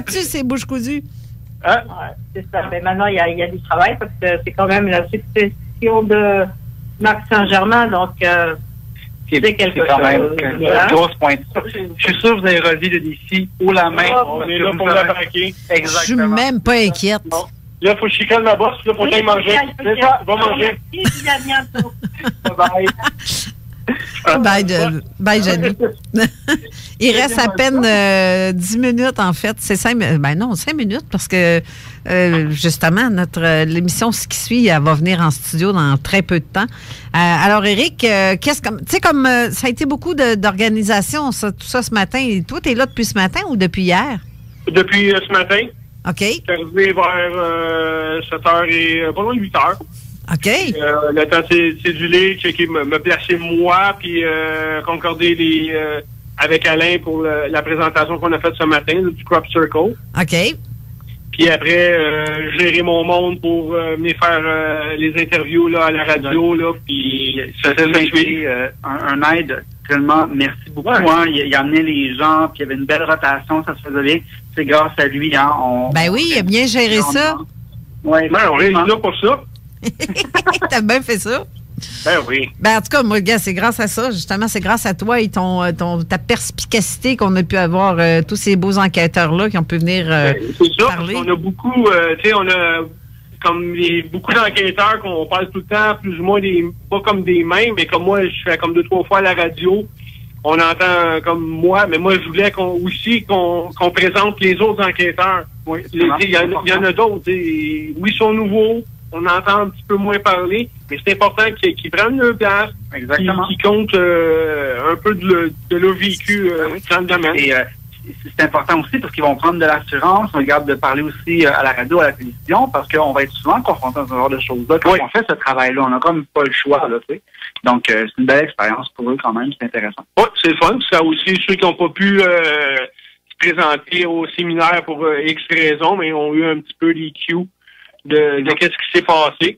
[SPEAKER 3] C'est bouche cousue.
[SPEAKER 8] C'est ça. Mais maintenant, il y a du travail parce que c'est quand même la succession de Marc Saint-Germain. Donc, c'est quelque chose.
[SPEAKER 4] C'est quand même une grosse pointe. Je suis sûr que vous avez relevé le défi haut la main.
[SPEAKER 9] On est là pour la braquer.
[SPEAKER 3] Exactement. Je suis même pas inquiète.
[SPEAKER 9] Bon. Là, il faut que je chicane ma bosse, là, pour que j'aille manger. C'est ça, va manger.
[SPEAKER 8] À bientôt.
[SPEAKER 4] Bye.
[SPEAKER 3] Bye, Jenny. Il reste à peine 10 minutes, en fait. C'est 5 minutes, parce que, justement, l'émission qui suit, elle va venir en studio dans très peu de temps. Alors, Éric, comme ça a été beaucoup d'organisation, tout ça ce matin. Et toi, tu es là depuis ce matin ou depuis hier?
[SPEAKER 9] Depuis ce matin.
[SPEAKER 3] OK.
[SPEAKER 9] Je suis arrivé vers 7h et pas loin de 8h.
[SPEAKER 3] OK.
[SPEAKER 9] Le temps de céduler, checker, me placer moi, puis concorder avec Alain pour la présentation qu'on a faite ce matin du Crop Circle.
[SPEAKER 3] OK.
[SPEAKER 9] Puis après, gérer mon monde pour venir faire les interviews là, à la radio. Là, puis
[SPEAKER 4] ça a été un aide tellement. Merci beaucoup. Ouais. Hein, il amenait les gens, puis il y avait une belle rotation, ça se faisait bien. C'est grâce à lui. Hein,
[SPEAKER 3] oui, il a bien géré ça.
[SPEAKER 9] Oui, on est là pour ça.
[SPEAKER 3] T'as bien fait ça.
[SPEAKER 9] Ben oui.
[SPEAKER 3] En tout cas, moi, gars, c'est grâce à ça, justement, c'est grâce à toi et ta perspicacité qu'on a pu avoir tous ces beaux enquêteurs-là qui ont pu venir
[SPEAKER 9] c'est ça,
[SPEAKER 3] parler.
[SPEAKER 9] On a beaucoup, on a comme beaucoup d'enquêteurs qu'on parle tout le temps, plus ou moins pas comme des mêmes, mais comme moi, je fais comme 2-3 fois à la radio. On entend comme moi, mais moi, je voulais qu'on présente les autres enquêteurs. Oui, il y en a d'autres. Oui, ils sont nouveaux. On entend un petit peu moins parler, mais c'est important qu'ils prennent leur place.
[SPEAKER 4] Exactement.
[SPEAKER 9] Qu'ils comptent un peu de leur vécu dans le domaine.
[SPEAKER 4] Et c'est important aussi parce qu'ils vont prendre de l'assurance. On regarde de parler aussi à la radio, à la télévision, parce qu'on va être souvent confronté à ce genre de choses-là. Quand on fait ce travail-là, on n'a comme pas le choix, là, tu sais. Donc, c'est une belle expérience pour eux quand même. C'est intéressant.
[SPEAKER 9] Oui, c'est le fun. Ça aussi, ceux qui n'ont pas pu se présenter au séminaire pour X raisons, mais ont eu un petit peu les cues de qu'est-ce qui s'est passé.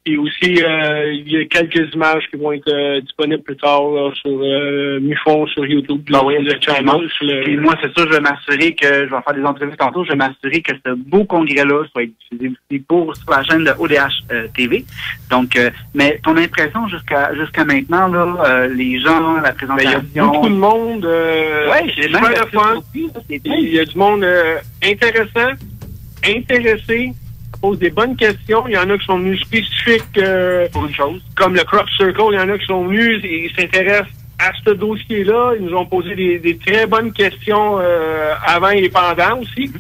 [SPEAKER 9] Et aussi, il y a quelques images qui vont être disponibles plus tard là, sur MUFON, sur YouTube,
[SPEAKER 4] le channel. Et moi, c'est sûr, je vais m'assurer que je vais faire des entrevues tantôt. Je vais m'assurer que ce beau congrès-là soit diffusé aussi sur la chaîne de ODH TV. Donc, mais ton impression jusqu'à maintenant, là, les gens, la présentation.
[SPEAKER 9] Il y a beaucoup de monde.
[SPEAKER 4] J'ai
[SPEAKER 9] super de fun. Il y a du monde intéressant, intéressé. Pose des bonnes questions. Il y en a qui sont venus spécifiques pour une chose. Comme le Crop Circle, il y en a qui sont venus et s'intéressent à ce dossier-là. Ils nous ont posé des très bonnes questions avant et pendant aussi.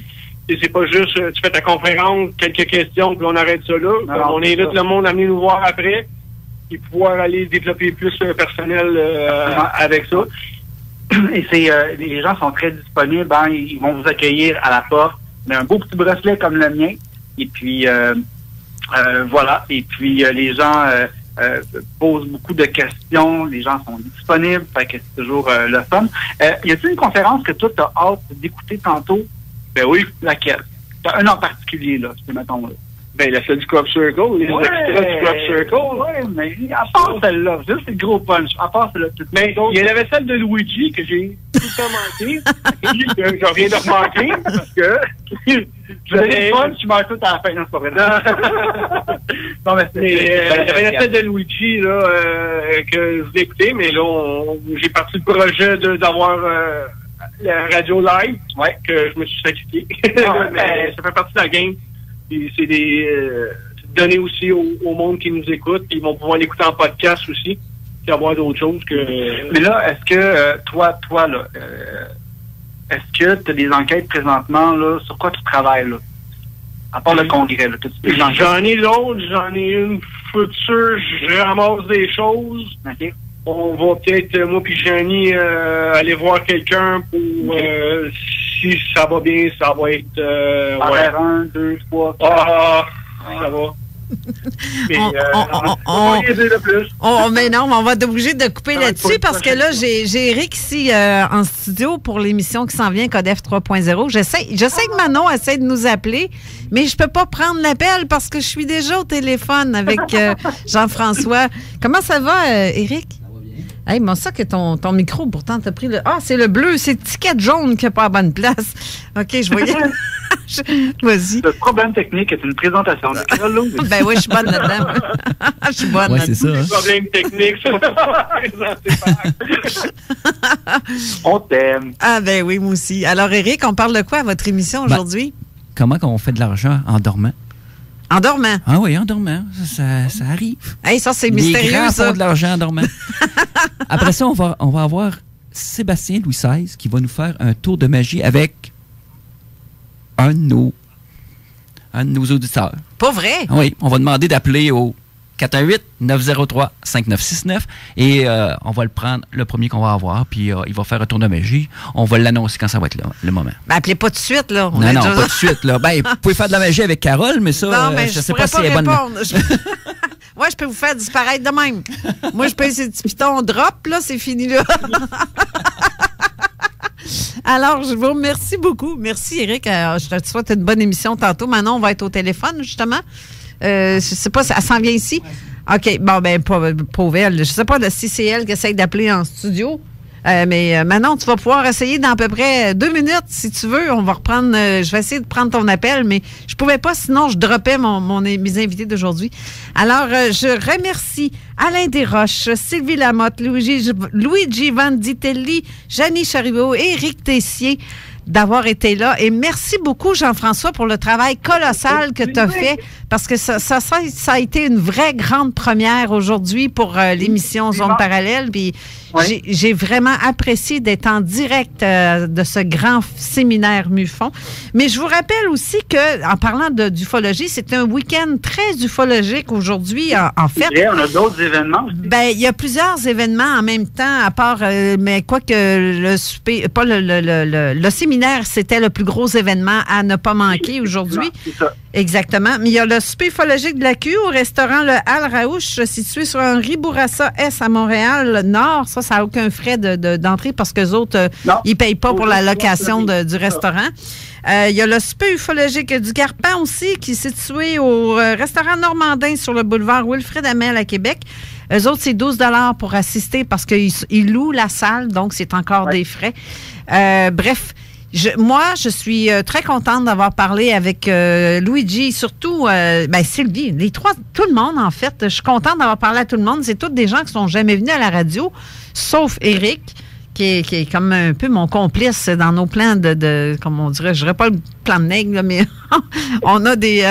[SPEAKER 9] Et c'est pas juste tu fais ta conférence, quelques questions, puis on arrête ça là. On invite le monde à venir nous voir après et pouvoir aller développer plus personnel avec ça.
[SPEAKER 4] Et les gens sont très disponibles. Hein, ils vont vous accueillir à la porte. Mais un beau petit bracelet comme le mien. Et puis, voilà. Et puis, les gens posent beaucoup de questions. Les gens sont disponibles. Fait que c'est toujours le fun. Y a-t-il une conférence que toi, t'as hâte d'écouter tantôt?
[SPEAKER 9] Ben oui.
[SPEAKER 4] Laquelle? T'as un en particulier, là, mettons là.
[SPEAKER 9] Ben, la celle du Crop Circle, les extraits du Crop Circle.
[SPEAKER 4] Oui, mais à part celle-là, juste c'est le gros punch. À part celle-là,
[SPEAKER 9] mais il y en avait celle de Luigi que j'ai tout le temps manqué. Je reviens de remanquer parce que
[SPEAKER 4] je l'ai punch, je manque tout à la fin. Non, c'est pas vrai. Non, mais
[SPEAKER 9] il y avait la celle de Luigi là, que je voulais écouter, mais là, j'ai parti le projet d'avoir la radio live, que je me suis sacrifié. Mais ça fait partie de la game. Et c'est des données aussi au monde qui nous écoute. Ils vont pouvoir l'écouter en podcast aussi. Puis avoir d'autres choses que.
[SPEAKER 4] Mais là, est-ce que toi, là, est-ce que tu as des enquêtes présentement là, sur quoi tu travailles là? À part le congrès, là,
[SPEAKER 9] j'en ai d'autres, j'en ai une future, je ramasse des choses.
[SPEAKER 4] Okay.
[SPEAKER 9] On va peut-être, moi puis Jeannie, aller voir quelqu'un pour si ça va bien, ça va être...
[SPEAKER 4] Horaire 1, 2, 3, 4.
[SPEAKER 9] Ça va.
[SPEAKER 3] Mais, mais non, on va être obligé de couper là-dessus parce que là, j'ai Éric ici en studio pour l'émission qui s'en vient, Codef 3.0. Je sais que Manon essaie de nous appeler, mais je peux pas prendre l'appel parce que je suis déjà au téléphone avec Jean-François. Comment ça va, Éric? Hey, moi, ça que ton micro, pourtant, t'as pris le... Ah, c'est le bleu, c'est l'étiquette jaune qui n'a pas à bonne place. OK, je voyais... Vas-y.
[SPEAKER 4] Le problème technique est une présentation.
[SPEAKER 3] Ben oui, je suis bonne là-dedans. Je suis bonne.
[SPEAKER 10] Oui, c'est ça.
[SPEAKER 9] Le problème technique,
[SPEAKER 4] on t'aime.
[SPEAKER 3] Ah ben oui, moi aussi. Alors, Éric, on parle de quoi à votre émission aujourd'hui?
[SPEAKER 10] Comment on fait de l'argent en dormant?
[SPEAKER 3] En dormant?
[SPEAKER 10] Ah oui, en dormant. Ça arrive.
[SPEAKER 3] Hey, ça, c'est
[SPEAKER 10] Les
[SPEAKER 3] mystérieux,
[SPEAKER 10] grands
[SPEAKER 3] ça.
[SPEAKER 10] font de l'argent en dormant. Après ça, on va avoir Sébastien Louis XVI qui va nous faire un tour de magie avec un de nos auditeurs.
[SPEAKER 3] Pas vrai?
[SPEAKER 10] Oui, on va demander d'appeler au 418-903-5969 et on va le prendre, le premier qu'on va avoir, puis il va faire un tour de magie. On va l'annoncer quand ça va être là, le moment.
[SPEAKER 3] Ben, appelez pas tout de suite, là.
[SPEAKER 10] Non, pas tout de suite, là. Ben, vous pouvez faire de la magie avec Carole, mais ça,
[SPEAKER 3] non, mais
[SPEAKER 10] je sais pas si elle est bonne.
[SPEAKER 3] Moi, je peux vous faire disparaître de même. Moi, je peux essayer de piton drop, là, c'est fini, là. Alors, je vous remercie beaucoup. Merci, Éric. Je te souhaite une bonne émission tantôt. Maintenant, on va être au téléphone, justement. Je sais pas, elle s'en vient ici? OK. Bon, ben, pauvre elle. Je sais pas si c'est elle qui essaye d'appeler en studio. Mais Manon, tu vas pouvoir essayer dans à peu près 2 minutes, si tu veux. On va reprendre. Je vais essayer de prendre ton appel, mais je pouvais pas, sinon je droppais mes invités d'aujourd'hui. Alors, je remercie Alain Desroches, Sylvie Lamotte, Luigi Vanditelli, Janie Chariveau, Éric Tessier d'avoir été là. Et merci beaucoup, Jean-François, pour le travail colossal que tu as fait, parce que ça a été une vraie grande première aujourd'hui pour l'émission Zone Parallèle. Puis j'ai vraiment apprécié d'être en direct de ce grand séminaire MUFON. Mais je vous rappelle aussi que, en parlant d'ufologie, c'est un week-end très ufologique aujourd'hui, en fait.
[SPEAKER 4] Et on a d'autres événements aussi.
[SPEAKER 3] Ben, il y a plusieurs événements en même temps, à part, mais quoique le séminaire, c'était le plus gros événement à ne pas manquer aujourd'hui.
[SPEAKER 4] C'est ça.
[SPEAKER 3] Exactement. Mais il y a le souper ufologique de la Q au restaurant Le Al Raouche, situé sur un Ribourassa S à Montréal-Nord. Ça n'a aucun frais d'entrée parce qu'eux autres, ils ne payent pas pour la location du restaurant. Il y a le souper ufologique du Garpan aussi, qui est situé au restaurant Normandin sur le boulevard Wilfrid Hamel à Québec. Eux autres, c'est 12 $ pour assister parce qu'ils louent la salle, donc c'est encore des frais. Bref, moi, je suis très contente d'avoir parlé avec Luigi, surtout Sylvie, les trois, tout le monde, en fait. Je suis contente d'avoir parlé à tout le monde. C'est tous des gens qui sont jamais venus à la radio, sauf Éric, qui est comme un peu mon complice dans nos plans comme on dirait, je dirais pas le plan de nègre, là, mais on a des...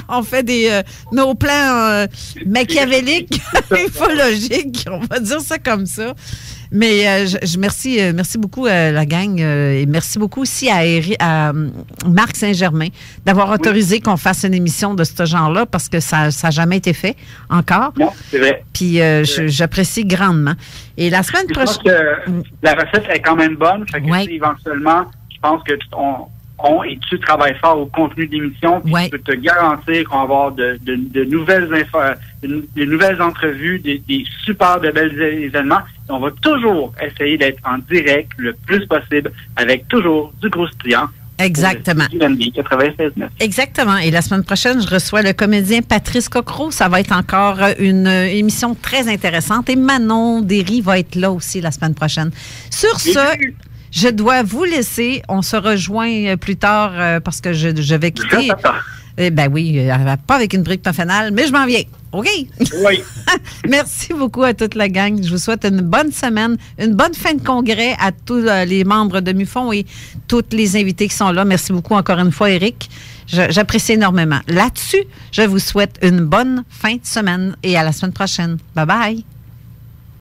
[SPEAKER 3] on fait nos plans machiavéliques, ufologiques, on va dire ça comme ça. Mais merci beaucoup la gang et merci beaucoup aussi à Marc Saint-Germain d'avoir autorisé qu'on fasse une émission de ce genre-là parce que ça n'a jamais été fait encore.
[SPEAKER 4] Non, c'est vrai.
[SPEAKER 3] Puis j'apprécie grandement. Et la semaine prochaine...
[SPEAKER 4] Je pense que la recette est quand même bonne. Fait que éventuellement, je pense que tu travailles fort au contenu d'émission. Puis je peux te garantir qu'on va avoir de nouvelles entrevues, des super de belles événements. On va toujours essayer d'être en direct le plus possible avec toujours du gros client.
[SPEAKER 3] Exactement.
[SPEAKER 4] 96.9.
[SPEAKER 3] Exactement. Et la semaine prochaine, je reçois le comédien Patrice Cocro. Ça va être encore une émission très intéressante. Et Manon Derry va être là aussi la semaine prochaine. Sur ce... Je dois vous laisser. On se rejoint plus tard parce que je vais quitter. Ben oui, pas avec une brique finale, mais je m'en viens. OK?
[SPEAKER 4] Oui.
[SPEAKER 3] Merci beaucoup à toute la gang. Je vous souhaite une bonne semaine, une bonne fin de congrès à tous les membres de MUFON et tous les invités qui sont là. Merci beaucoup encore une fois, Éric. J'apprécie énormément. Là-dessus, je vous souhaite une bonne fin de semaine et à la semaine prochaine. Bye-bye.